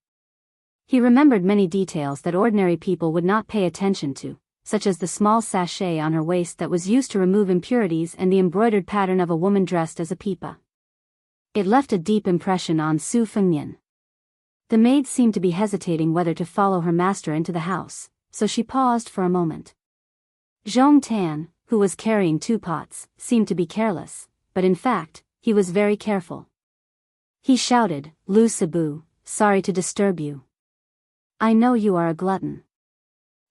He remembered many details that ordinary people would not pay attention to, such as the small sachet on her waist that was used to remove impurities and the embroidered pattern of a woman dressed as a pipa. It left a deep impression on Su Fengnian. The maid seemed to be hesitating whether to follow her master into the house, so she paused for a moment. Zhong Tan, who was carrying 2 pots, seemed to be careless, but in fact, he was very careful. He shouted, "Lu Sibu, sorry to disturb you. I know you are a glutton.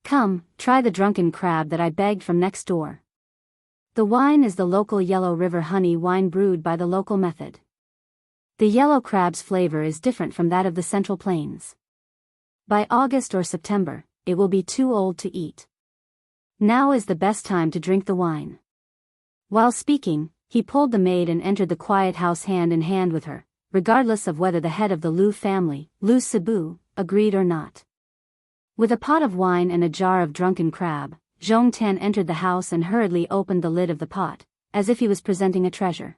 Come, try the drunken crab that I begged from next door. The wine is the local Yellow River honey wine brewed by the local method. The yellow crab's flavor is different from that of the Central Plains. By August or September, it will be too old to eat. Now is the best time to drink the wine." While speaking, he pulled the maid and entered the quiet house hand in hand with her, regardless of whether the head of the Lu family, Lu Sibu, agreed or not. With a pot of wine and a jar of drunken crab, Zhong Tan entered the house and hurriedly opened the lid of the pot, as if he was presenting a treasure.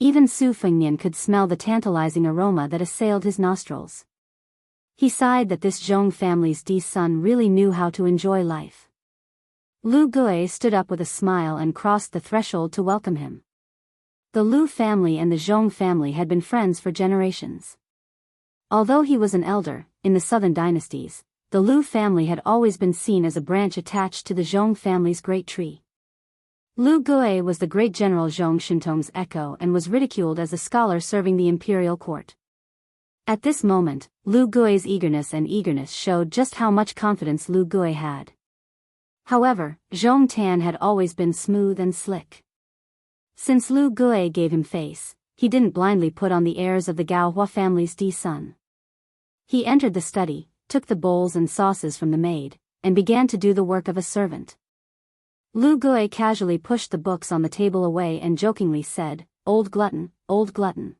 Even Su Fengnian could smell the tantalizing aroma that assailed his nostrils. He sighed that this Zhong family's son really knew how to enjoy life. Lu Gui stood up with a smile and crossed the threshold to welcome him. The Lu family and the Zhong family had been friends for generations. Although he was an elder, in the southern dynasties, the Lu family had always been seen as a branch attached to the Zhong family's great tree. Lu Gui was the great general Zhong Shintong's echo and was ridiculed as a scholar serving the imperial court. At this moment, Lu Gui's eagerness showed just how much confidence Lu Gui had. However, Zhong Tan had always been smooth and slick. Since Lu Gui gave him face, he didn't blindly put on the airs of the Gao Hua family's son. He entered the study, took the bowls and sauces from the maid, and began to do the work of a servant. Lu Gui casually pushed the books on the table away and jokingly said, "Old glutton, old glutton.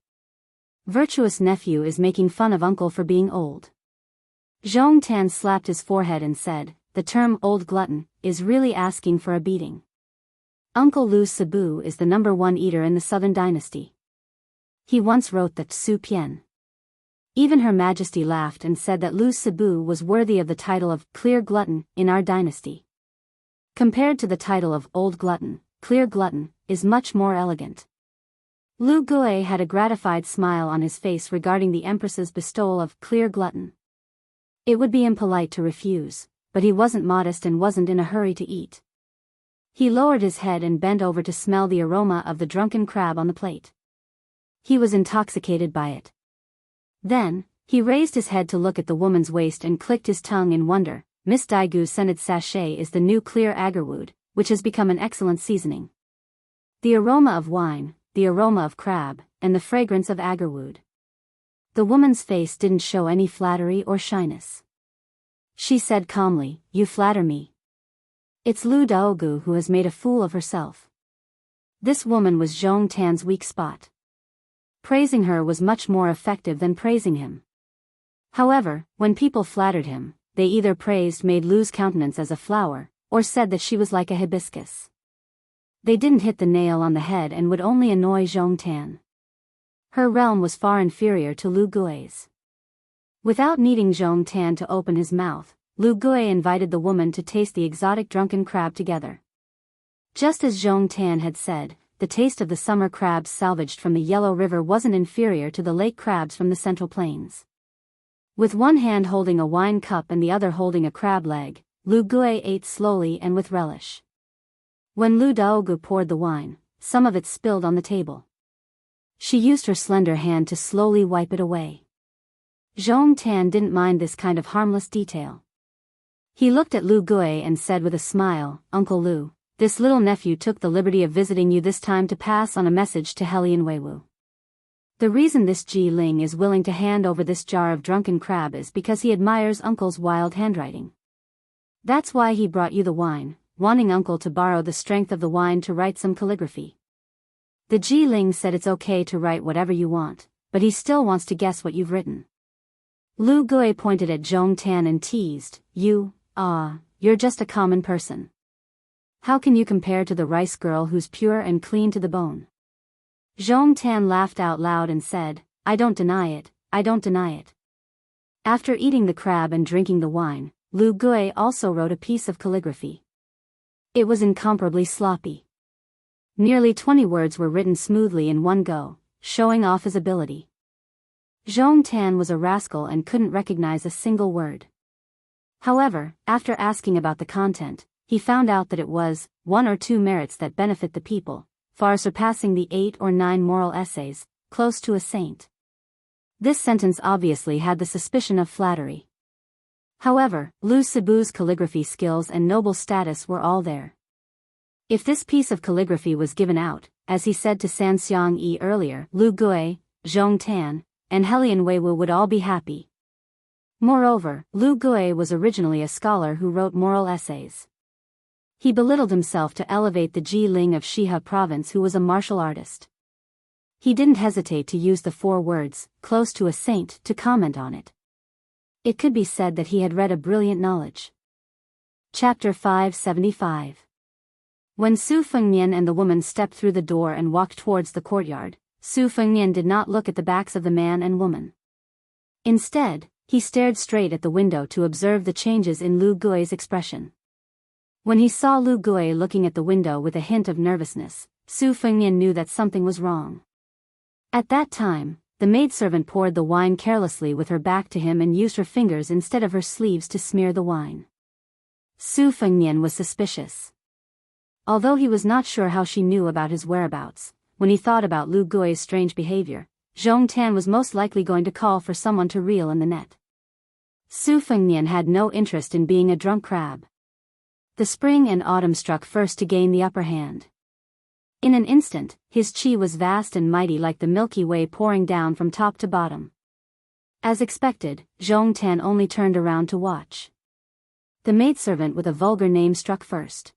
Virtuous nephew is making fun of uncle for being old." Zhong Tan slapped his forehead and said, "The term old glutton is really asking for a beating. Uncle Lu Sibu is the #1 eater in the southern dynasty. He once wrote that Su Pian." Even Her Majesty laughed and said that Lu Sibu was worthy of the title of clear glutton in our dynasty. Compared to the title of old glutton, clear glutton is much more elegant. Lu Gui had a gratified smile on his face regarding the Empress's bestowal of clear glutton. It would be impolite to refuse, but he wasn't modest and wasn't in a hurry to eat. He lowered his head and bent over to smell the aroma of the drunken crab on the plate. He was intoxicated by it. Then, he raised his head to look at the woman's waist and clicked his tongue in wonder. Miss Daigu's scented sachet is the new clear agarwood, which has become an excellent seasoning. The aroma of wine, the aroma of crab, and the fragrance of agarwood. The woman's face didn't show any flattery or shyness. She said calmly, "You flatter me. It's Lu Daogu who has made a fool of herself." This woman was Zhong Tan's weak spot. Praising her was much more effective than praising him. However, when people flattered him, they either praised made Lu's countenance as a flower, or said that she was like a hibiscus. They didn't hit the nail on the head and would only annoy Zhong Tan. Her realm was far inferior to Lu Gui's. Without needing Zhong Tan to open his mouth, Lu Gui invited the woman to taste the exotic drunken crab together. Just as Zhong Tan had said, the taste of the summer crabs salvaged from the Yellow River wasn't inferior to the lake crabs from the Central Plains. With one hand holding a wine cup and the other holding a crab leg, Lu Gui ate slowly and with relish. When Lu Daogu poured the wine, some of it spilled on the table. She used her slender hand to slowly wipe it away. Zhong Tan didn't mind this kind of harmless detail. He looked at Lu Gui and said with a smile, "Uncle Lu, this little nephew took the liberty of visiting you this time to pass on a message to Helian Weiwu. The reason this Ji Ling is willing to hand over this jar of drunken crab is because he admires Uncle's wild handwriting. That's why he brought you the wine, wanting Uncle to borrow the strength of the wine to write some calligraphy. The Ji Ling said it's okay to write whatever you want, but he still wants to guess what you've written." Lu Gui pointed at Zhong Tan and teased, You're just a common person. How can you compare to the rice girl who's pure and clean to the bone?" Zhong Tan laughed out loud and said, I don't deny it. After eating the crab and drinking the wine, Lu Gui also wrote a piece of calligraphy. It was incomparably sloppy. Nearly 20 words were written smoothly in one go, showing off his ability. Zhong Tan was a rascal and couldn't recognize a single word. However, after asking about the content, he found out that it was 1 or 2 merits that benefit the people, far surpassing the 8 or 9 moral essays, close to a saint. This sentence obviously had the suspicion of flattery. However, Lu Sibu's calligraphy skills and noble status were all there. If this piece of calligraphy was given out, as he said to San Xiang Yi earlier, Lu Gui, Zhong Tan, and Helian Weiwu would all be happy. Moreover, Lu Gui was originally a scholar who wrote moral essays. He belittled himself to elevate the Ji Ling of Shihe province, who was a martial artist. He didn't hesitate to use the 4 words, close to a saint, to comment on it. It could be said that he had read a brilliant knowledge. Chapter 575. When Su Fengnian and the woman stepped through the door and walked towards the courtyard, Su Fengnian did not look at the backs of the man and woman. Instead, he stared straight at the window to observe the changes in Lu Gui's expression. When he saw Lu Gui looking at the window with a hint of nervousness, Su Fengnian knew that something was wrong. At that time, the maidservant poured the wine carelessly with her back to him and used her fingers instead of her sleeves to smear the wine. Su Fengnian was suspicious. Although he was not sure how she knew about his whereabouts, when he thought about Lu Gui's strange behavior, Zhong Tan was most likely going to call for someone to reel in the net. Su Fengnian had no interest in being a drunk crab. The spring and autumn struck first to gain the upper hand. In an instant, his chi was vast and mighty like the Milky Way pouring down from top to bottom. As expected, Zhong Tan only turned around to watch. The maidservant with a vulgar name struck first.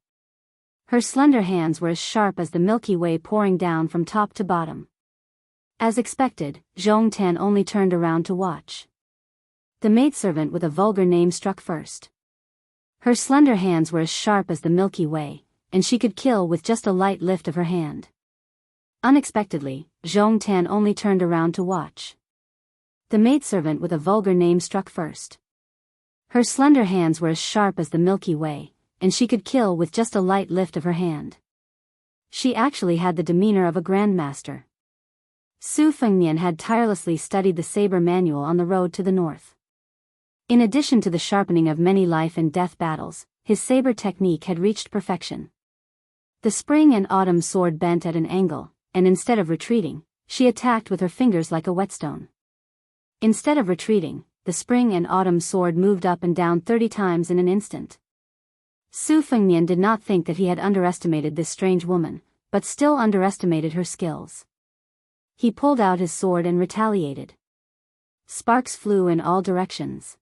Her slender hands were as sharp as the Milky Way pouring down from top to bottom. As expected, Zhong Tan only turned around to watch. The maidservant with a vulgar name struck first. Her slender hands were as sharp as the Milky Way, and she could kill with just a light lift of her hand. Unexpectedly, Zhong Tan only turned around to watch. The maidservant with a vulgar name struck first. Her slender hands were as sharp as the Milky Way, and she could kill with just a light lift of her hand. She actually had the demeanor of a grandmaster. Su Fengnian had tirelessly studied the saber manual on the road to the north. In addition to the sharpening of many life and death battles, his saber technique had reached perfection. The spring and autumn sword bent at an angle, and instead of retreating, she attacked with her fingers like a whetstone. Instead of retreating, the spring and autumn sword moved up and down 30 times in an instant. Su Fengnian did not think that he had underestimated this strange woman, but still underestimated her skills. He pulled out his sword and retaliated. Sparks flew in all directions.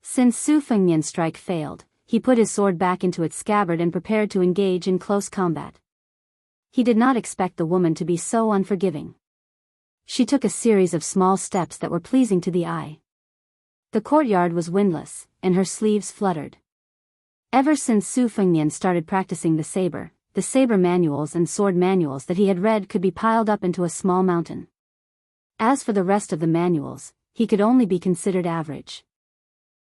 Since Su Fengnian's strike failed, he put his sword back into its scabbard and prepared to engage in close combat. He did not expect the woman to be so unforgiving. She took a series of small steps that were pleasing to the eye. The courtyard was windless, and her sleeves fluttered. Ever since Su Fengnian started practicing the saber manuals and sword manuals that he had read could be piled up into a small mountain. As for the rest of the manuals, he could only be considered average.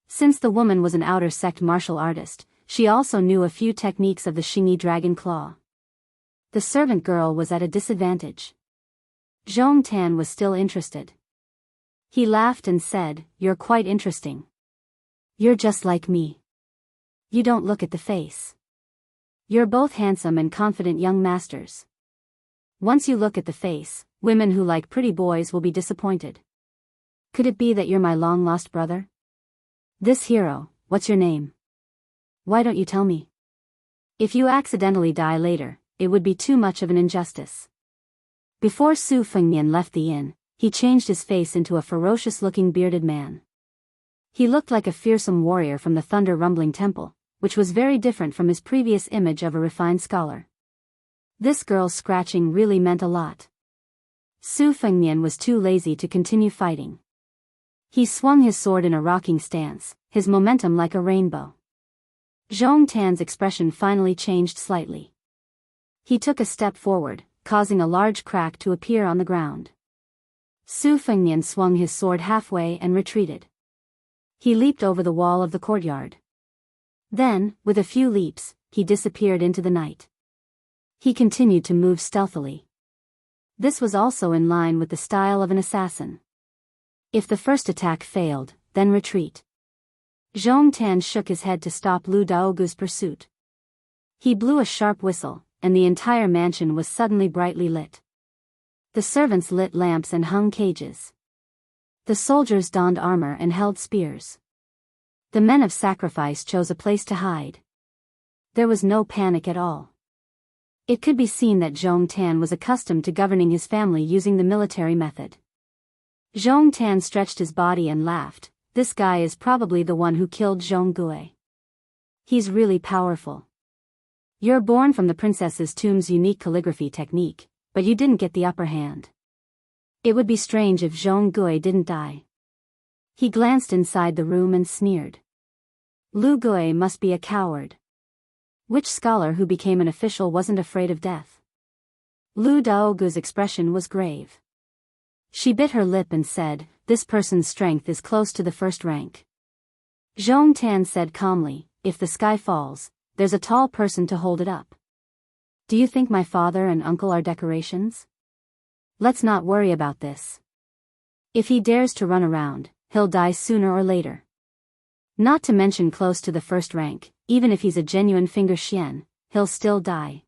Since the woman was an outer sect martial artist, she also knew a few techniques of the Xingyi Dragon Claw. The servant girl was at a disadvantage. Zhong Tan was still interested. He laughed and said, "You're quite interesting. You're just like me. You don't look at the face. You're both handsome and confident young masters. Once you look at the face, women who like pretty boys will be disappointed. Could it be that you're my long-lost brother? This hero, what's your name? Why don't you tell me? If you accidentally die later, it would be too much of an injustice." Before Su Fengnian left the inn, he changed his face into a ferocious-looking bearded man. He looked like a fearsome warrior from the thunder-rumbling temple, which was very different from his previous image of a refined scholar. This girl's scratching really meant a lot. Su Fengnian was too lazy to continue fighting. He swung his sword in a rocking stance, his momentum like a rainbow. Zhong Tan's expression finally changed slightly. He took a step forward, causing a large crack to appear on the ground. Su Fengnian swung his sword halfway and retreated. He leaped over the wall of the courtyard. Then, with a few leaps, he disappeared into the night. He continued to move stealthily. This was also in line with the style of an assassin. If the first attack failed, then retreat. Zhong Tan shook his head to stop Lu Daogu's pursuit. He blew a sharp whistle, and the entire mansion was suddenly brightly lit. The servants lit lamps and hung cages. The soldiers donned armor and held spears. The men of sacrifice chose a place to hide. There was no panic at all. It could be seen that Zhong Tan was accustomed to governing his family using the military method. Zhong Tan stretched his body and laughed. "This guy is probably the one who killed Zhong Gui. He's really powerful. You're born from the princess's tomb's unique calligraphy technique, but you didn't get the upper hand. It would be strange if Zhong Gui didn't die." He glanced inside the room and sneered. Lu Gui must be a coward. Which scholar who became an official wasn't afraid of death? Lu Daogu's expression was grave. She bit her lip and said, "This person's strength is close to the first rank." Zhong Tan said calmly, "If the sky falls, there's a tall person to hold it up. Do you think my father and uncle are decorations? Let's not worry about this. If he dares to run around, he'll die sooner or later. Not to mention close to the first rank, even if he's a genuine finger xian, he'll still die."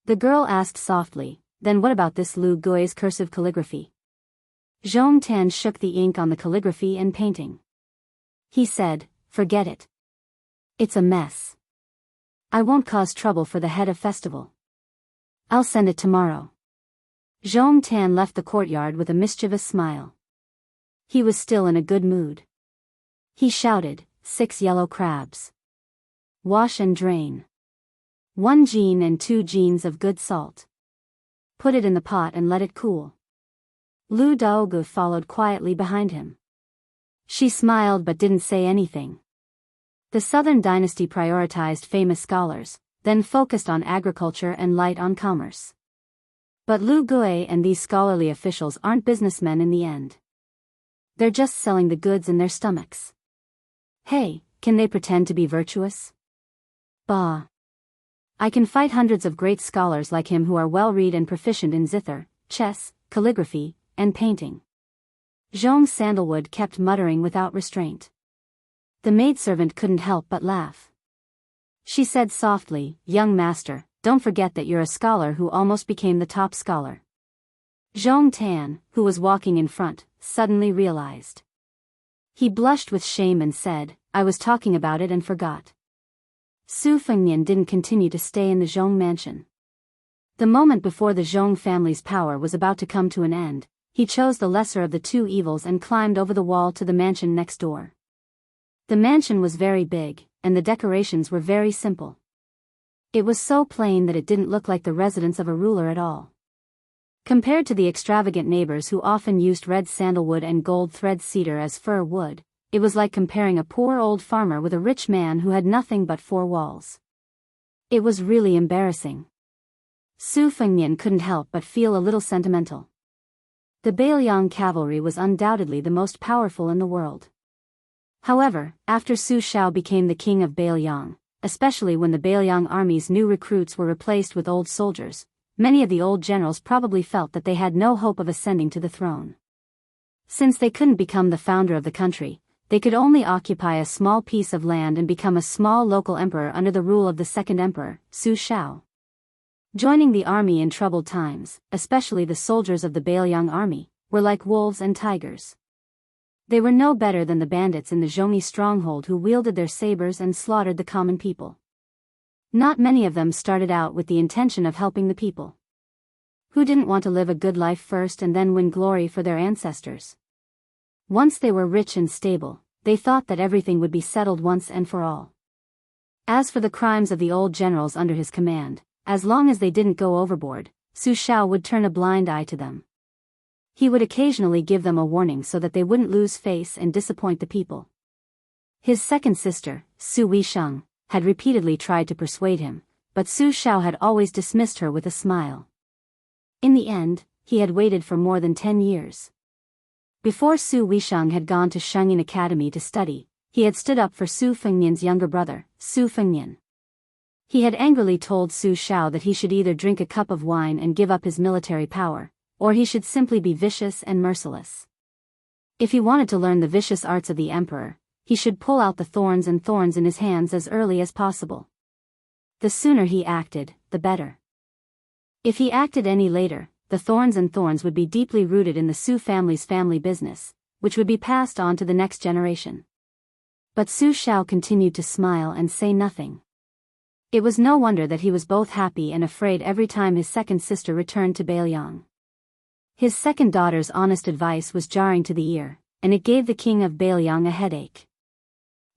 The girl asked softly, "Then what about this Lu Gui's cursive calligraphy?" Zhong Tan shook the ink on the calligraphy and painting. He said, "Forget it. It's a mess. I won't cause trouble for the head of festival. I'll send it tomorrow." Zhong Tan left the courtyard with a mischievous smile. He was still in a good mood. He shouted, 6 yellow crabs. Wash and drain. 1 jean and 2 jeans of good salt. Put it in the pot and let it cool." Lu Daogu followed quietly behind him. She smiled but didn't say anything. The Southern dynasty prioritized famous scholars, then focused on agriculture and light on commerce. But Lu Gui and these scholarly officials aren't businessmen in the end. They're just selling the goods in their stomachs. Hey, can they pretend to be virtuous? Bah. I can fight hundreds of great scholars like him who are well-read and proficient in zither, chess, calligraphy, and painting. Zhong Sandalwood kept muttering without restraint. The maidservant couldn't help but laugh. She said softly, "Young master, don't forget that you're a scholar who almost became the top scholar." Zhong Tan, who was walking in front, suddenly realized. He blushed with shame and said, "I was talking about it and forgot." Su Fengnian didn't continue to stay in the Zhong mansion. The moment before the Zhong family's power was about to come to an end, he chose the lesser of the two evils and climbed over the wall to the mansion next door. The mansion was very big, and the decorations were very simple. It was so plain that it didn't look like the residence of a ruler at all. Compared to the extravagant neighbors who often used red sandalwood and gold thread cedar as fir wood, it was like comparing a poor old farmer with a rich man who had nothing but four walls. It was really embarrassing. Su Fengnian couldn't help but feel a little sentimental. The Bailiang cavalry was undoubtedly the most powerful in the world. However, after Su Shao became the king of Bailiang, especially when the Bailiang army's new recruits were replaced with old soldiers, many of the old generals probably felt that they had no hope of ascending to the throne. Since they couldn't become the founder of the country, they could only occupy a small piece of land and become a small local emperor under the rule of the second emperor, Su Shao. Joining the army in troubled times, especially the soldiers of the Bailiang army, were like wolves and tigers. They were no better than the bandits in the Zhongyi stronghold who wielded their sabers and slaughtered the common people. Not many of them started out with the intention of helping the people. Who didn't want to live a good life first and then win glory for their ancestors? Once they were rich and stable, they thought that everything would be settled once and for all. As for the crimes of the old generals under his command, as long as they didn't go overboard, Su Shao would turn a blind eye to them. He would occasionally give them a warning so that they wouldn't lose face and disappoint the people. His second sister, Su Weisheng, had repeatedly tried to persuade him, but Su Shao had always dismissed her with a smile. In the end, he had waited for more than 10 years. Before Su Weisheng had gone to Shengyin Academy to study, he had stood up for Su Fengnian's younger brother, Su Fengnian. He had angrily told Su Shao that he should either drink a cup of wine and give up his military power, or he should simply be vicious and merciless. If he wanted to learn the vicious arts of the emperor, he should pull out the thorns in his hands as early as possible. The sooner he acted, the better. If he acted any later, the thorns would be deeply rooted in the Su family's family business, which would be passed on to the next generation. But Su Shao continued to smile and say nothing. It was no wonder that he was both happy and afraid every time his second sister returned to Bailiang. His second daughter's honest advice was jarring to the ear, and it gave the king of Bailiang a headache.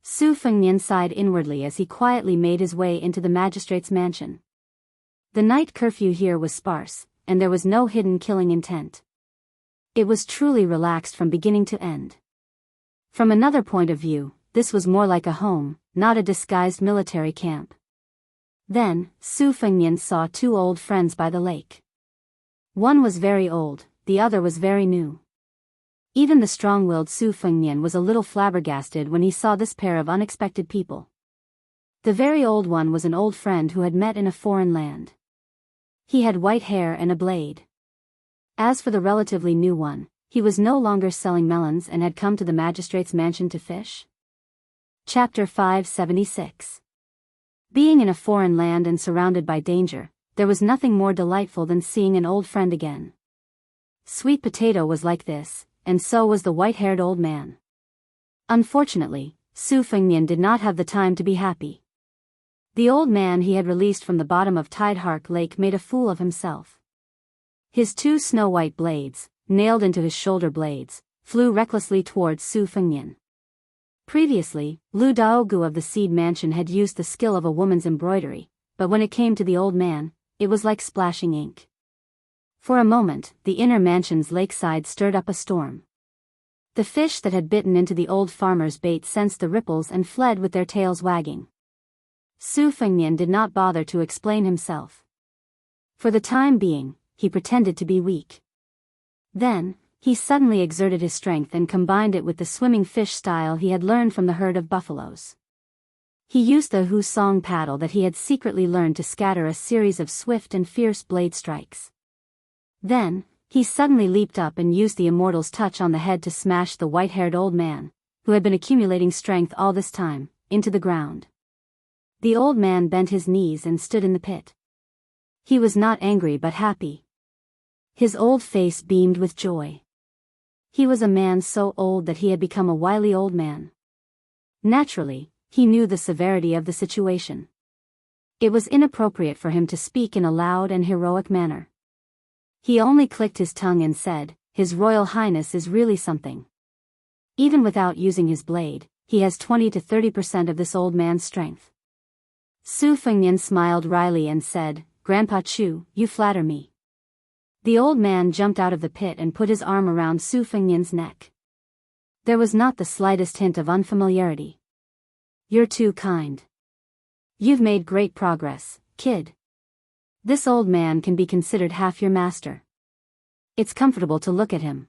Su Fengnian sighed inwardly as he quietly made his way into the magistrate's mansion. The night curfew here was sparse, and there was no hidden killing intent. It was truly relaxed from beginning to end. From another point of view, this was more like a home, not a disguised military camp. Then, Su Fengnian saw two old friends by the lake. One was very old, the other was very new. Even the strong-willed Su Fengnian was a little flabbergasted when he saw this pair of unexpected people. The very old one was an old friend who had met in a foreign land. He had white hair and a blade. As for the relatively new one, he was no longer selling melons and had come to the magistrate's mansion to fish. Chapter 576. Being in a foreign land and surrounded by danger, there was nothing more delightful than seeing an old friend again. Sweet Potato was like this, and so was the white-haired old man. Unfortunately, Su Fengnian did not have the time to be happy. The old man he had released from the bottom of Tidehark Lake made a fool of himself. His two snow-white blades, nailed into his shoulder blades, flew recklessly towards Su Fengnian. Previously, Lu Daogu of the Seed Mansion had used the skill of a woman's embroidery, but when it came to the old man, it was like splashing ink. For a moment, the inner mansion's lakeside stirred up a storm. The fish that had bitten into the old farmer's bait sensed the ripples and fled with their tails wagging. Su Fengnian did not bother to explain himself. For the time being, he pretended to be weak. Then, he suddenly exerted his strength and combined it with the swimming fish style he had learned from the herd of buffaloes. He used the Husong paddle that he had secretly learned to scatter a series of swift and fierce blade strikes. Then, he suddenly leaped up and used the immortal's touch on the head to smash the white-haired old man, who had been accumulating strength all this time, into the ground. The old man bent his knees and stood in the pit. He was not angry but happy. His old face beamed with joy. He was a man so old that he had become a wily old man. Naturally, he knew the severity of the situation. It was inappropriate for him to speak in a loud and heroic manner. He only clicked his tongue and said, "His Royal Highness is really something." Even without using his blade, he has 20 to 30% of this old man's strength. Su Fengnian smiled wryly and said, Grandpa Chu, you flatter me. The old man jumped out of the pit and put his arm around Su Fengnian's neck. There was not the slightest hint of unfamiliarity. You're too kind. You've made great progress, kid. This old man can be considered half your master. It's comfortable to look at him.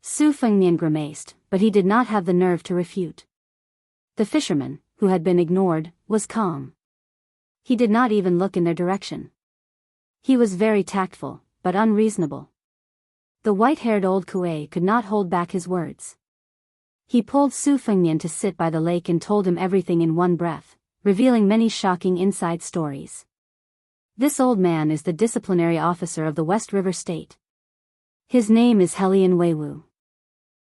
Su Fengnian grimaced, but he did not have the nerve to refute. The fisherman, who had been ignored, was calm. He did not even look in their direction. He was very tactful, but unreasonable. The white-haired old Kuei could not hold back his words. He pulled Su Fengnian to sit by the lake and told him everything in one breath, revealing many shocking inside stories. This old man is the disciplinary officer of the West River State. His name is Helian Weiwu.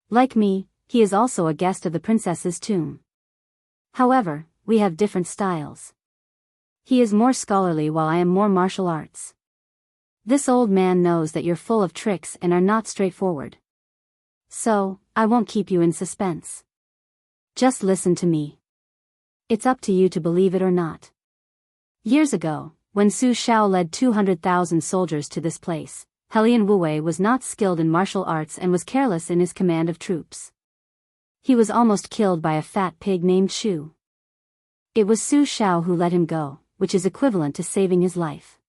Like me, he is also a guest of the princess's tomb. However, we have different styles. He is more scholarly while I am more martial arts. This old man knows that you're full of tricks and are not straightforward. So, I won't keep you in suspense. Just listen to me. It's up to you to believe it or not. Years ago, when Su Shao led 200,000 soldiers to this place, Helian Wuwei was not skilled in martial arts and was careless in his command of troops. He was almost killed by a fat pig named Shu. It was Su Shao who let him go, which is equivalent to saving his life.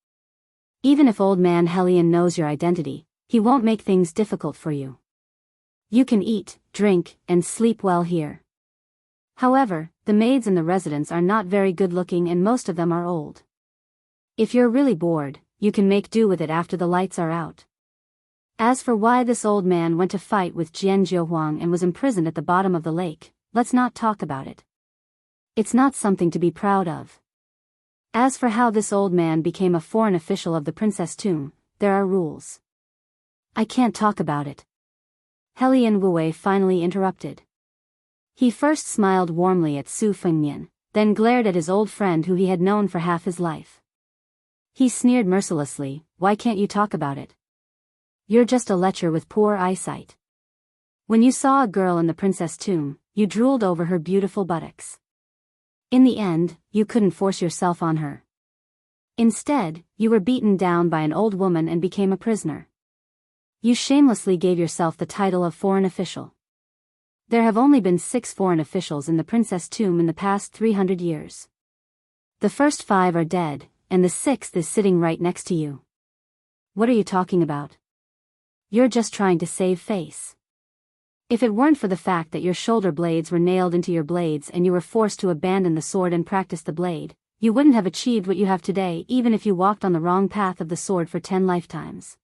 Even if old man Helian knows your identity, he won't make things difficult for you. You can eat, drink, and sleep well here. However, the maids in the residence are not very good looking and most of them are old. If you're really bored, you can make do with it after the lights are out. As for why this old man went to fight with Jian Zhouhuang and was imprisoned at the bottom of the lake, let's not talk about it. It's not something to be proud of. As for how this old man became a foreign official of the princess tomb, there are rules. I can't talk about it. Helian Wuwei finally interrupted. He first smiled warmly at Su Fengnian, then glared at his old friend who he had known for half his life. He sneered mercilessly, why can't you talk about it? You're just a lecher with poor eyesight. When you saw a girl in the princess tomb, you drooled over her beautiful buttocks. In the end, you couldn't force yourself on her. Instead, you were beaten down by an old woman and became a prisoner. You shamelessly gave yourself the title of foreign official. There have only been 6 foreign officials in the princess tomb in the past 300 years. The first 5 are dead, and the 6th is sitting right next to you. What are you talking about? You're just trying to save face. If it weren't for the fact that your shoulder blades were nailed into your blades and you were forced to abandon the sword and practice the blade, you wouldn't have achieved what you have today even if you walked on the wrong path of the sword for 10 lifetimes.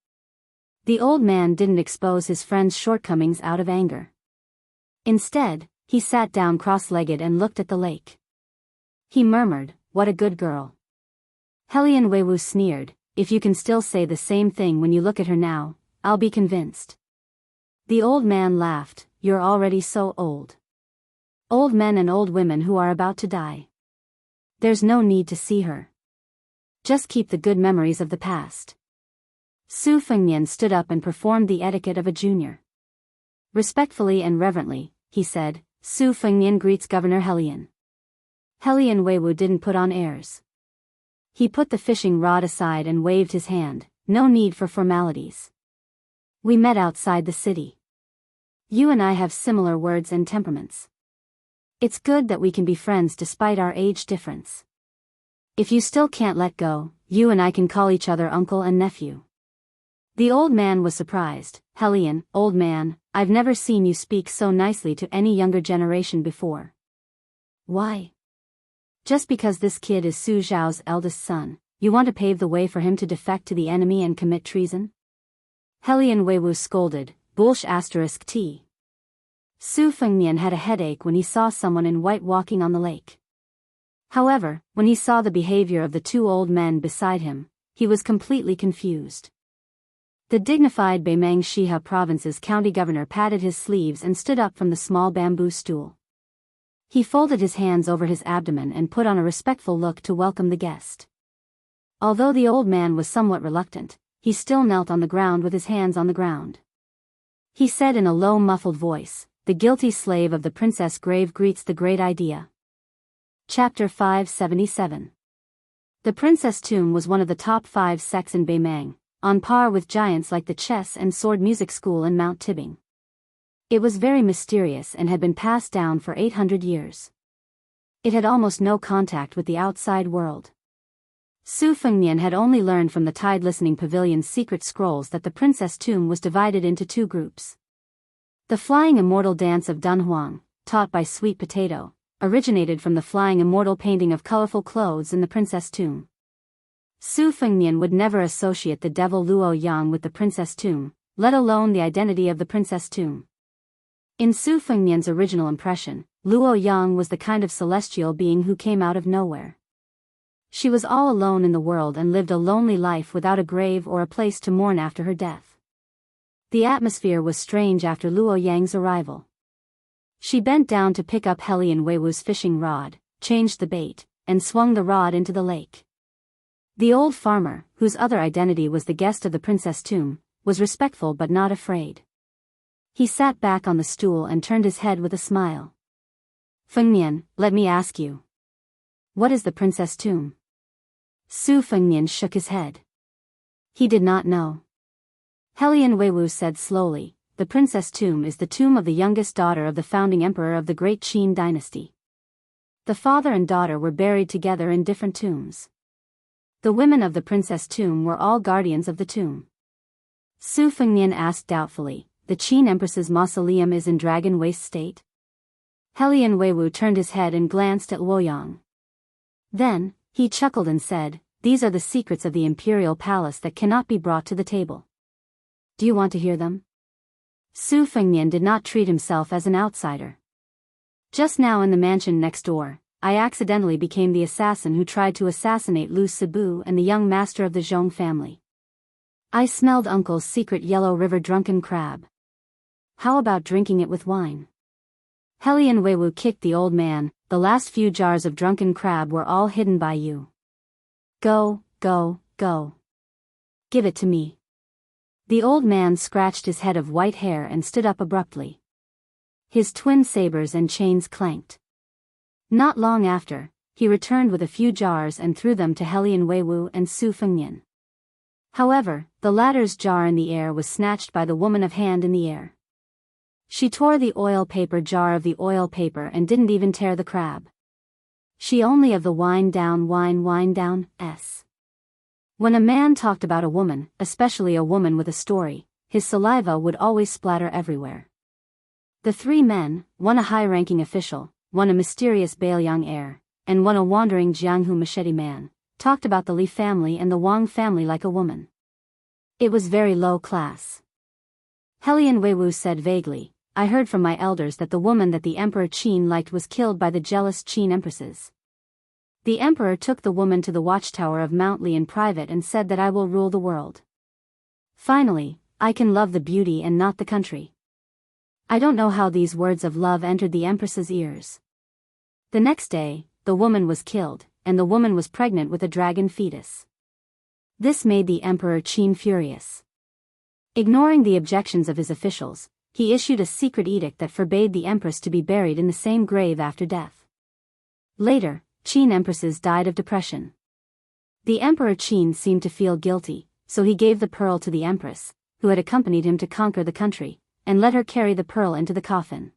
The old man didn't expose his friend's shortcomings out of anger. Instead, he sat down cross-legged and looked at the lake. He murmured, what a good girl. Helian Weiwu sneered, if you can still say the same thing when you look at her now, I'll be convinced. The old man laughed, you're already so old. Old men and old women who are about to die. There's no need to see her. Just keep the good memories of the past. Su Fengnian stood up and performed the etiquette of a junior. Respectfully and reverently, he said, Su Fengnian greets Governor Helian. Helian Weiwu didn't put on airs. He put the fishing rod aside and waved his hand, no need for formalities. We met outside the city. You and I have similar words and temperaments. It's good that we can be friends despite our age difference. If you still can't let go, you and I can call each other uncle and nephew. The old man was surprised. Helian, old man, I've never seen you speak so nicely to any younger generation before. Why? Just because this kid is Su Zhao's eldest son, you want to pave the way for him to defect to the enemy and commit treason? Helian Weiwu scolded, Bullsh *T. Su Fengnian had a headache when he saw someone in white walking on the lake. However, when he saw the behavior of the 2 old men beside him, he was completely confused. The dignified Beimang Shiha province's county governor patted his sleeves and stood up from the small bamboo stool. He folded his hands over his abdomen and put on a respectful look to welcome the guest. Although the old man was somewhat reluctant, he still knelt on the ground with his hands on the ground. He said in a low muffled voice, the guilty slave of the princess grave greets the great idea. Chapter 577. The princess tomb was one of the top 5 sects in Beimang, on par with giants like the chess and sword music school in Mount Tibing. It was very mysterious and had been passed down for 800 years. It had almost no contact with the outside world. Su Fengnian had only learned from the Tide Listening Pavilion's secret scrolls that the princess tomb was divided into 2 groups. The Flying Immortal Dance of Dunhuang, taught by Sweet Potato, originated from the Flying Immortal painting of colorful clothes in the princess tomb. Su Fengnian would never associate the devil Luo Yang with the princess tomb, let alone the identity of the princess tomb. In Su Fengnian's original impression, Luo Yang was the kind of celestial being who came out of nowhere. She was all alone in the world and lived a lonely life without a grave or a place to mourn after her death. The atmosphere was strange after Luo Yang's arrival. She bent down to pick up Helian Weiwu's fishing rod, changed the bait, and swung the rod into the lake. The old farmer, whose other identity was the guest of the princess tomb, was respectful but not afraid. He sat back on the stool and turned his head with a smile. Fengnian, let me ask you. What is the princess tomb? Su Fengnian shook his head. He did not know. Helian Weiwu said slowly, the princess tomb is the tomb of the youngest daughter of the founding emperor of the great Qin dynasty. The father and daughter were buried together in different tombs. The women of the princess tomb were all guardians of the tomb. Su Fengnian asked doubtfully, the Qin empress's mausoleum is in dragon waste state? Helian Weiwu turned his head and glanced at Luoyang. Then, he chuckled and said, these are the secrets of the imperial palace that cannot be brought to the table. Do you want to hear them? Su Fengnian did not treat himself as an outsider. Just now in the mansion next door, I accidentally became the assassin who tried to assassinate Lu Sibu and the young master of the Zhong family. I smelled Uncle's secret Yellow River drunken crab. How about drinking it with wine? Helian Weiwu kicked the old man, the last few jars of drunken crab were all hidden by you. Go, go, go. Give it to me. The old man scratched his head of white hair and stood up abruptly. His twin sabers and chains clanked. Not long after, he returned with a few jars and threw them to Helian Weiwu and Su Fengnian. However, the latter's jar in the air was snatched by the woman of hand in the air. She tore the oil paper jar of the oil paper and didn't even tear the crab. She only of the wine down, s. When a man talked about a woman, especially a woman with a story, his saliva would always splatter everywhere. The 3 men, one a high-ranking official, one a mysterious Bailiang heir, and one a wandering Jianghu machete man, talked about the Li family and the Wang family like a woman. It was very low class. Helian Weiwu said vaguely, I heard from my elders that the woman that the Emperor Qin liked was killed by the jealous Qin empresses. The emperor took the woman to the watchtower of Mount Li in private and said that I will rule the world. Finally, I can love the beauty and not the country. I don't know how these words of love entered the empress's ears. The next day, the woman was killed, and the woman was pregnant with a dragon fetus. This made the Emperor Qin furious. Ignoring the objections of his officials, he issued a secret edict that forbade the empress to be buried in the same grave after death. Later, Qin empresses died of depression. The Emperor Qin seemed to feel guilty, so he gave the pearl to the empress, who had accompanied him to conquer the country, and let her carry the pearl into the coffin.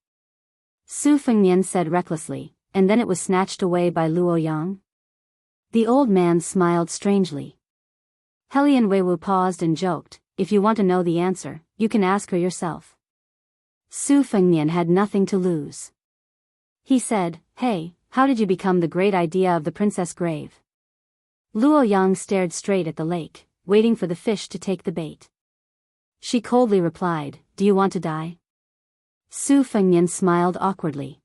Su Fengnian said recklessly, and then it was snatched away by Luo Yang? The old man smiled strangely. Helian Weiwu paused and joked, if you want to know the answer, you can ask her yourself. Su Fengnian had nothing to lose. He said, hey, how did you become the great idea of the princess grave? Luo Yang stared straight at the lake, waiting for the fish to take the bait. She coldly replied, do you want to die? Su Fengnian smiled awkwardly.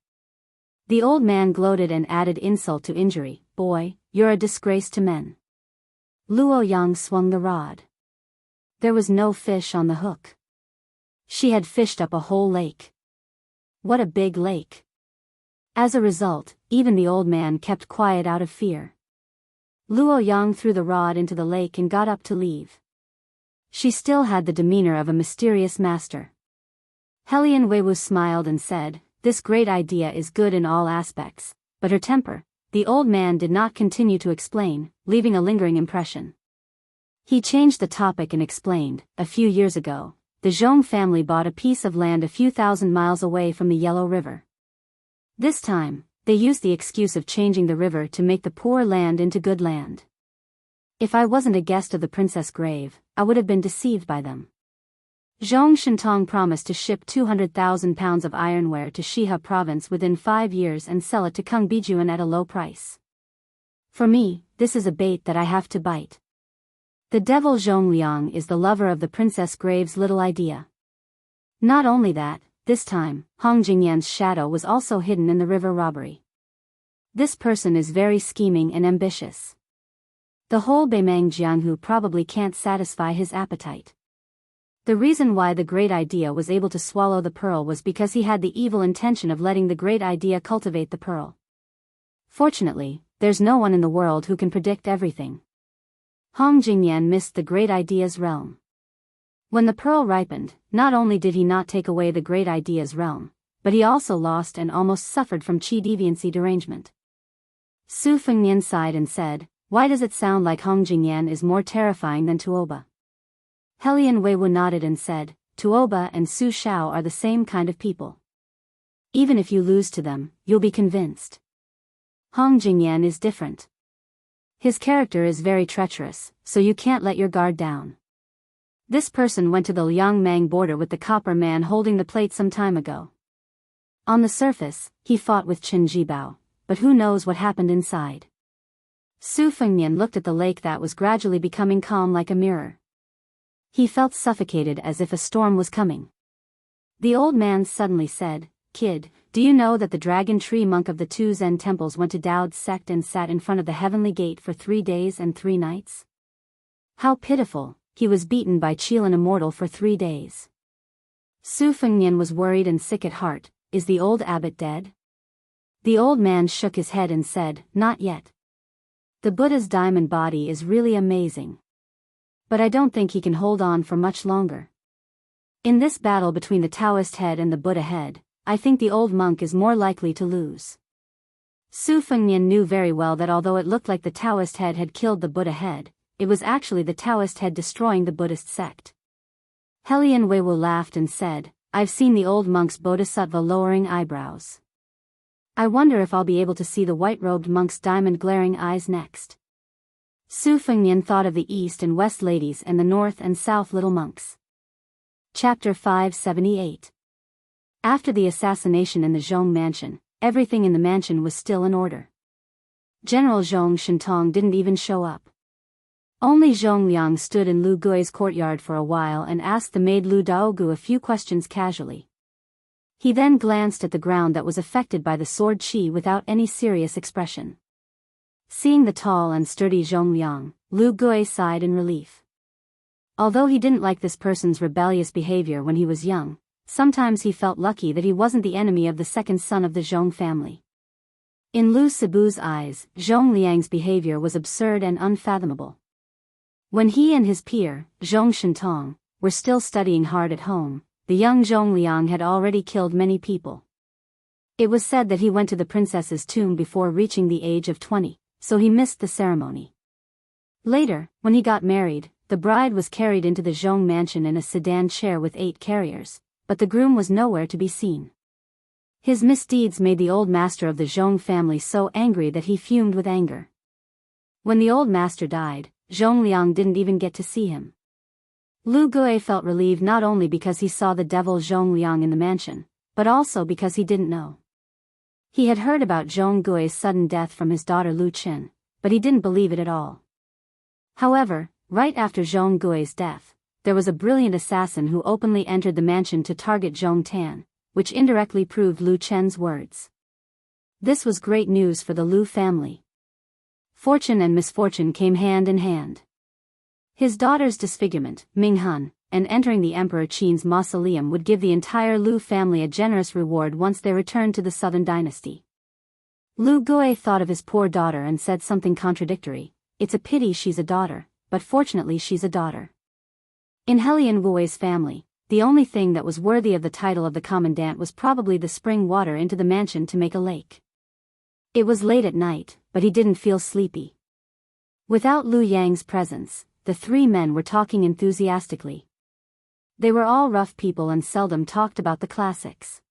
The old man gloated and added insult to injury, boy, you're a disgrace to men. Luo Yang swung the rod. There was no fish on the hook. She had fished up a whole lake. What a big lake. As a result, even the old man kept quiet out of fear. Luo Yang threw the rod into the lake and got up to leave. She still had the demeanor of a mysterious master. Helian Weiwu smiled and said, "This great idea is good in all aspects, but her temper." The old man did not continue to explain, leaving a lingering impression. He changed the topic and explained, "A few years ago, the Zhong family bought a piece of land a few thousand miles away from the Yellow River. This time, they used the excuse of changing the river to make the poor land into good land. If I wasn't a guest of the princess' grave, I would have been deceived by them." Zhong Shintong promised to ship 200,000 pounds of ironware to Shiha province within 5 years and sell it to Kung Bijuan at a low price. For me, this is a bait that I have to bite. The devil Zhong Liang is the lover of the princess Grave's little idea. Not only that, this time, Hong Jingyan's shadow was also hidden in the river robbery. This person is very scheming and ambitious. The whole Beimang Jianghu probably can't satisfy his appetite. The reason why the great idea was able to swallow the pearl was because he had the evil intention of letting the great idea cultivate the pearl. Fortunately, there's no one in the world who can predict everything. Hong Jingyan missed the great idea's realm. When the pearl ripened, not only did he not take away the great idea's realm, but he also lost and almost suffered from qi deviancy derangement. Su Fengnian sighed and said, "Why does it sound like Hong Jingyan is more terrifying than Tuoba?" Helian Weiwu nodded and said, "Tuoba and Su Shao are the same kind of people. Even if you lose to them, you'll be convinced. Hong Jingyan is different. His character is very treacherous, so you can't let your guard down." This person went to the Liangmang border with the copper man holding the plate some time ago. On the surface, he fought with Chen Jibao, but who knows what happened inside. Su Fengnian looked at the lake that was gradually becoming calm like a mirror. He felt suffocated as if a storm was coming. The old man suddenly said, "Kid, do you know that the dragon tree monk of the 2 Zen temples went to Dao's sect and sat in front of the heavenly gate for 3 days and 3 nights? How pitiful, he was beaten by Qilin Immortal for 3 days." Su Fengnian was worried and sick at heart. "Is the old abbot dead?" The old man shook his head and said, "Not yet. The Buddha's diamond body is really amazing. But I don't think he can hold on for much longer. In this battle between the Taoist head and the Buddha head, I think the old monk is more likely to lose." Su Fengnian knew very well that although it looked like the Taoist head had killed the Buddha head, it was actually the Taoist head destroying the Buddhist sect. Helian Weiwu laughed and said, "I've seen the old monk's bodhisattva lowering eyebrows. I wonder if I'll be able to see the white-robed monk's diamond glaring eyes next." Su Fengnian thought of the East and West ladies and the North and South little monks. Chapter 578. After the assassination in the Zhong mansion, everything in the mansion was still in order. General Zhong Shintong didn't even show up. Only Zhong Liang stood in Lu Gui's courtyard for a while and asked the maid Lu Daogu a few questions casually. He then glanced at the ground that was affected by the sword qi without any serious expression. Seeing the tall and sturdy Zhong Liang, Lu Gui sighed in relief. Although he didn't like this person's rebellious behavior when he was young, sometimes he felt lucky that he wasn't the enemy of the second son of the Zhong family. In Lu Sibu's eyes, Zhong Liang's behavior was absurd and unfathomable. When he and his peer, Zhong Shintong, were still studying hard at home, the young Zhong Liang had already killed many people. It was said that he went to the princess's tomb before reaching the age of 20, so he missed the ceremony. Later, when he got married, the bride was carried into the Zhong mansion in a sedan chair with 8 carriers, but the groom was nowhere to be seen. His misdeeds made the old master of the Zhong family so angry that he fumed with anger. When the old master died, Zhong Liang didn't even get to see him. Lu Gui felt relieved not only because he saw the devil Zhong Liang in the mansion, but also because he didn't know. He had heard about Zhong Gui's sudden death from his daughter Lu Qin, but he didn't believe it at all. However, right after Zhong Gui's death, there was a brilliant assassin who openly entered the mansion to target Zhong Tan, which indirectly proved Lu Chen's words. This was great news for the Lu family. Fortune and misfortune came hand in hand. His daughter's disfigurement, Ming Han, and entering the Emperor Qin's mausoleum would give the entire Lu family a generous reward once they returned to the Southern Dynasty. Lu Gui thought of his poor daughter and said something contradictory. "It's a pity she's a daughter, but fortunately she's a daughter." In Helian Wu's family, the only thing that was worthy of the title of the commandant was probably the spring water into the mansion to make a lake. It was late at night, but he didn't feel sleepy. Without Liu Yang's presence, the three men were talking enthusiastically. They were all rough people and seldom talked about the classics.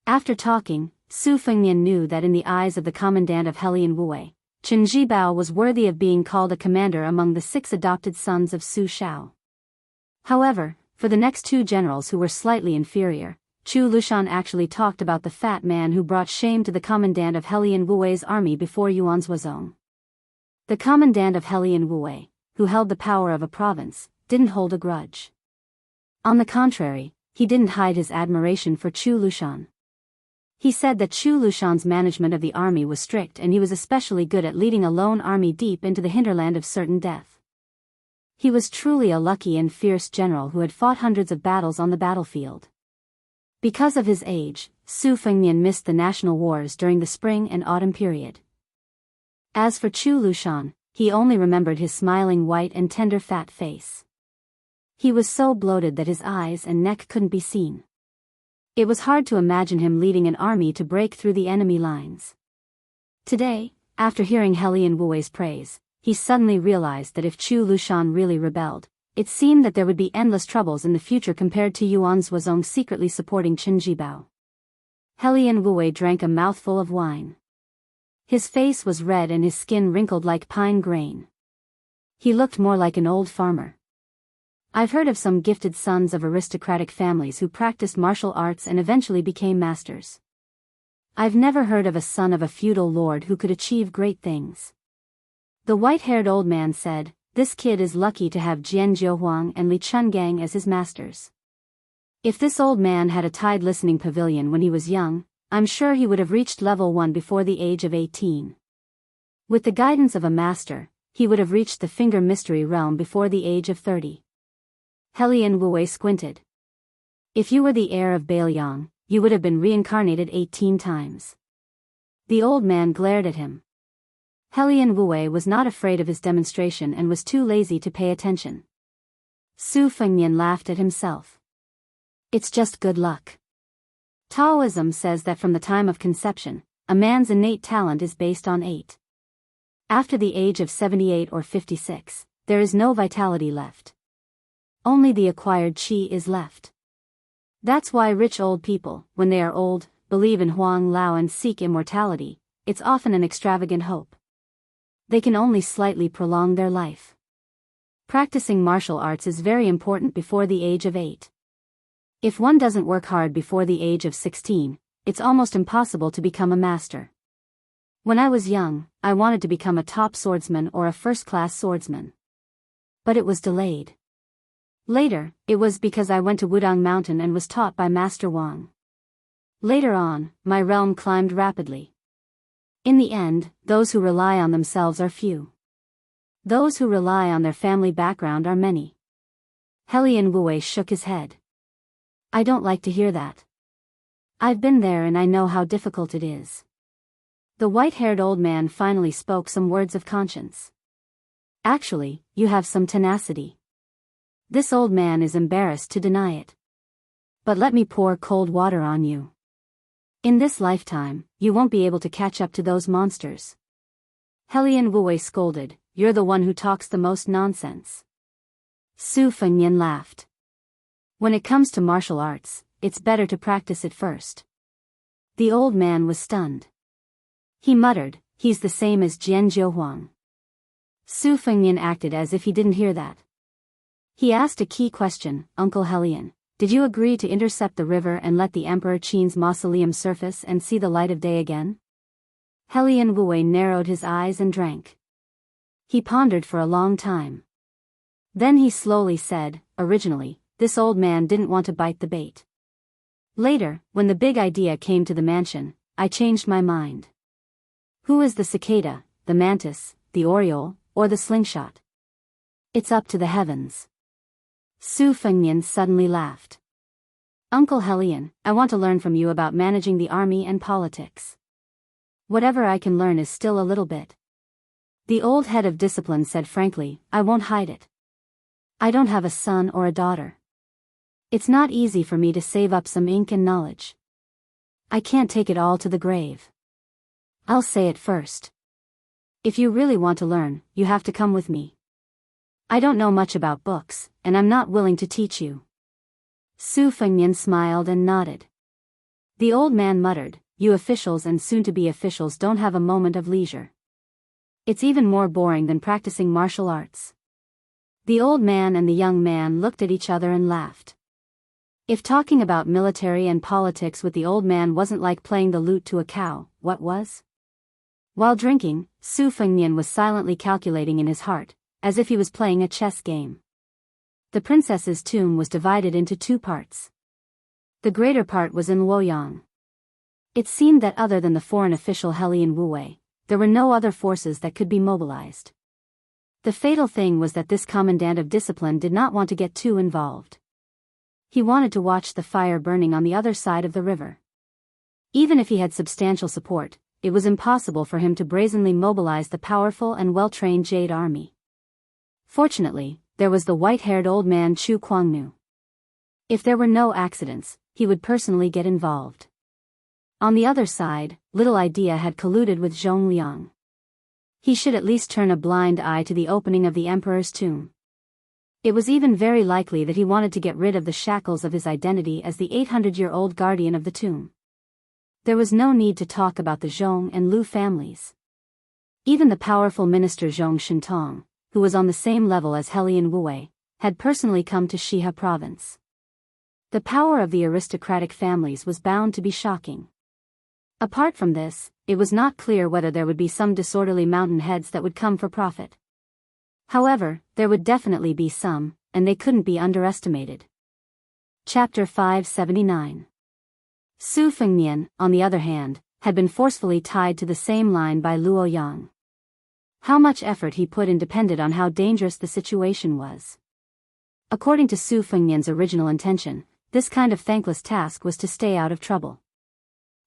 After talking, Su Fengnian knew that in the eyes of the commandant of Helian Wei, Chen Jibao was worthy of being called a commander among the 6 adopted sons of Su Shao. However, for the next 2 generals who were slightly inferior, Chu Lushan actually talked about the fat man who brought shame to the commandant of Helian Wu's army before Yuan's Wuzong. The commandant of Helian Wu, who held the power of a province, didn't hold a grudge. On the contrary, he didn't hide his admiration for Chu Lushan. He said that Chu Lushan's management of the army was strict and he was especially good at leading a lone army deep into the hinterland of certain death. He was truly a lucky and fierce general who had fought hundreds of battles on the battlefield. Because of his age, Su Fengnian missed the national wars during the spring and autumn period. As for Chu Lushan, he only remembered his smiling white and tender fat face. He was so bloated that his eyes and neck couldn't be seen. It was hard to imagine him leading an army to break through the enemy lines. Today, after hearing Helian Wu's praise, he suddenly realized that if Chu Lushan really rebelled, it seemed that there would be endless troubles in the future compared to Yuan's Wuzong secretly supporting Chen Jibao. Helian Wu drank a mouthful of wine. His face was red and his skin wrinkled like pine grain. He looked more like an old farmer. I've heard of some gifted sons of aristocratic families who practiced martial arts and eventually became masters. I've never heard of a son of a feudal lord who could achieve great things. The white-haired old man said, "This kid is lucky to have Jian Jiuhuang and Li Chungang as his masters." If this old man had a tide listening pavilion when he was young, I'm sure he would have reached level 1 before the age of 18. With the guidance of a master, he would have reached the finger mystery realm before the age of 30. Helian Wu squinted. If you were the heir of Bailiang, you would have been reincarnated 18 times. The old man glared at him. Helian Wu was not afraid of his demonstration and was too lazy to pay attention. Su Fengnian laughed at himself. It's just good luck. Taoism says that from the time of conception, a man's innate talent is based on 8. After the age of 78 or 56, there is no vitality left. Only the acquired qi is left. That's why rich old people, when they are old, believe in Huang Lao and seek immortality. It's often an extravagant hope. They can only slightly prolong their life. Practicing martial arts is very important before the age of 8. If one doesn't work hard before the age of 16, it's almost impossible to become a master. When I was young, I wanted to become a top swordsman or a first-class swordsman. But it was delayed. Later, it was because I went to Wudang Mountain and was taught by Master Wang. Later on, my realm climbed rapidly. In the end, those who rely on themselves are few. Those who rely on their family background are many. Helian Wu shook his head. I don't like to hear that. I've been there and I know how difficult it is. The white-haired old man finally spoke some words of conscience. Actually, you have some tenacity. This old man is embarrassed to deny it. But let me pour cold water on you. In this lifetime, you won't be able to catch up to those monsters. Helian Wu scolded, "You're the one who talks the most nonsense." Su Fengnian laughed. When it comes to martial arts, it's better to practice it first. The old man was stunned. He muttered, "He's the same as Jian Jiuhuang." Su Fengnian acted as if he didn't hear that. He asked a key question, "Uncle Helian, did you agree to intercept the river and let the Emperor Qin's mausoleum surface and see the light of day again?" Helian Wu narrowed his eyes and drank. He pondered for a long time. Then he slowly said, "Originally, this old man didn't want to bite the bait. Later, when the big idea came to the mansion, I changed my mind. Who is the cicada, the mantis, the oriole, or the slingshot? It's up to the heavens." Su Fengnian suddenly laughed. "Uncle Helian, I want to learn from you about managing the army and politics. Whatever I can learn is still a little bit." The old head of discipline said frankly, "I won't hide it. I don't have a son or a daughter. It's not easy for me to save up some ink and knowledge. I can't take it all to the grave. I'll say it first. If you really want to learn, you have to come with me. I don't know much about books, and I'm not willing to teach you. Su Fengnian smiled and nodded. The old man muttered, you officials and soon-to-be officials don't have a moment of leisure. It's even more boring than practicing martial arts. The old man and the young man looked at each other and laughed. If talking about military and politics with the old man wasn't like playing the lute to a cow, what was? While drinking, Su Fengnian was silently calculating in his heart, as if he was playing a chess game. The princess's tomb was divided into two parts. The greater part was in Luoyang. It seemed that other than the foreign official Helian Wuwei, there were no other forces that could be mobilized. The fatal thing was that this commandant of discipline did not want to get too involved. He wanted to watch the fire burning on the other side of the river. Even if he had substantial support, it was impossible for him to brazenly mobilize the powerful and well-trained Jade Army. Fortunately, there was the white-haired old man Chu Kuangnu. If there were no accidents, he would personally get involved. On the other side, Little Idea had colluded with Zhong Liang. He should at least turn a blind eye to the opening of the emperor's tomb. It was even very likely that he wanted to get rid of the shackles of his identity as the 800-year-old guardian of the tomb. There was no need to talk about the Zhong and Lu families. Even the powerful minister Zhong Shintong, who was on the same level as Helian Wuwei, had personally come to Shihe province. The power of the aristocratic families was bound to be shocking. Apart from this, it was not clear whether there would be some disorderly mountain heads that would come for profit. However, there would definitely be some, and they couldn't be underestimated. Chapter 579. Su Fengnian, on the other hand, had been forcefully tied to the same line by Luoyang. How much effort he put in depended on how dangerous the situation was. According to Su Fengnian's original intention, this kind of thankless task was to stay out of trouble.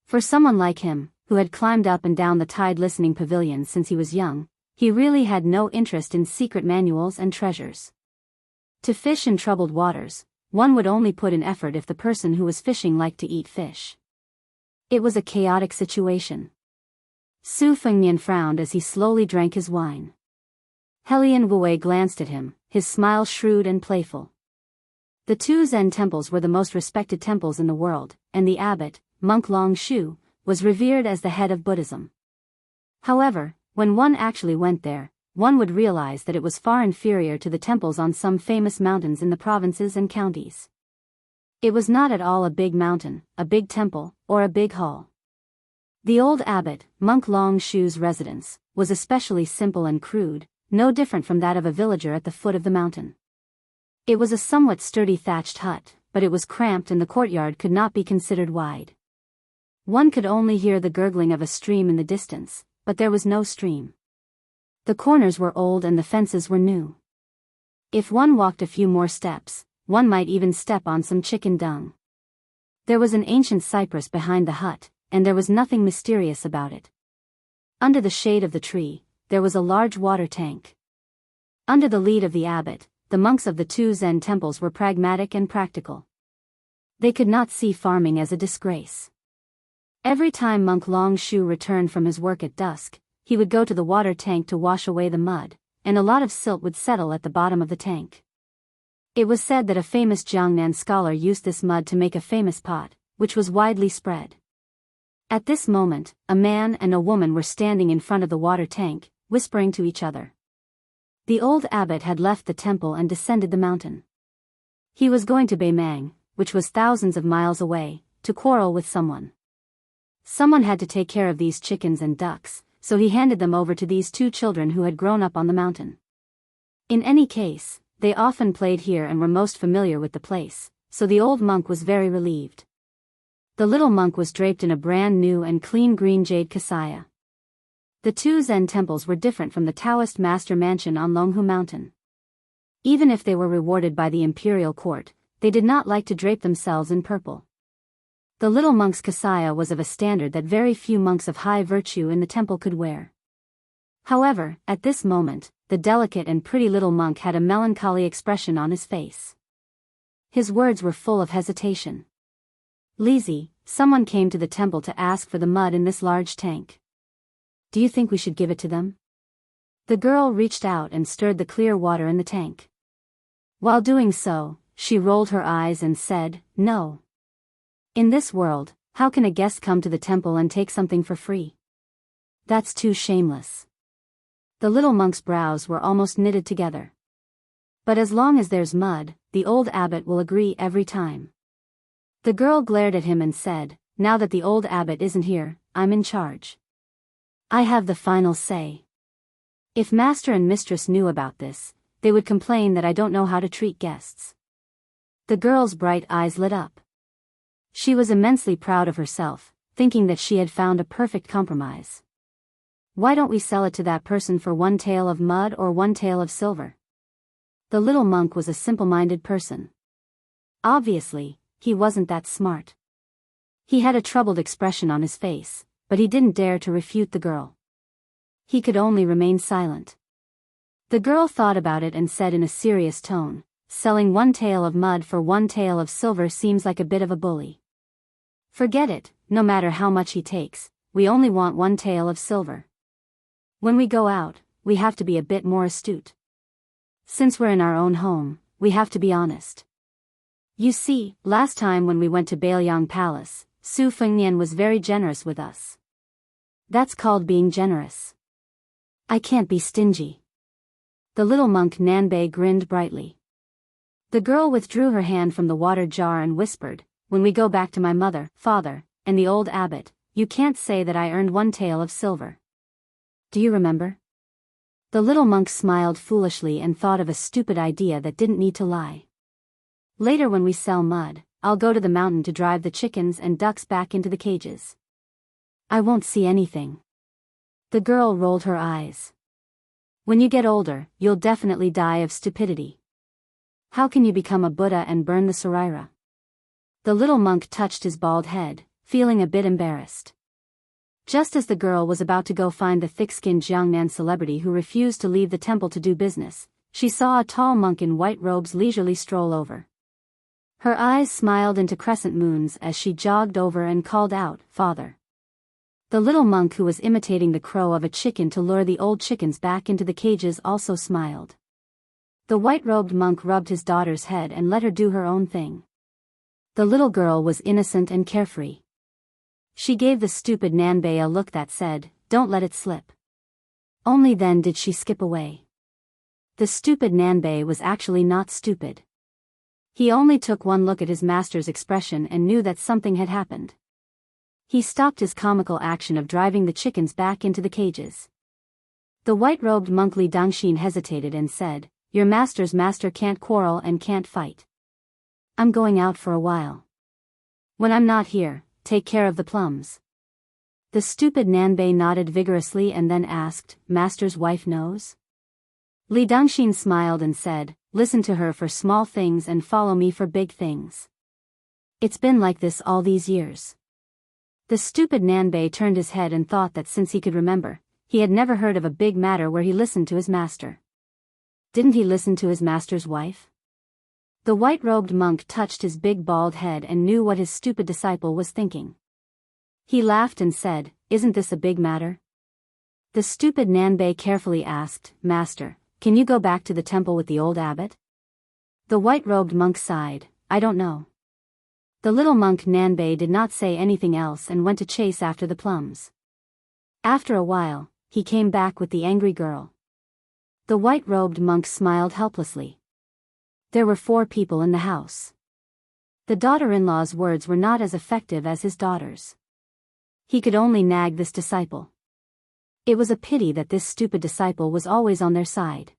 For someone like him, who had climbed up and down the tide listening pavilion since he was young, he really had no interest in secret manuals and treasures. To fish in troubled waters, one would only put in effort if the person who was fishing liked to eat fish. It was a chaotic situation. Su Fengnian frowned as he slowly drank his wine. Helian Wuwei glanced at him, his smile shrewd and playful. The two Zen temples were the most respected temples in the world, and the abbot, Monk Long Shu, was revered as the head of Buddhism. However, when one actually went there, one would realize that it was far inferior to the temples on some famous mountains in the provinces and counties. It was not at all a big mountain, a big temple, or a big hall. The old abbot, Monk Long Shu's residence, was especially simple and crude, no different from that of a villager at the foot of the mountain. It was a somewhat sturdy thatched hut, but it was cramped and the courtyard could not be considered wide. One could only hear the gurgling of a stream in the distance, but there was no stream. The corners were old and the fences were new. If one walked a few more steps, one might even step on some chicken dung. There was an ancient cypress behind the hut, and there was nothing mysterious about it. Under the shade of the tree, there was a large water tank. Under the lead of the abbot, the monks of the two Zen temples were pragmatic and practical. They could not see farming as a disgrace. Every time Monk Long Shu returned from his work at dusk, he would go to the water tank to wash away the mud, and a lot of silt would settle at the bottom of the tank. It was said that a famous Jiangnan scholar used this mud to make a famous pot, which was widely spread. At this moment, a man and a woman were standing in front of the water tank, whispering to each other. The old abbot had left the temple and descended the mountain. He was going to Beimang, which was thousands of miles away, to quarrel with someone. Someone had to take care of these chickens and ducks, so he handed them over to these two children who had grown up on the mountain. In any case, they often played here and were most familiar with the place, so the old monk was very relieved. The little monk was draped in a brand new and clean green jade kasaya. The two Zen temples were different from the Taoist master mansion on Longhu Mountain. Even if they were rewarded by the imperial court, they did not like to drape themselves in purple. The little monk's kasaya was of a standard that very few monks of high virtue in the temple could wear. However, at this moment, the delicate and pretty little monk had a melancholy expression on his face. His words were full of hesitation. Lizzie, someone came to the temple to ask for the mud in this large tank. Do you think we should give it to them? The girl reached out and stirred the clear water in the tank. While doing so, she rolled her eyes and said, No. In this world, how can a guest come to the temple and take something for free? That's too shameless. The little monk's brows were almost knitted together. But as long as there's mud, the old abbot will agree every time. The girl glared at him and said, Now that the old abbot isn't here, I'm in charge. I have the final say. If master and mistress knew about this, they would complain that I don't know how to treat guests. The girl's bright eyes lit up. She was immensely proud of herself, thinking that she had found a perfect compromise. Why don't we sell it to that person for 1 tael of mud or 1 tael of silver? The little monk was a simple-minded person. Obviously, he wasn't that smart. He had a troubled expression on his face, but he didn't dare to refute the girl. He could only remain silent. The girl thought about it and said in a serious tone, Selling 1 tael of mud for 1 tael of silver seems like a bit of a bully. Forget it, no matter how much he takes, we only want 1 tael of silver. When we go out, we have to be a bit more astute. Since we're in our own home, we have to be honest. You see, last time when we went to Baelyang Palace, Su Fengnian was very generous with us. That's called being generous. I can't be stingy. The little monk Nanbei grinned brightly. The girl withdrew her hand from the water jar and whispered, When we go back to my mother, father, and the old abbot, you can't say that I earned 1 tael of silver. Do you remember? The little monk smiled foolishly and thought of a stupid idea that didn't need to lie. Later when we sell mud, I'll go to the mountain to drive the chickens and ducks back into the cages. I won't see anything. The girl rolled her eyes. When you get older, you'll definitely die of stupidity. How can you become a Buddha and burn the Saraira? The little monk touched his bald head, feeling a bit embarrassed. Just as the girl was about to go find the thick-skinned Jiangnan celebrity who refused to leave the temple to do business, she saw a tall monk in white robes leisurely stroll over. Her eyes smiled into crescent moons as she jogged over and called out, Father. The little monk who was imitating the crow of a chicken to lure the old chickens back into the cages also smiled. The white-robed monk rubbed his daughter's head and let her do her own thing. The little girl was innocent and carefree. She gave the stupid Nanbei a look that said, Don't let it slip. Only then did she skip away. The stupid Nanbei was actually not stupid. He only took one look at his master's expression and knew that something had happened. He stopped his comical action of driving the chickens back into the cages. The white-robed monk Li Dangxin hesitated and said, Your master's master can't quarrel and can't fight. I'm going out for a while. When I'm not here, take care of the plums. The stupid Nanbei nodded vigorously and then asked, Master's wife knows? Li Dangxin smiled and said, Listen to her for small things and follow me for big things. It's been like this all these years. The stupid Nanbei turned his head and thought that since he could remember, he had never heard of a big matter where he listened to his master. Didn't he listen to his master's wife? The white-robed monk touched his big bald head and knew what his stupid disciple was thinking. He laughed and said, Isn't this a big matter? The stupid Nanbei carefully asked, Master, can you go back to the temple with the old abbot? The white-robed monk sighed, I don't know. The little monk Nanbei did not say anything else and went to chase after the plums. After a while, he came back with the angry girl. The white-robed monk smiled helplessly. There were 4 people in the house. The daughter-in-law's words were not as effective as his daughter's. He could only nag this disciple. It was a pity that this stupid disciple was always on their side.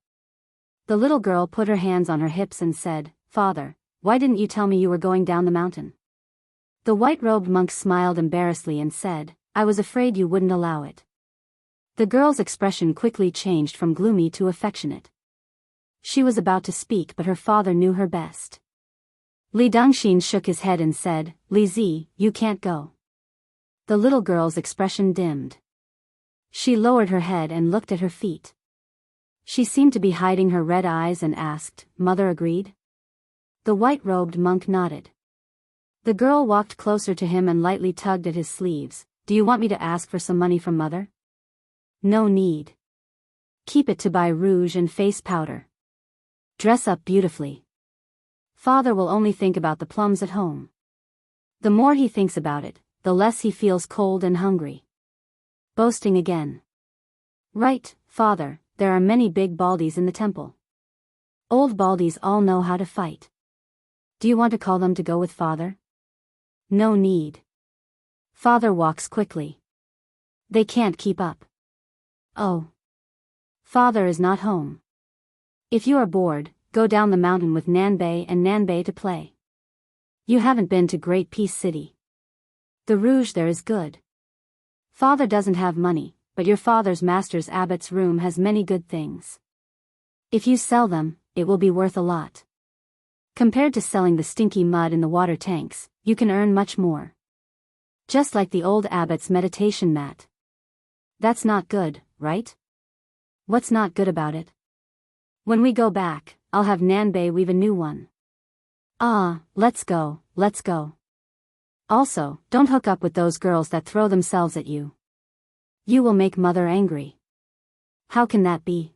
The little girl put her hands on her hips and said, Father, why didn't you tell me you were going down the mountain? The white-robed monk smiled embarrassedly and said, I was afraid you wouldn't allow it. The girl's expression quickly changed from gloomy to affectionate. She was about to speak but her father knew her best. Li Dangxin shook his head and said, Li Zi, you can't go. The little girl's expression dimmed. She lowered her head and looked at her feet. She seemed to be hiding her red eyes and asked, Mother agreed? The white-robed monk nodded. The girl walked closer to him and lightly tugged at his sleeves. Do you want me to ask for some money from mother? No need. Keep it to buy rouge and face powder. Dress up beautifully. Father will only think about the plums at home. The more he thinks about it, the less he feels cold and hungry. Boasting again. Right, father, there are many big baldies in the temple. Old baldies all know how to fight. Do you want to call them to go with father? No need. Father walks quickly. They can't keep up. Oh. Father is not home. If you are bored, go down the mountain with Nanbei and Nanbei to play. You haven't been to Great Peace City. The rouge there is good. Father doesn't have money, but your father's master's abbot's room has many good things. If you sell them, it will be worth a lot. Compared to selling the stinky mud in the water tanks, you can earn much more. Just like the old abbot's meditation mat. That's not good, right? What's not good about it? When we go back, I'll have Nanbei weave a new one. Ah, let's go, let's go. Also, don't hook up with those girls that throw themselves at you. You will make mother angry. How can that be?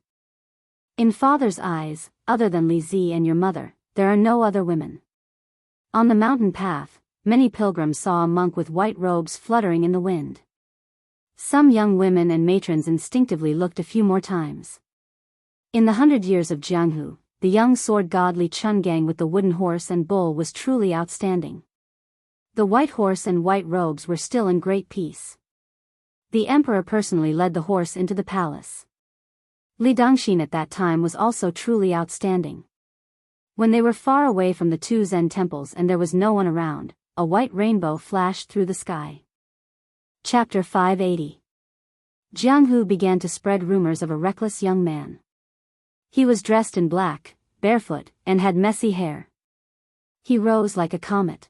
In father's eyes, other than Li Zi and your mother, there are no other women. On the mountain path, many pilgrims saw a monk with white robes fluttering in the wind. Some young women and matrons instinctively looked a few more times. In the 100 years of Jianghu, the young sword god Li Chungang with the wooden horse and bull was truly outstanding. The white horse and white robes were still in great peace. The emperor personally led the horse into the palace. Li Dongxin at that time was also truly outstanding. When they were far away from the two Zen temples and there was no one around, a white rainbow flashed through the sky. Chapter 580. Jianghu began to spread rumors of a reckless young man. He was dressed in black, barefoot, and had messy hair. He rose like a comet.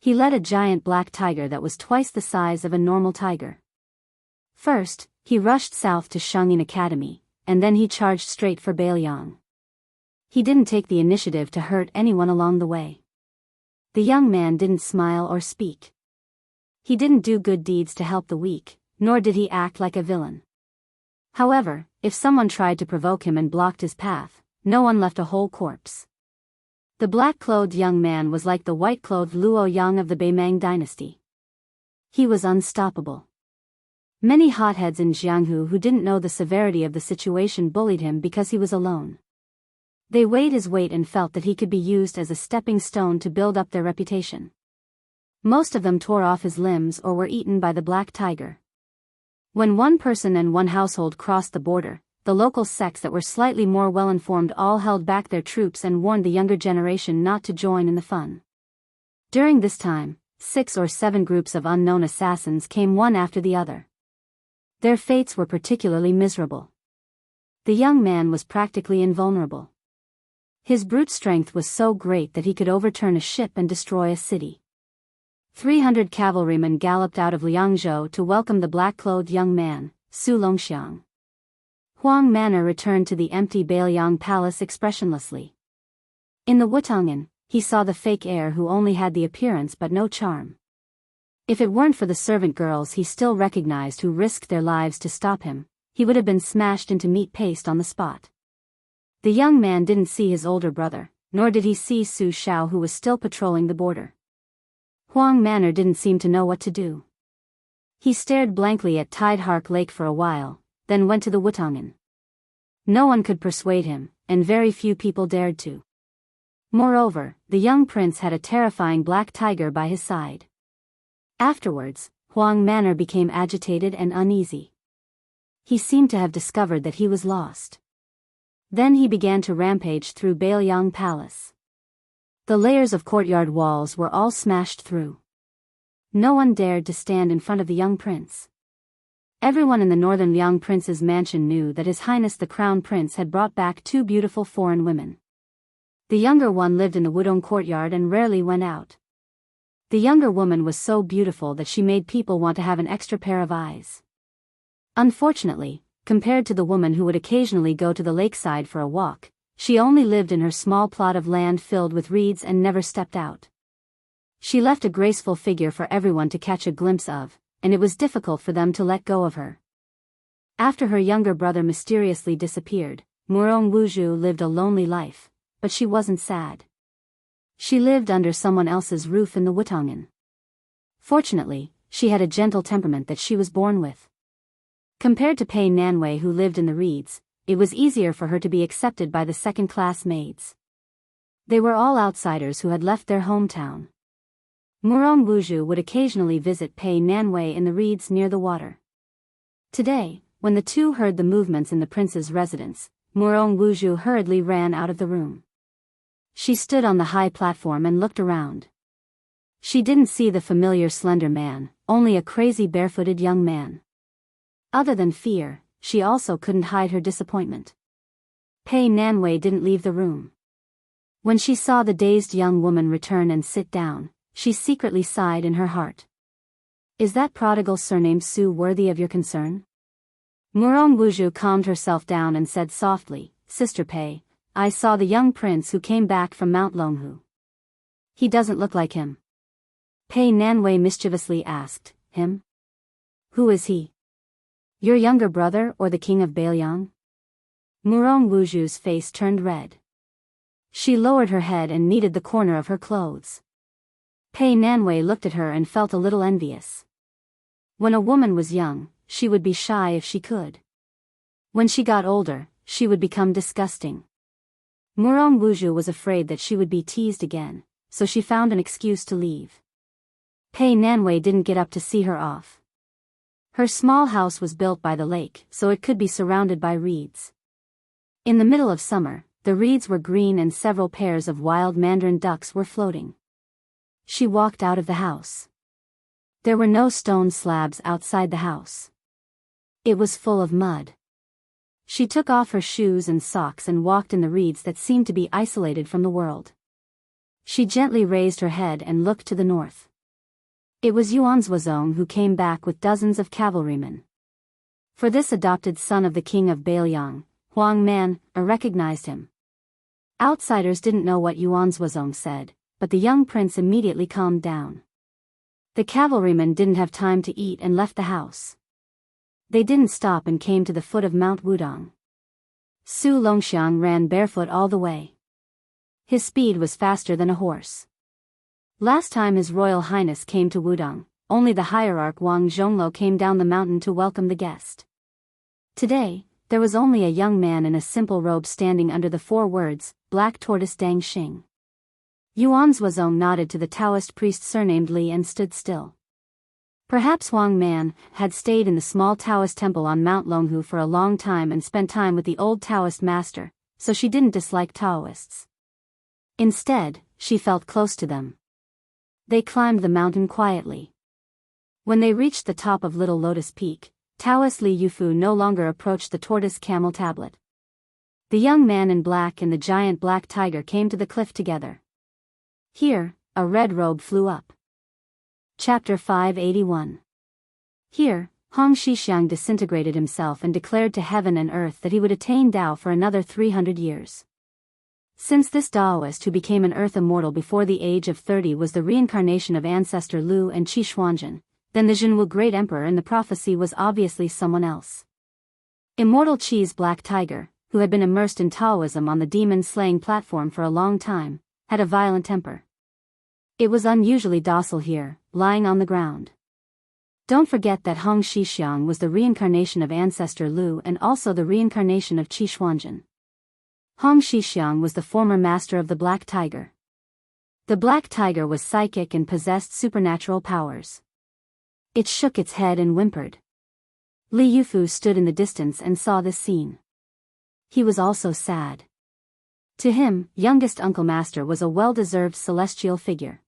He led a giant black tiger that was twice the size of a normal tiger. First, he rushed south to Shangyin Academy, and then he charged straight for Beiliang. He didn't take the initiative to hurt anyone along the way. The young man didn't smile or speak. He didn't do good deeds to help the weak, nor did he act like a villain. However, if someone tried to provoke him and blocked his path, no one left a whole corpse. The black-clothed young man was like the white-clothed Luo Yang of the Beimang dynasty. He was unstoppable. Many hotheads in Jianghu who didn't know the severity of the situation bullied him because he was alone. They weighed his weight and felt that he could be used as a stepping stone to build up their reputation. Most of them tore off his limbs or were eaten by the black tiger. When one person and one household crossed the border, the local sects that were slightly more well-informed all held back their troops and warned the younger generation not to join in the fun. During this time, 6 or 7 groups of unknown assassins came one after the other. Their fates were particularly miserable. The young man was practically invulnerable. His brute strength was so great that he could overturn a ship and destroy a city. 300 cavalrymen galloped out of Liangzhou to welcome the black-clothed young man, Su Longxiang. Huang Manor returned to the empty Beiliang palace expressionlessly. In the Wutong'an, he saw the fake heir who only had the appearance but no charm. If it weren't for the servant girls he still recognized who risked their lives to stop him, he would have been smashed into meat paste on the spot. The young man didn't see his older brother, nor did he see Su Shao who was still patrolling the border. Huang Manor didn't seem to know what to do. He stared blankly at Tidehark Lake for a while, then went to the Wutong'an. No one could persuade him, and very few people dared to. Moreover, the young prince had a terrifying black tiger by his side. Afterwards, Huang Manor became agitated and uneasy. He seemed to have discovered that he was lost. Then he began to rampage through Beiliang Palace. The layers of courtyard walls were all smashed through. No one dared to stand in front of the young prince. Everyone in the northern young prince's mansion knew that His Highness the Crown Prince had brought back 2 beautiful foreign women. The younger one lived in the Wudong courtyard and rarely went out. The younger woman was so beautiful that she made people want to have an extra pair of eyes. Unfortunately, compared to the woman who would occasionally go to the lakeside for a walk, She only lived in her small plot of land filled with reeds and never stepped out. She left a graceful figure for everyone to catch a glimpse of, and it was difficult for them to let go of her. After her younger brother mysteriously disappeared, Murong Wuju lived a lonely life, but she wasn't sad. She lived under someone else's roof in the Wutongan. Fortunately, she had a gentle temperament that she was born with. Compared to Pei Nanwei, who lived in the reeds, it was easier for her to be accepted by the second-class maids. They were all outsiders who had left their hometown. Murong Wuju would occasionally visit Pei Nanwei in the reeds near the water. Today, when the two heard the movements in the prince's residence, Murong Wuju hurriedly ran out of the room. She stood on the high platform and looked around. She didn't see the familiar slender man, only a crazy barefooted young man. Other than fear, she also couldn't hide her disappointment. Pei Nanwei didn't leave the room. When she saw the dazed young woman return and sit down, she secretly sighed in her heart. Is that prodigal surnamed Su worthy of your concern? Murong Wuju calmed herself down and said softly, Sister Pei, I saw the young prince who came back from Mount Longhu. He doesn't look like him. Pei Nanwei mischievously asked, Him? Who is he? Your younger brother or the king of Bailiang? Murong Wuju's face turned red. She lowered her head and kneaded the corner of her clothes. Pei Nanwei looked at her and felt a little envious. When a woman was young, she would be shy if she could. When she got older, she would become disgusting. Murong Wuju was afraid that she would be teased again, so she found an excuse to leave. Pei Nanwei didn't get up to see her off. Her small house was built by the lake, so it could be surrounded by reeds. In the middle of summer, the reeds were green and several pairs of wild mandarin ducks were floating. She walked out of the house. There were no stone slabs outside the house. It was full of mud. She took off her shoes and socks and walked in the reeds that seemed to be isolated from the world. She gently raised her head and looked to the north. It was Yuanzhuazong who came back with dozens of cavalrymen. For this adopted son of the king of Bailiang, Huang Man, recognized him. Outsiders didn't know what Yuanzhuazong said, but the young prince immediately calmed down. The cavalrymen didn't have time to eat and left the house. They didn't stop and came to the foot of Mount Wudong. Su Longxiang ran barefoot all the way. His speed was faster than a horse. Last time His Royal Highness came to Wudong, only the hierarch Wang Zhonglo came down the mountain to welcome the guest. Today, there was only a young man in a simple robe standing under the 4 words, Black Tortoise Dang Xing. Yuanzhuazong nodded to the Taoist priest surnamed Li and stood still. Perhaps Huang Man had stayed in the small Taoist temple on Mount Longhu for a long time and spent time with the old Taoist master, so she didn't dislike Taoists. Instead, she felt close to them. They climbed the mountain quietly. When they reached the top of Little Lotus Peak, Taoist Li Yufu no longer approached the tortoise camel tablet. The young man in black and the giant black tiger came to the cliff together. Here, a red robe flew up. Chapter 581. Here, Hong Shixiang disintegrated himself and declared to heaven and earth that he would attain Tao for another 300 years. Since this Taoist who became an earth immortal before the age of 30 was the reincarnation of ancestor Lu and Qi Xuanzhen, then the Jinwu Great Emperor in the prophecy was obviously someone else. Immortal Qi's black tiger, who had been immersed in Taoism on the demon-slaying platform for a long time, had a violent temper. It was unusually docile here, lying on the ground. Don't forget that Hong Shixiang was the reincarnation of ancestor Lu and also the reincarnation of Qi Xuanzhen. Hong Shixiang was the former master of the Black Tiger. The Black Tiger was psychic and possessed supernatural powers. It shook its head and whimpered. Li Yufu stood in the distance and saw this scene. He was also sad. To him, youngest Uncle Master was a well-deserved celestial figure.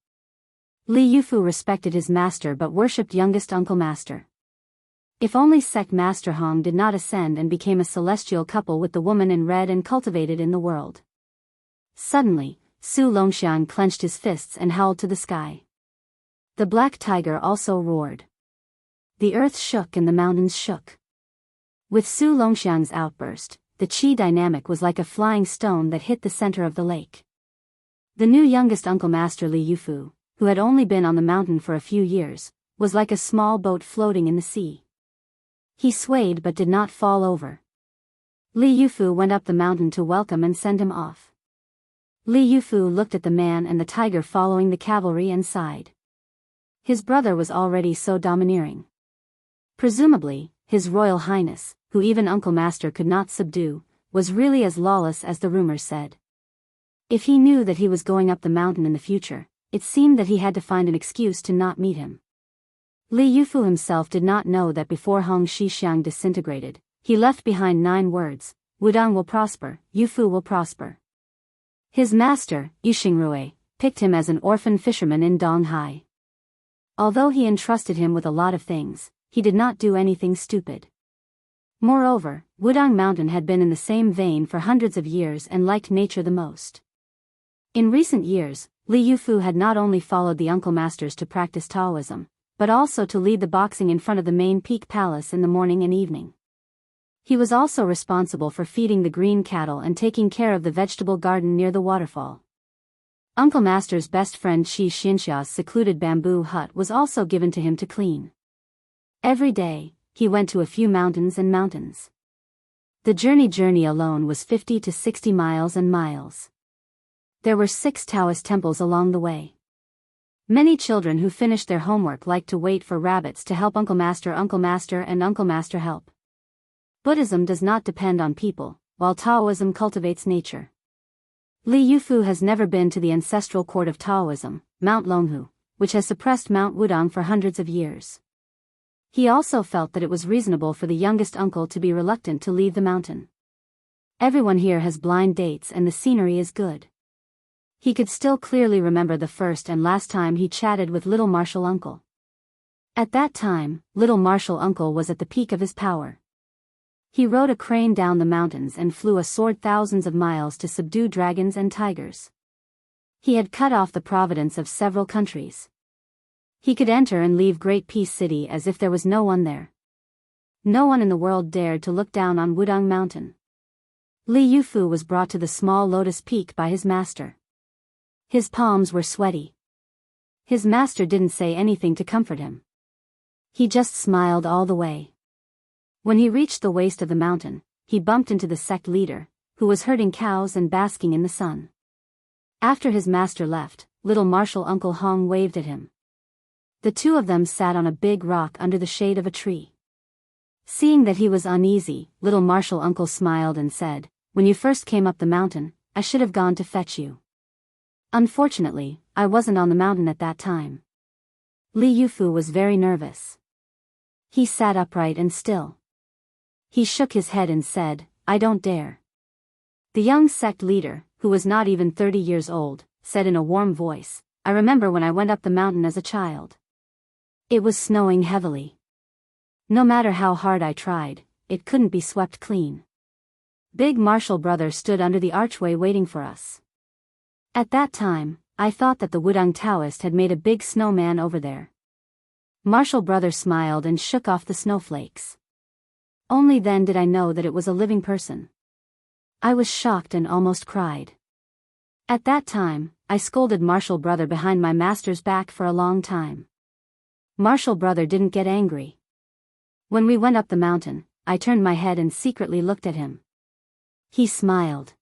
Li Yufu respected his master but worshipped youngest Uncle Master. If only Sect Master Hong did not ascend and became a celestial couple with the woman in red and cultivated in the world. Suddenly, Su Longxiang clenched his fists and howled to the sky. The black tiger also roared. The earth shook and the mountains shook. With Su Longxiang's outburst, the qi dynamic was like a flying stone that hit the center of the lake. The new youngest uncle Master Li Yufu, who had only been on the mountain for a few years, was like a small boat floating in the sea. He swayed but did not fall over. Li Yufu went up the mountain to welcome and send him off. Li Yufu looked at the man and the tiger following the cavalry and sighed. His brother was already so domineering. Presumably, His Royal Highness, who even Uncle Master could not subdue, was really as lawless as the rumors said. If he knew that he was going up the mountain in the future, it seemed that he had to find an excuse to not meet him. Li Yufu himself did not know that before Hong Shixiang disintegrated, he left behind 9 words: Wudang will prosper, Yufu will prosper. His master, Yuxingrui, picked him as an orphan fisherman in Donghai. Although he entrusted him with a lot of things, he did not do anything stupid. Moreover, Wudang Mountain had been in the same vein for hundreds of years and liked nature the most. In recent years, Li Yufu had not only followed the uncle masters to practice Taoism, but also to lead the boxing in front of the main peak palace in the morning and evening. He was also responsible for feeding the green cattle and taking care of the vegetable garden near the waterfall. Uncle Master's best friend Qi Xinxia's secluded bamboo hut was also given to him to clean. Every day, he went to a few mountains and mountains. The journey alone was 50 to 60 miles and miles. There were 6 Taoist temples along the way. Many children who finished their homework liked to wait for rabbits to help Uncle Master, and Uncle Master help. Buddhism does not depend on people, while Taoism cultivates nature. Li Yufu has never been to the ancestral court of Taoism, Mount Longhu, which has suppressed Mount Wudang for hundreds of years. He also felt that it was reasonable for the youngest uncle to be reluctant to leave the mountain. Everyone here has blind dates and the scenery is good. He could still clearly remember the first and last time he chatted with Little Martial Uncle. At that time, Little Martial Uncle was at the peak of his power. He rode a crane down the mountains and flew a sword thousands of miles to subdue dragons and tigers. He had cut off the providence of several countries. He could enter and leave Great Peace City as if there was no one there. No one in the world dared to look down on Wudang Mountain. Li Yufu was brought to the small lotus peak by his master. His palms were sweaty. His master didn't say anything to comfort him. He just smiled all the way. When he reached the waist of the mountain, he bumped into the sect leader, who was herding cows and basking in the sun. After his master left, Little Martial Uncle Hong waved at him. The two of them sat on a big rock under the shade of a tree. Seeing that he was uneasy, Little Martial Uncle smiled and said, "When you first came up the mountain, I should have gone to fetch you. Unfortunately, I wasn't on the mountain at that time." Li Yufu was very nervous. He sat upright and still. He shook his head and said, "I don't dare." The young sect leader, who was not even 30 years old, said in a warm voice, "I remember when I went up the mountain as a child. It was snowing heavily. No matter how hard I tried, it couldn't be swept clean. Big Martial Brother stood under the archway waiting for us. At that time, I thought that the Wudang Taoist had made a big snowman over there." Martial Brother smiled and shook off the snowflakes. Only then did I know that it was a living person. I was shocked and almost cried. At that time, I scolded Martial Brother behind my master's back for a long time. Martial Brother didn't get angry. When we went up the mountain, I turned my head and secretly looked at him. He smiled.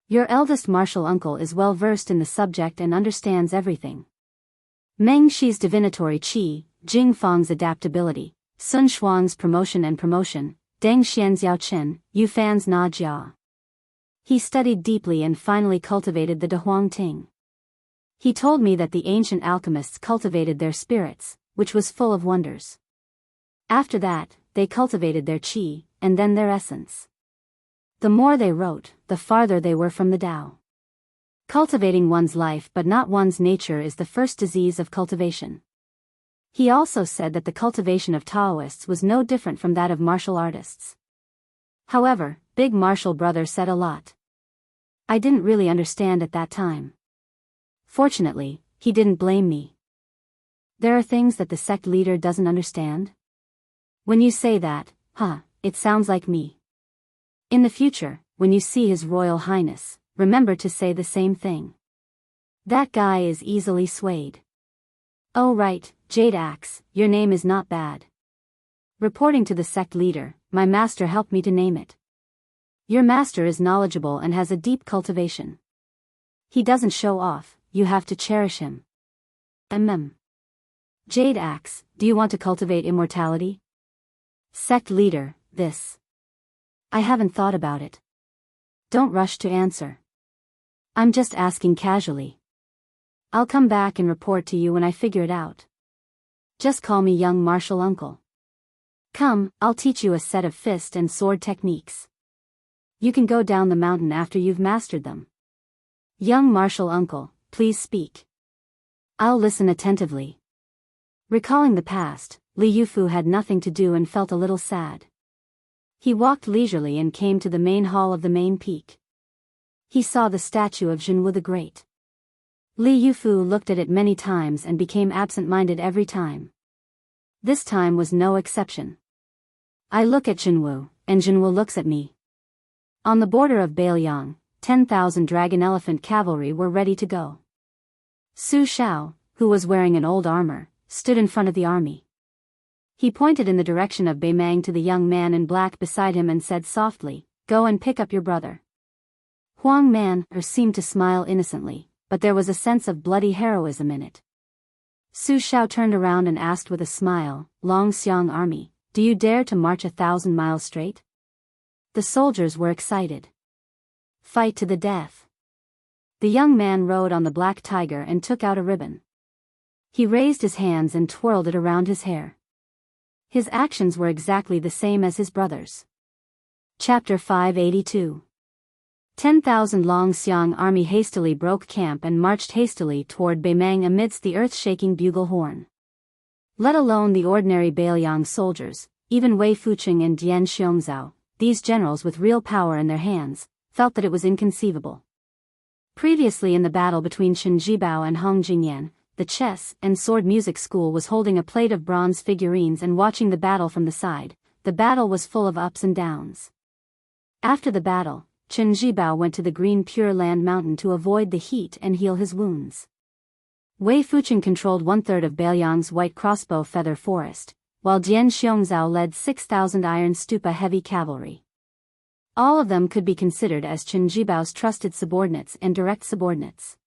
"Your eldest Martial Uncle is well versed in the subject and understands everything. Meng Shi's divinatory qi, Jing Fang's adaptability, Sun Shuang's promotion, Deng Xian's Yao Chen, Yu Fan's Na Jia. He studied deeply and finally cultivated the Dehuang Ting. He told me that the ancient alchemists cultivated their spirits, which was full of wonders. After that, they cultivated their qi, and then their essence. The more they wrote, the farther they were from the Tao. Cultivating one's life but not one's nature is the first disease of cultivation." He also said that the cultivation of Taoists was no different from that of martial artists. However, Big Martial Brother said a lot. I didn't really understand at that time. Fortunately, he didn't blame me. There are things that the sect leader doesn't understand. When you say that, it sounds like me. In the future, when you see His Royal Highness, remember to say the same thing. That guy is easily swayed. Oh right, Jade Axe, your name is not bad. Reporting to the sect leader, my master helped me to name it. Your master is knowledgeable and has a deep cultivation. He doesn't show off, you have to cherish him. Jade Axe, do you want to cultivate immortality? Sect leader, this. I haven't thought about it. Don't rush to answer. I'm just asking casually. I'll come back and report to you when I figure it out. Just call me young martial uncle. Come, I'll teach you a set of fist and sword techniques. You can go down the mountain after you've mastered them. Young martial uncle, please speak. I'll listen attentively. Recalling the past, Li Yufu had nothing to do and felt a little sad. He walked leisurely and came to the main hall of the main peak. He saw the statue of Zhenwu the Great. Li Yufu looked at it many times and became absent-minded every time. This time was no exception. I look at Zhenwu, and Zhenwu looks at me. On the border of Bailiang, 10,000 dragon elephant cavalry were ready to go. Su Shao, who was wearing an old armor, stood in front of the army. He pointed in the direction of Beimang to the young man in black beside him and said softly, "Go and pick up your brother." Huang Man seemed to smile innocently, but there was a sense of bloody heroism in it. Su Shao turned around and asked with a smile, "Long Xiang army, do you dare to march 1,000 miles straight?" The soldiers were excited. Fight to the death. The young man rode on the black tiger and took out a ribbon. He raised his hands and twirled it around his hair. His actions were exactly the same as his brother's. Chapter 582. 10,000 Long Xiang army hastily broke camp and marched hastily toward Beimang amidst the earth-shaking bugle horn. Let alone the ordinary Bailiang soldiers, even Wei Fuqing and Dian Xiongzhao, these generals with real power in their hands, felt that it was inconceivable. Previously in the battle between Chen Jibao and Hong Jingyan, the chess and sword music school was holding a plate of bronze figurines and watching the battle from the side. The battle was full of ups and downs. After the battle, Chen Jibao went to the green Pure Land mountain to avoid the heat and heal his wounds. Wei Fuqing controlled 1/3 of Bailiang's white crossbow feather forest, while Dian Xiongzhao led 6,000 iron stupa heavy cavalry. All of them could be considered as Chen Jibao's trusted subordinates and direct subordinates.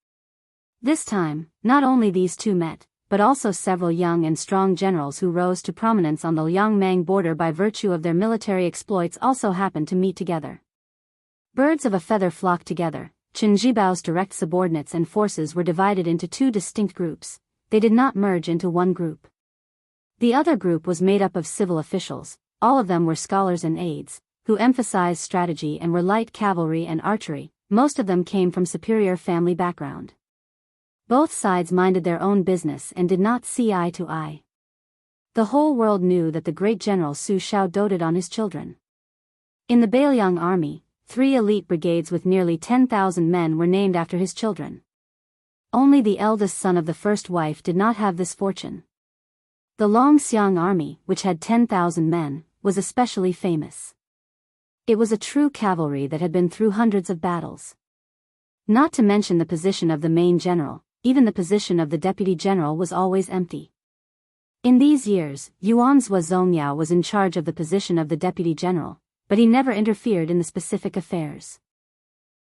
This time, not only these two met, but also several young and strong generals who rose to prominence on the Liangmang border by virtue of their military exploits also happened to meet together. Birds of a feather flocked together. Chen Jibao's direct subordinates and forces were divided into two distinct groups. They did not merge into one group. The other group was made up of civil officials, all of them were scholars and aides, who emphasized strategy and were light cavalry and archery. Most of them came from superior family background. Both sides minded their own business and did not see eye to eye. The whole world knew that the great general Su Shao doted on his children. In the Bailiang army, 3 elite brigades with nearly 10,000 men were named after his children. Only the eldest son of the first wife did not have this fortune. The Long Xiang army, which had 10,000 men, was especially famous. It was a true cavalry that had been through hundreds of battles. Not to mention the position of the main general, even the position of the deputy general was always empty. In these years, Yuanzhua Zongyao was in charge of the position of the deputy general, but he never interfered in the specific affairs.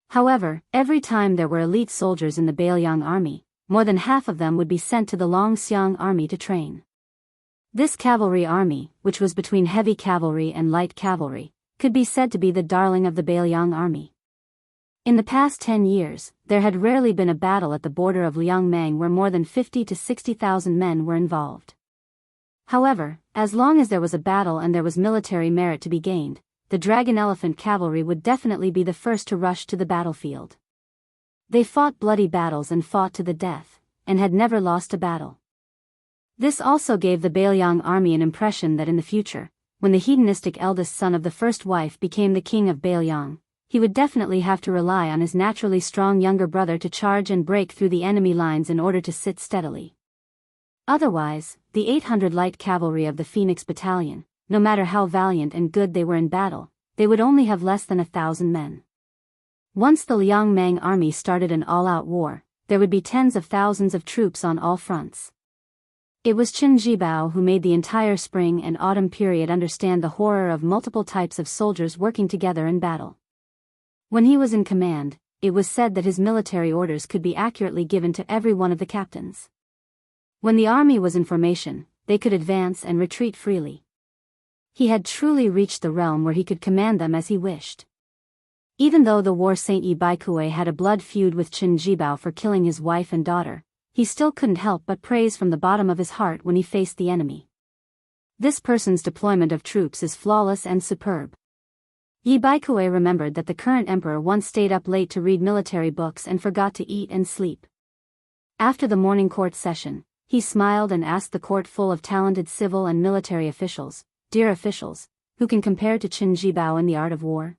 However, every time there were elite soldiers in the Bailiang army, more than half of them would be sent to the Long Xiang army to train. This cavalry army, which was between heavy cavalry and light cavalry, could be said to be the darling of the Bailiang army. In the past 10 years, there had rarely been a battle at the border of Liangmang where more than 50 to 60,000 men were involved. However, as long as there was a battle and there was military merit to be gained, the Dragon Elephant cavalry would definitely be the first to rush to the battlefield. They fought bloody battles and fought to the death, and had never lost a battle. This also gave the Bailiang army an impression that in the future, when the hedonistic eldest son of the first wife became the king of Bailiang, he would definitely have to rely on his naturally strong younger brother to charge and break through the enemy lines in order to sit steadily. Otherwise, the 800 light cavalry of the Phoenix Battalion, no matter how valiant and good they were in battle, they would only have less than 1,000 men. Once the Liang-Mang army started an all-out war, there would be tens of thousands of troops on all fronts. It was Qin Jibao who made the entire spring and autumn period understand the horror of multiple types of soldiers working together in battle. When he was in command, it was said that his military orders could be accurately given to every one of the captains. When the army was in formation, they could advance and retreat freely. He had truly reached the realm where he could command them as he wished. Even though the war Saint Yi Baikue had a blood feud with Qin Jibao for killing his wife and daughter, he still couldn't help but praise from the bottom of his heart when he faced the enemy. This person's deployment of troops is flawless and superb. Yi Baikue remembered that the current emperor once stayed up late to read military books and forgot to eat and sleep. After the morning court session, he smiled and asked the court full of talented civil and military officials, "Dear officials, who can compare to Qin Jibao in the art of war?"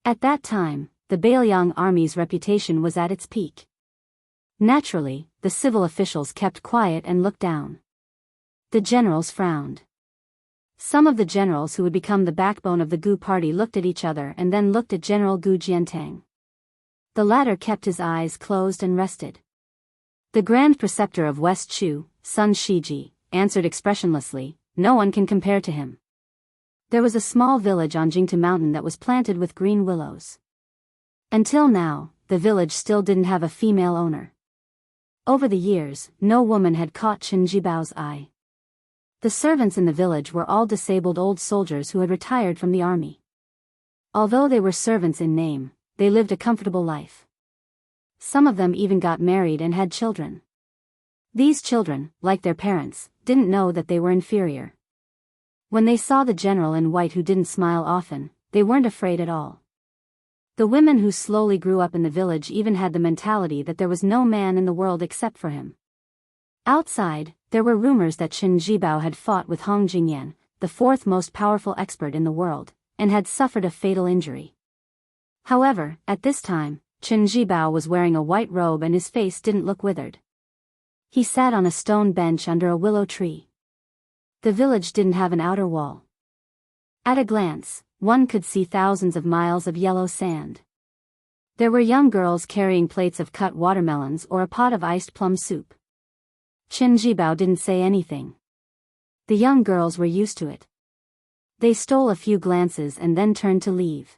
At that time, the Bailiang army's reputation was at its peak. Naturally, the civil officials kept quiet and looked down. The generals frowned. Some of the generals who would become the backbone of the Gu party looked at each other and then looked at General Gu Jiantang. The latter kept his eyes closed and rested. The Grand Preceptor of West Chu, Sun Shiji, answered expressionlessly, "No one can compare to him." There was a small village on Jingtu Mountain that was planted with green willows. Until now, the village still didn't have a female owner. Over the years, no woman had caught Qin Jibao's eye. The servants in the village were all disabled old soldiers who had retired from the army. Although they were servants in name, they lived a comfortable life. Some of them even got married and had children. These children, like their parents, didn't know that they were inferior. When they saw the general in white who didn't smile often, they weren't afraid at all. The women who slowly grew up in the village even had the mentality that there was no man in the world except for him. Outside, there were rumors that Qin Jibao had fought with Hong Jingyan, the fourth most powerful expert in the world, and had suffered a fatal injury. However, at this time, Qin Jibao was wearing a white robe and his face didn't look withered. He sat on a stone bench under a willow tree. The village didn't have an outer wall. At a glance, one could see thousands of miles of yellow sand. There were young girls carrying plates of cut watermelons or a pot of iced plum soup. Qin Jibao didn't say anything. The young girls were used to it. They stole a few glances and then turned to leave.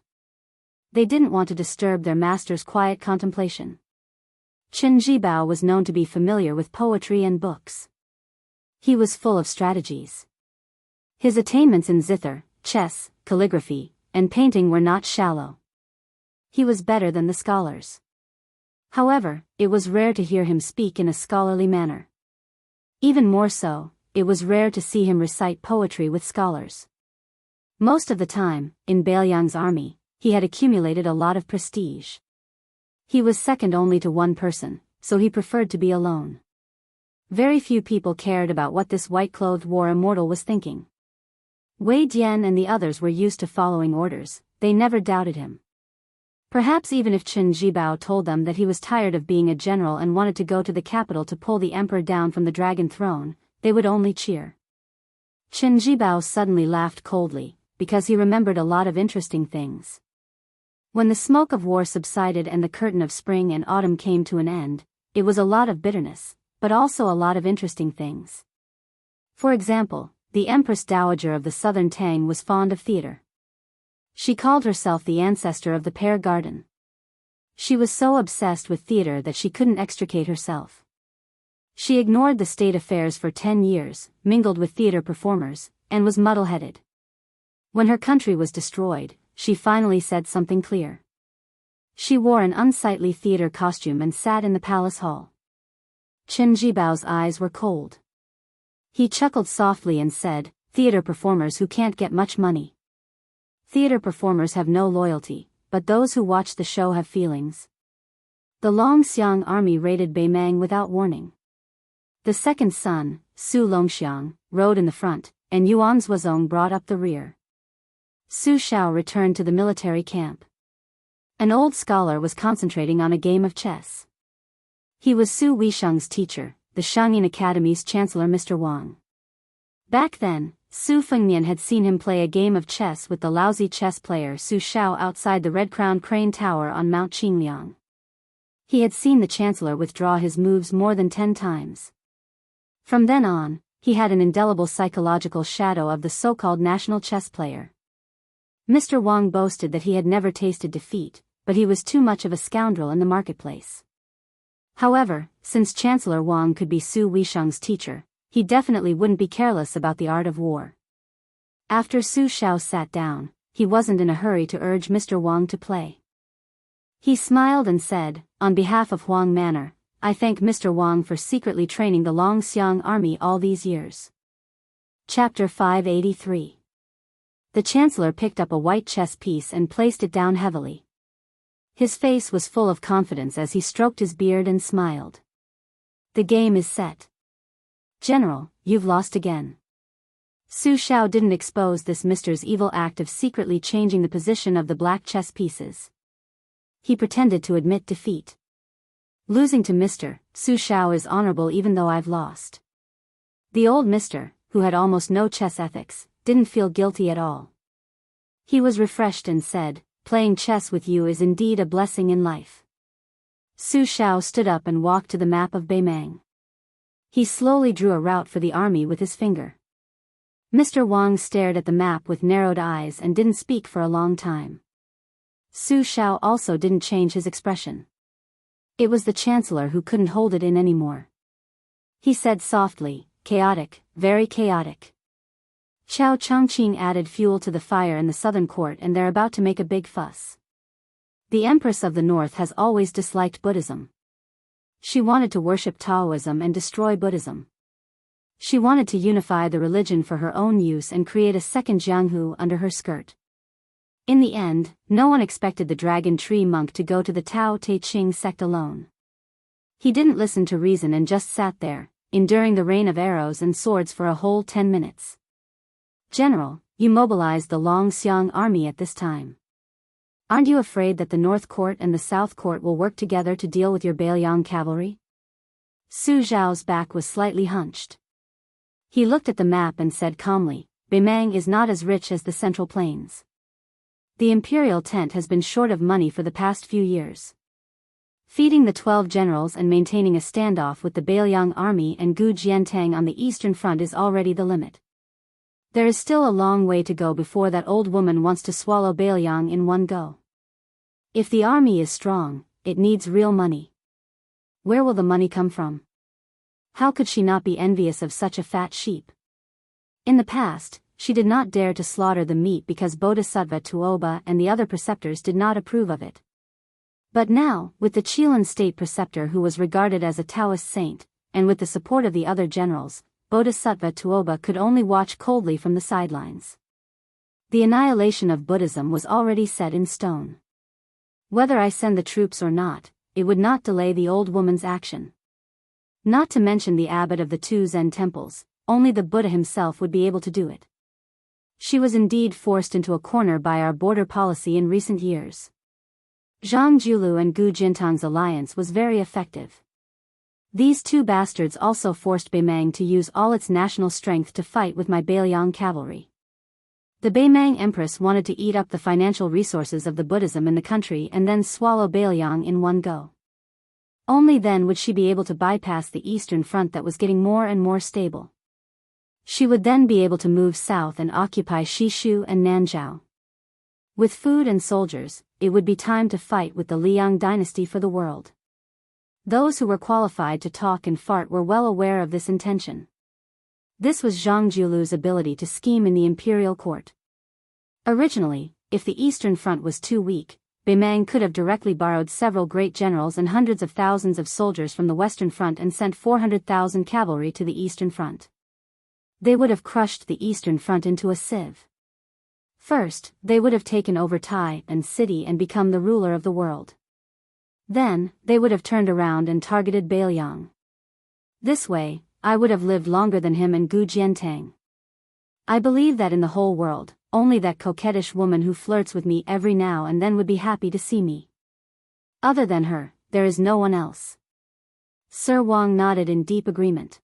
They didn't want to disturb their master's quiet contemplation. Qin Jibao was known to be familiar with poetry and books. He was full of strategies. His attainments in zither, chess, calligraphy, and painting were not shallow. He was better than the scholars. However, it was rare to hear him speak in a scholarly manner. Even more so, it was rare to see him recite poetry with scholars. Most of the time, in Bailiang's army, he had accumulated a lot of prestige. He was second only to one person, so he preferred to be alone. Very few people cared about what this white-clothed war immortal was thinking. Wei Dian and the others were used to following orders, they never doubted him. Perhaps even if Qin Jibao told them that he was tired of being a general and wanted to go to the capital to pull the emperor down from the dragon throne, they would only cheer. Qin Jibao suddenly laughed coldly, because he remembered a lot of interesting things. When the smoke of war subsided and the curtain of spring and autumn came to an end, it was a lot of bitterness, but also a lot of interesting things. For example, the Empress Dowager of the Southern Tang was fond of theater. She called herself the ancestor of the Pear Garden. She was so obsessed with theater that she couldn't extricate herself. She ignored the state affairs for 10 years, mingled with theater performers, and was muddle-headed. When her country was destroyed, she finally said something clear. She wore an unsightly theater costume and sat in the palace hall. Qin Jibao's eyes were cold. He chuckled softly and said, "Theater performers who can't get much money. Theater performers have no loyalty, but those who watch the show have feelings." The Longxiang army raided Beimang without warning. The second son, Su Longxiang, rode in the front, and Yuan Zuozong brought up the rear. Su Shao returned to the military camp. An old scholar was concentrating on a game of chess. He was Su Weisheng's teacher, the Shangyin Academy's chancellor Mr. Wang. Back then, Su Fengmian had seen him play a game of chess with the lousy chess player Su Xiao outside the red-crowned crane tower on Mount Qingliang. He had seen the chancellor withdraw his moves more than 10 times. From then on, he had an indelible psychological shadow of the so-called national chess player. Mr. Wang boasted that he had never tasted defeat, but he was too much of a scoundrel in the marketplace. However, since Chancellor Wang could be Su Weisheng's teacher, he definitely wouldn't be careless about the art of war. After Su Xiao sat down, he wasn't in a hurry to urge Mr. Wang to play. He smiled and said, "On behalf of Huang Manor, I thank Mr. Wang for secretly training the Longxiang army all these years." Chapter 583. The Chancellor picked up a white chess piece and placed it down heavily. His face was full of confidence as he stroked his beard and smiled. "The game is set. General, you've lost again." Su Xiao didn't expose this Mister's evil act of secretly changing the position of the black chess pieces. He pretended to admit defeat. "Losing to Mr. Su Xiao is honorable even though I've lost." The old Mister, who had almost no chess ethics, didn't feel guilty at all. He was refreshed and said, "Playing chess with you is indeed a blessing in life." Su Xiao stood up and walked to the map of Beimang. He slowly drew a route for the army with his finger. Mr. Wang stared at the map with narrowed eyes and didn't speak for a long time. Su Xiao also didn't change his expression. It was the Chancellor who couldn't hold it in anymore. He said softly, "Chaotic, very chaotic." Qiao Chongqing added fuel to the fire in the southern court and they're about to make a big fuss. The Empress of the North has always disliked Buddhism. She wanted to worship Taoism and destroy Buddhism. She wanted to unify the religion for her own use and create a second Jianghu under her skirt. In the end, no one expected the dragon tree monk to go to the Tao Te Ching sect alone. He didn't listen to reason and just sat there, enduring the rain of arrows and swords for a whole 10 minutes. "General, you mobilized the Longxiang army at this time. Aren't you afraid that the North Court and the South Court will work together to deal with your Beiliang cavalry?" Su Zhao's back was slightly hunched. He looked at the map and said calmly, "Beimang is not as rich as the Central Plains. The imperial tent has been short of money for the past few years. Feeding the 12 generals and maintaining a standoff with the Beiliang army and Gu Jiantang on the eastern front is already the limit. There is still a long way to go before that old woman wants to swallow Beiliang in one go. If the army is strong, it needs real money. Where will the money come from? How could she not be envious of such a fat sheep? In the past, she did not dare to slaughter the meat because Bodhisattva Tuoba and the other preceptors did not approve of it. But now, with the Chilan state preceptor who was regarded as a Taoist saint, and with the support of the other generals, Bodhisattva Tuoba could only watch coldly from the sidelines. The annihilation of Buddhism was already set in stone. Whether I send the troops or not, it would not delay the old woman's action. Not to mention the abbot of the 2 Zen temples, only the Buddha himself would be able to do it. She was indeed forced into a corner by our border policy in recent years. Zhang Julu and Gu Jintang's alliance was very effective. These 2 bastards also forced Beimang to use all its national strength to fight with my Beiliang cavalry. The Beimang Empress wanted to eat up the financial resources of the Buddhism in the country and then swallow Beiliang in one go. Only then would she be able to bypass the eastern front that was getting more and more stable. She would then be able to move south and occupy Shishu and Nanzhao. With food and soldiers, it would be time to fight with the Liang dynasty for the world. Those who were qualified to talk and fart were well aware of this intention. This was Zhang Julu's ability to scheme in the imperial court. Originally, if the eastern front was too weak, Beimang could have directly borrowed several great generals and hundreds of thousands of soldiers from the western front and sent 400,000 cavalry to the eastern front. They would have crushed the eastern front into a sieve. First, they would have taken over Tai and city and become the ruler of the world. Then, they would have turned around and targeted Beiliang. This way, I would have lived longer than him and Gu Jiantang. I believe that in the whole world, only that coquettish woman who flirts with me every now and then would be happy to see me. Other than her, there is no one else. Sir Wang nodded in deep agreement.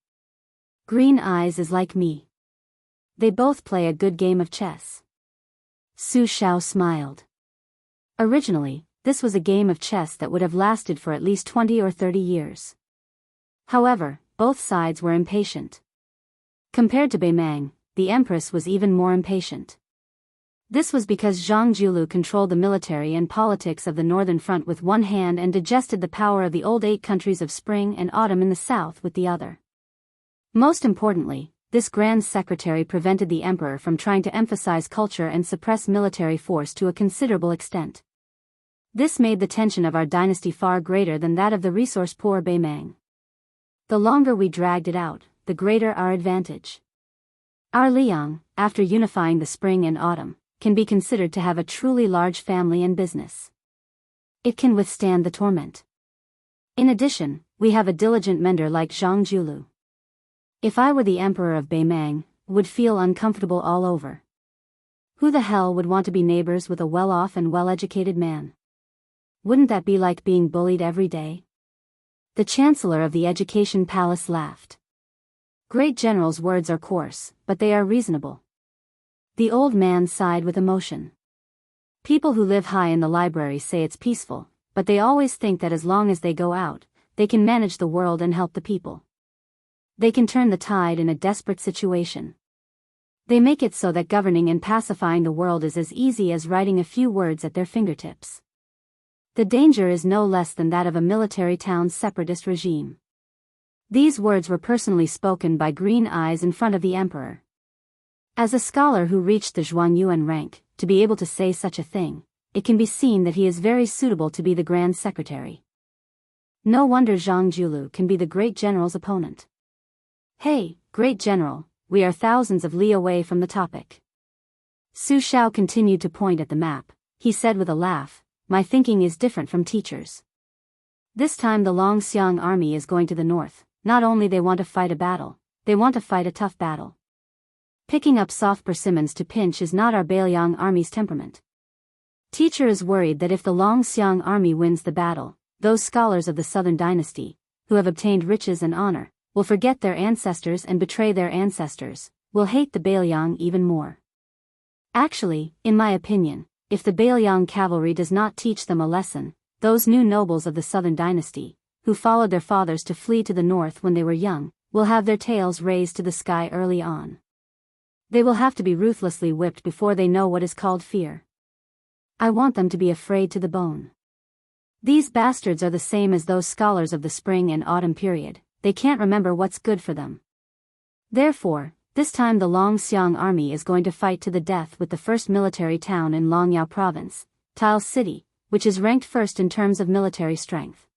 Green eyes is like me. They both play a good game of chess. Su Xiao smiled. Originally, this was a game of chess that would have lasted for at least 20 or 30 years. However, both sides were impatient. Compared to Beimang, the Empress was even more impatient. This was because Zhang Jiulu controlled the military and politics of the Northern Front with one hand and digested the power of the old 8 countries of spring and autumn in the south with the other. Most importantly, this Grand Secretary prevented the Emperor from trying to emphasize culture and suppress military force to a considerable extent. This made the tension of our dynasty far greater than that of the resource-poor Beimang. The longer we dragged it out, the greater our advantage. Our Liang, after unifying the spring and autumn, can be considered to have a truly large family and business. It can withstand the torment. In addition, we have a diligent mender like Zhang Jiulu. If I were the Emperor of Beimang, would feel uncomfortable all over. Who the hell would want to be neighbors with a well-off and well-educated man? Wouldn't that be like being bullied every day? The Chancellor of the Education Palace laughed. Great generals' words are coarse, but they are reasonable. The old man sighed with emotion. People who live high in the library say it's peaceful, but they always think that as long as they go out, they can manage the world and help the people. They can turn the tide in a desperate situation. They make it so that governing and pacifying the world is as easy as writing a few words at their fingertips. The danger is no less than that of a military town separatist regime. These words were personally spoken by Green Eyes in front of the Emperor. As a scholar who reached the Zhuangyuan rank, to be able to say such a thing, it can be seen that he is very suitable to be the Grand Secretary. No wonder Zhang Jiulu can be the great general's opponent. Hey, great general, we are thousands of li away from the topic. Su Xiao continued to point at the map. He said with a laugh, my thinking is different from teachers. This time the Longxiang army is going to the north. Not only they want to fight a battle, they want to fight a tough battle. Picking up soft persimmons to pinch is not our Beiliang army's temperament. Teacher is worried that if the Longxiang army wins the battle, those scholars of the southern dynasty, who have obtained riches and honor, will forget their ancestors and betray their ancestors, will hate the Beiliang even more. Actually, in my opinion, if the Beiliang cavalry does not teach them a lesson, those new nobles of the southern dynasty, who followed their fathers to flee to the north when they were young, will have their tails raised to the sky early on. They will have to be ruthlessly whipped before they know what is called fear. I want them to be afraid to the bone. These bastards are the same as those scholars of the spring and autumn period, they can't remember what's good for them. Therefore, this time the Longxiang army is going to fight to the death with the first military town in Longyao province, Tile City, which is ranked first in terms of military strength.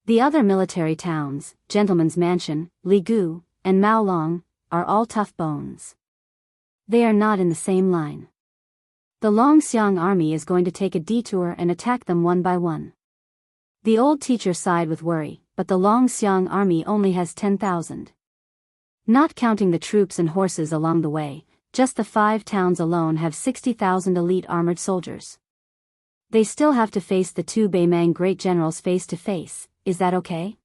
The other military towns, Gentleman's Mansion, Ligu, and Maolong, are all tough bones. They are not in the same line. The Longxiang army is going to take a detour and attack them one by one. The old teacher sighed with worry, but the Longxiang army only has 10,000. Not counting the troops and horses along the way, just the 5 towns alone have 60,000 elite armored soldiers. They still have to face the 2 Beimang great generals face to face, is that okay?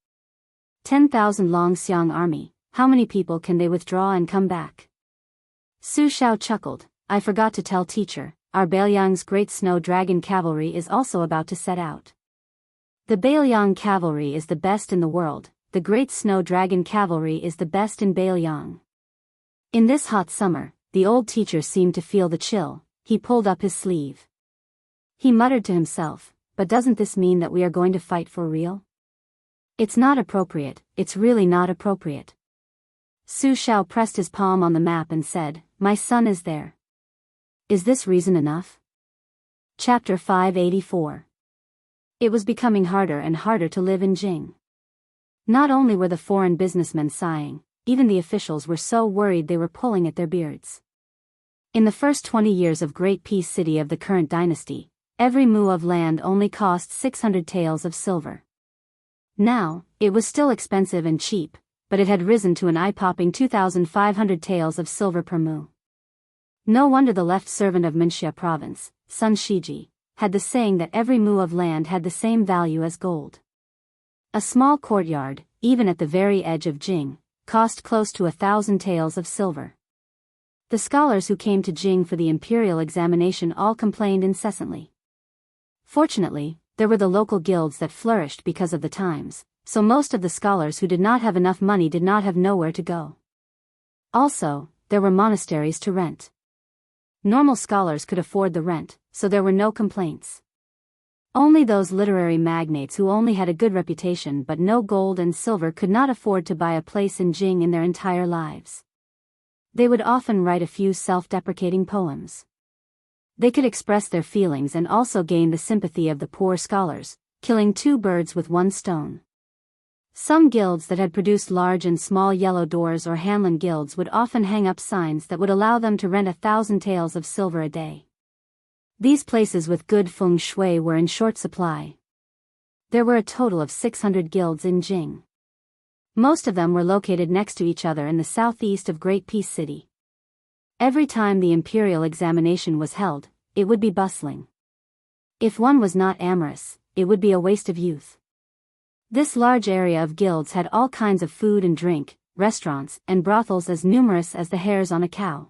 10,000 Longxiang army, how many people can they withdraw and come back? Su Xiao chuckled, I forgot to tell teacher, our Beiliang's great snow dragon cavalry is also about to set out. The Beiliang cavalry is the best in the world, the great snow dragon cavalry is the best in Beiliang. In this hot summer, the old teacher seemed to feel the chill, he pulled up his sleeve. He muttered to himself, but doesn't this mean that we are going to fight for real? It's not appropriate, it's really not appropriate. Su Xiao pressed his palm on the map and said, my son is there. Is this reason enough? Chapter 584. It was becoming harder and harder to live in Jing. Not only were the foreign businessmen sighing, even the officials were so worried they were pulling at their beards. In the first 20 years of Great Peace City of the current dynasty, every mu of land only cost 600 taels of silver. Now, it was still expensive and cheap, but it had risen to an eye-popping 2,500 taels of silver per mu. No wonder the left servant of Minxia province, Sun Shiji, had the saying that every mu of land had the same value as gold. A small courtyard, even at the very edge of Jing, cost close to 1,000 taels of silver. The scholars who came to Jing for the imperial examination all complained incessantly. Fortunately, there were the local guilds that flourished because of the times, so most of the scholars who did not have enough money did not have nowhere to go. Also, there were monasteries to rent. Normal scholars could afford the rent, so there were no complaints. Only those literary magnates who only had a good reputation but no gold and silver could not afford to buy a place in Jing in their entire lives. They would often write a few self-deprecating poems. They could express their feelings and also gain the sympathy of the poor scholars, killing two birds with one stone. Some guilds that had produced large and small yellow doors or Hanlon guilds would often hang up signs that would allow them to rent 1,000 taels of silver a day. These places with good feng shui were in short supply. There were a total of 600 guilds in Jing. Most of them were located next to each other in the southeast of Great Peace City. Every time the imperial examination was held, it would be bustling. If one was not amorous, it would be a waste of youth. This large area of guilds had all kinds of food and drink, restaurants, and brothels as numerous as the hairs on a cow.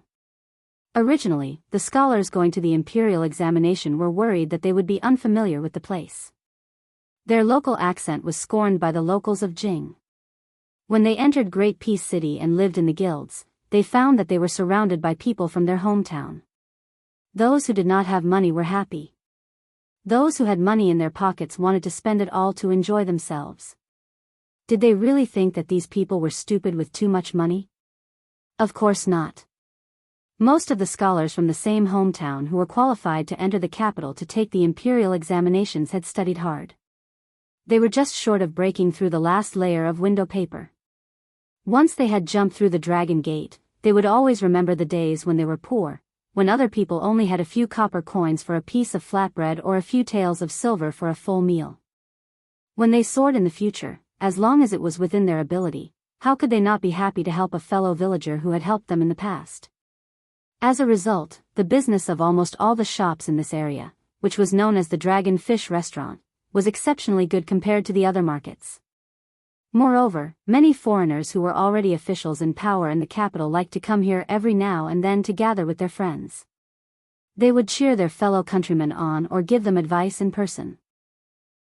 Originally, the scholars going to the imperial examination were worried that they would be unfamiliar with the place. Their local accent was scorned by the locals of Jing. When they entered Great Peace City and lived in the guilds, they found that they were surrounded by people from their hometown. Those who did not have money were happy. Those who had money in their pockets wanted to spend it all to enjoy themselves. Did they really think that these people were stupid with too much money? Of course not. Most of the scholars from the same hometown who were qualified to enter the capital to take the imperial examinations had studied hard. They were just short of breaking through the last layer of window paper. Once they had jumped through the dragon gate, they would always remember the days when they were poor, when other people only had a few copper coins for a piece of flatbread or a few taels of silver for a full meal. When they soared in the future, as long as it was within their ability, how could they not be happy to help a fellow villager who had helped them in the past? As a result, the business of almost all the shops in this area, which was known as the Dragon Fish Restaurant, was exceptionally good compared to the other markets. Moreover, many foreigners who were already officials in power in the capital liked to come here every now and then to gather with their friends. They would cheer their fellow countrymen on or give them advice in person.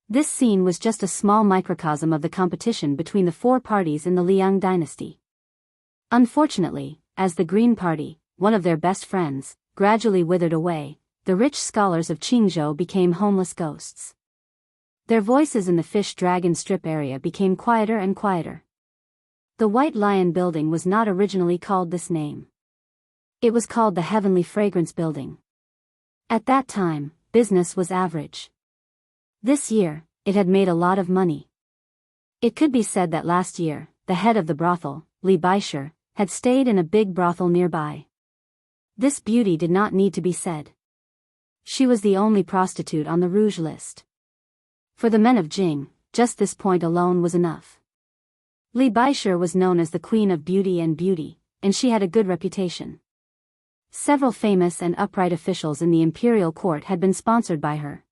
This scene was just a small microcosm of the competition between the four parties in the Liang dynasty. Unfortunately, as the Green Party, one of their best friends, gradually withered away, the rich scholars of Qingzhou became homeless ghosts. Their voices in the Fish Dragon Strip area became quieter and quieter. The White Lion Building was not originally called this name. It was called the Heavenly Fragrance Building. At that time, business was average. This year, it had made a lot of money. It could be said that last year, the head of the brothel, Li Baisher, had stayed in a big brothel nearby. This beauty did not need to be said. She was the only prostitute on the rouge list. For the men of Jing, just this point alone was enough. Li Baisher was known as the Queen of Beauty, and she had a good reputation. Several famous and upright officials in the imperial court had been sponsored by her.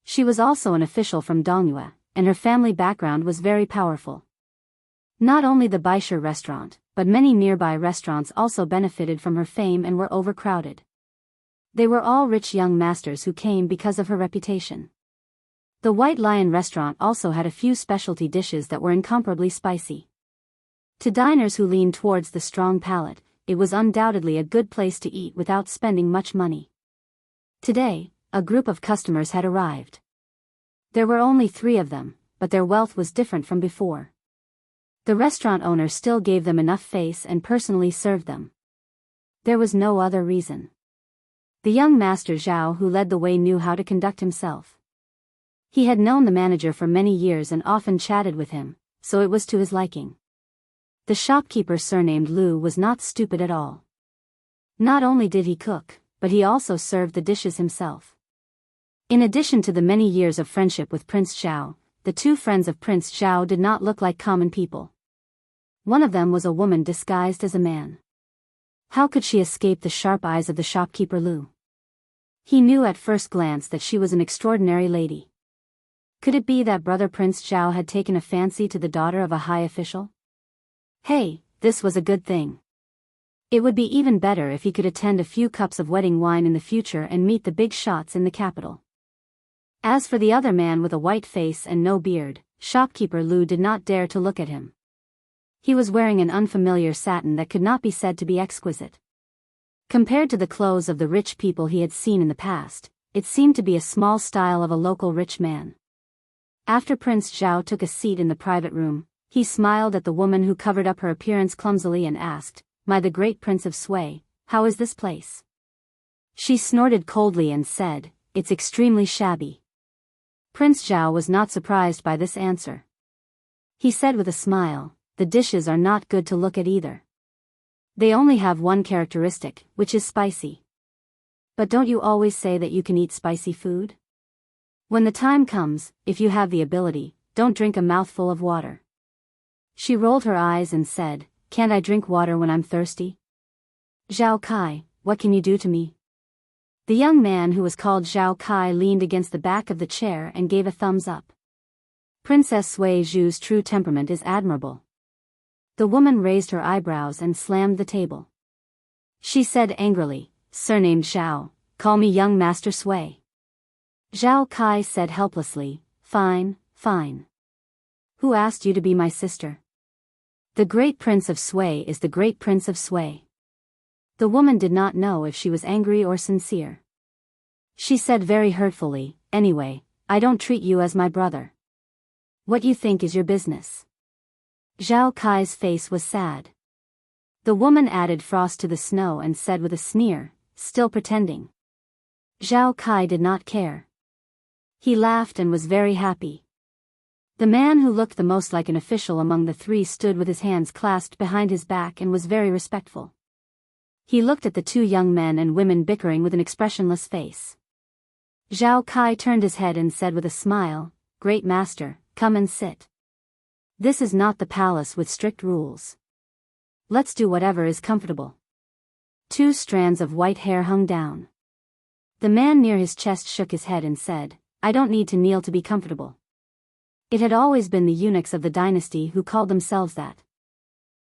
She was also an official from Dongyue, and her family background was very powerful. Not only the Baisher restaurant, but many nearby restaurants also benefited from her fame and were overcrowded. They were all rich young masters who came because of her reputation. The White Lion restaurant also had a few specialty dishes that were incomparably spicy. To diners who leaned towards the strong palate, it was undoubtedly a good place to eat without spending much money. Today, a group of customers had arrived. There were only 3 of them, but their wealth was different from before. The restaurant owner still gave them enough face and personally served them. There was no other reason. The young master Zhao who led the way knew how to conduct himself. He had known the manager for many years and often chatted with him, so it was to his liking. The shopkeeper surnamed Lu was not stupid at all. Not only did he cook, but he also served the dishes himself. In addition to the many years of friendship with Prince Zhao, the 2 friends of Prince Zhao did not look like common people. One of them was a woman disguised as a man. How could she escape the sharp eyes of the shopkeeper Lu? He knew at first glance that she was an extraordinary lady. Could it be that brother Prince Zhao had taken a fancy to the daughter of a high official? Hey, this was a good thing. It would be even better if he could attend a few cups of wedding wine in the future and meet the big shots in the capital. As for the other man with a white face and no beard, shopkeeper Lu did not dare to look at him. He was wearing an unfamiliar satin that could not be said to be exquisite. Compared to the clothes of the rich people he had seen in the past, it seemed to be a small style of a local rich man. After Prince Zhao took a seat in the private room, he smiled at the woman who covered up her appearance clumsily and asked, "My the great Prince of Sui, how is this place?" She snorted coldly and said, "It's extremely shabby." Prince Zhao was not surprised by this answer. He said with a smile, "The dishes are not good to look at either. They only have one characteristic, which is spicy. But don't you always say that you can eat spicy food? When the time comes, if you have the ability, don't drink a mouthful of water." She rolled her eyes and said, "Can't I drink water when I'm thirsty?" "Zhao Kai, what can you do to me?" The young man who was called Zhao Kai leaned against the back of the chair and gave a thumbs up. "Princess Sui Zhu's true temperament is admirable." The woman raised her eyebrows and slammed the table. She said angrily, "Surnamed Zhao, call me young Master Sui." Zhao Kai said helplessly, "Fine, fine. Who asked you to be my sister?" "The great Prince of Sui is the great Prince of Sui." The woman did not know if she was angry or sincere. She said very hurtfully, "Anyway, I don't treat you as my brother. What you think is your business." Zhao Kai's face was sad. The woman added frost to the snow and said with a sneer, still pretending. Zhao Kai did not care. He laughed and was very happy. The man who looked the most like an official among the three stood with his hands clasped behind his back and was very respectful. He looked at the two young men and women bickering with an expressionless face. Zhao Kai turned his head and said with a smile, "Great master, come and sit. This is not the palace with strict rules. Let's do whatever is comfortable." 2 strands of white hair hung down. The man near his chest shook his head and said, "I don't need to kneel to be comfortable." It had always been the eunuchs of the dynasty who called themselves that.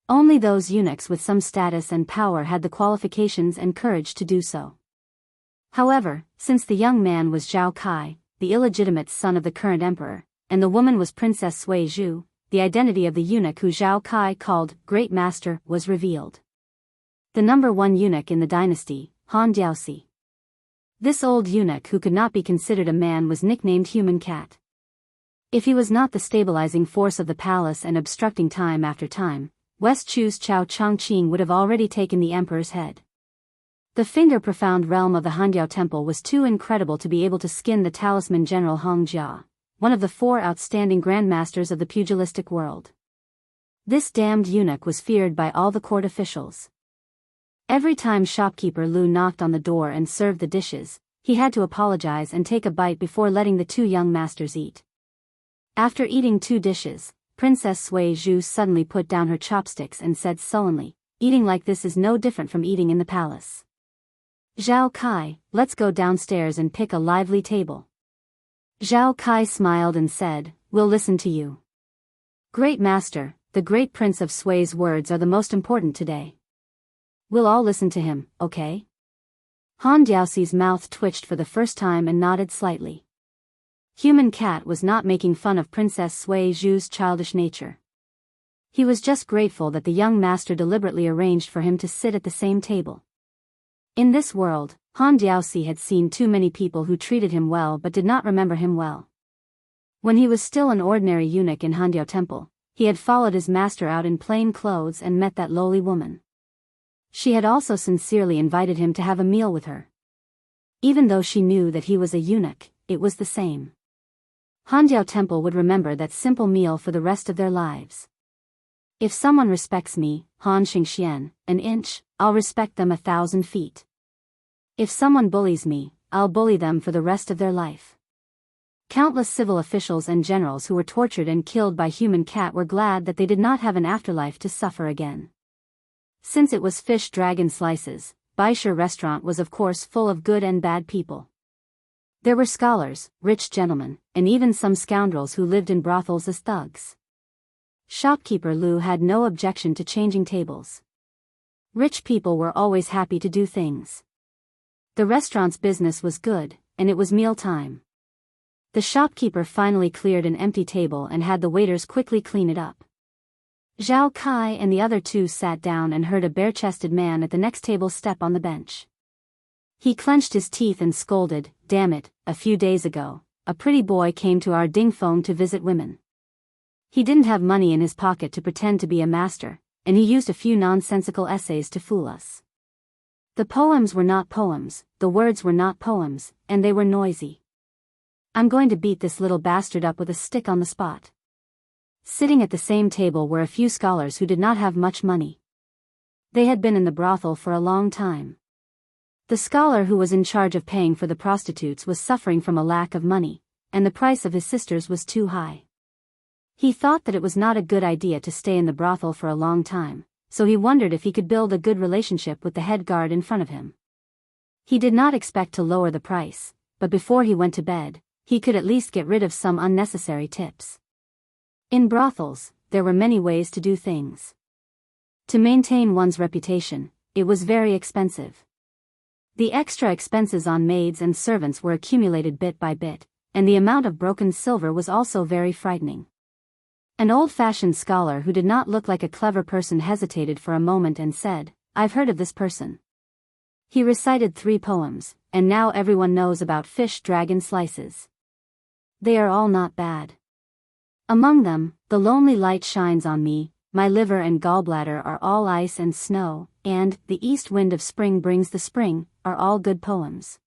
Only those eunuchs with some status and power had the qualifications and courage to do so. However, since the young man was Zhao Kai, the illegitimate son of the current emperor, and the woman was Princess Sui Zhu, the identity of the eunuch who Zhao Kai called Great Master was revealed. The number 1 eunuch in the dynasty, Han Diaoxi. This old eunuch who could not be considered a man was nicknamed Human Cat. If he was not the stabilizing force of the palace and obstructing time after time, West Chu's Chao Chongqing would have already taken the emperor's head. The finger-profound realm of the Handiao Temple was too incredible to be able to skin the talisman General Hong Jia, one of the 4 outstanding grandmasters of the pugilistic world. This damned eunuch was feared by all the court officials. Every time shopkeeper Lu knocked on the door and served the dishes, he had to apologize and take a bite before letting the 2 young masters eat. After eating 2 dishes, Princess Sui Zhu suddenly put down her chopsticks and said sullenly, "Eating like this is no different from eating in the palace. Zhao Kai, let's go downstairs and pick a lively table." Zhao Kai smiled and said, "We'll listen to you. Great master, the great Prince of Sui's words are the most important today. We'll all listen to him, okay?" Han Diaoxi's mouth twitched for the first time and nodded slightly. Human Cat was not making fun of Princess Sui Zhu's childish nature. He was just grateful that the young master deliberately arranged for him to sit at the same table. In this world, Han Diaoxi had seen too many people who treated him well but did not remember him well. When he was still an ordinary eunuch in Handiao Temple, he had followed his master out in plain clothes and met that lowly woman. She had also sincerely invited him to have a meal with her. Even though she knew that he was a eunuch, it was the same. Handiao Temple would remember that simple meal for the rest of their lives. If someone respects me, Han Xingxian, an inch, I'll respect them 1,000 feet. If someone bullies me, I'll bully them for the rest of their life. Countless civil officials and generals who were tortured and killed by Human Cat were glad that they did not have an afterlife to suffer again. Since it was fish dragon slices, Baisher restaurant was of course full of good and bad people. There were scholars, rich gentlemen, and even some scoundrels who lived in brothels as thugs. Shopkeeper Lu had no objection to changing tables. Rich people were always happy to do things. The restaurant's business was good, and it was mealtime. The shopkeeper finally cleared an empty table and had the waiters quickly clean it up. Zhao Kai and the other two sat down and heard a bare-chested man at the next table step on the bench. He clenched his teeth and scolded, "Damn it, a few days ago, a pretty boy came to our ding phone to visit women. He didn't have money in his pocket to pretend to be a master, and he used a few nonsensical essays to fool us. The poems were not poems, the words were not poems, and they were noisy. I'm going to beat this little bastard up with a stick on the spot." Sitting at the same table were a few scholars who did not have much money. They had been in the brothel for a long time. The scholar who was in charge of paying for the prostitutes was suffering from a lack of money, and the price of his sisters was too high. He thought that it was not a good idea to stay in the brothel for a long time, so he wondered if he could build a good relationship with the head guard in front of him. He did not expect to lower the price, but before he went to bed, he could at least get rid of some unnecessary tips. In brothels, there were many ways to do things. To maintain one's reputation, it was very expensive. The extra expenses on maids and servants were accumulated bit by bit, and the amount of broken silver was also very frightening. An old-fashioned scholar who did not look like a clever person hesitated for a moment and said, "I've heard of this person." He recited 3 poems, and now everyone knows about fish dragon slices. They are all not bad. Among them, "The lonely light shines on me, my liver and gallbladder are all ice and snow," and "The east wind of spring brings the spring," are all good poems.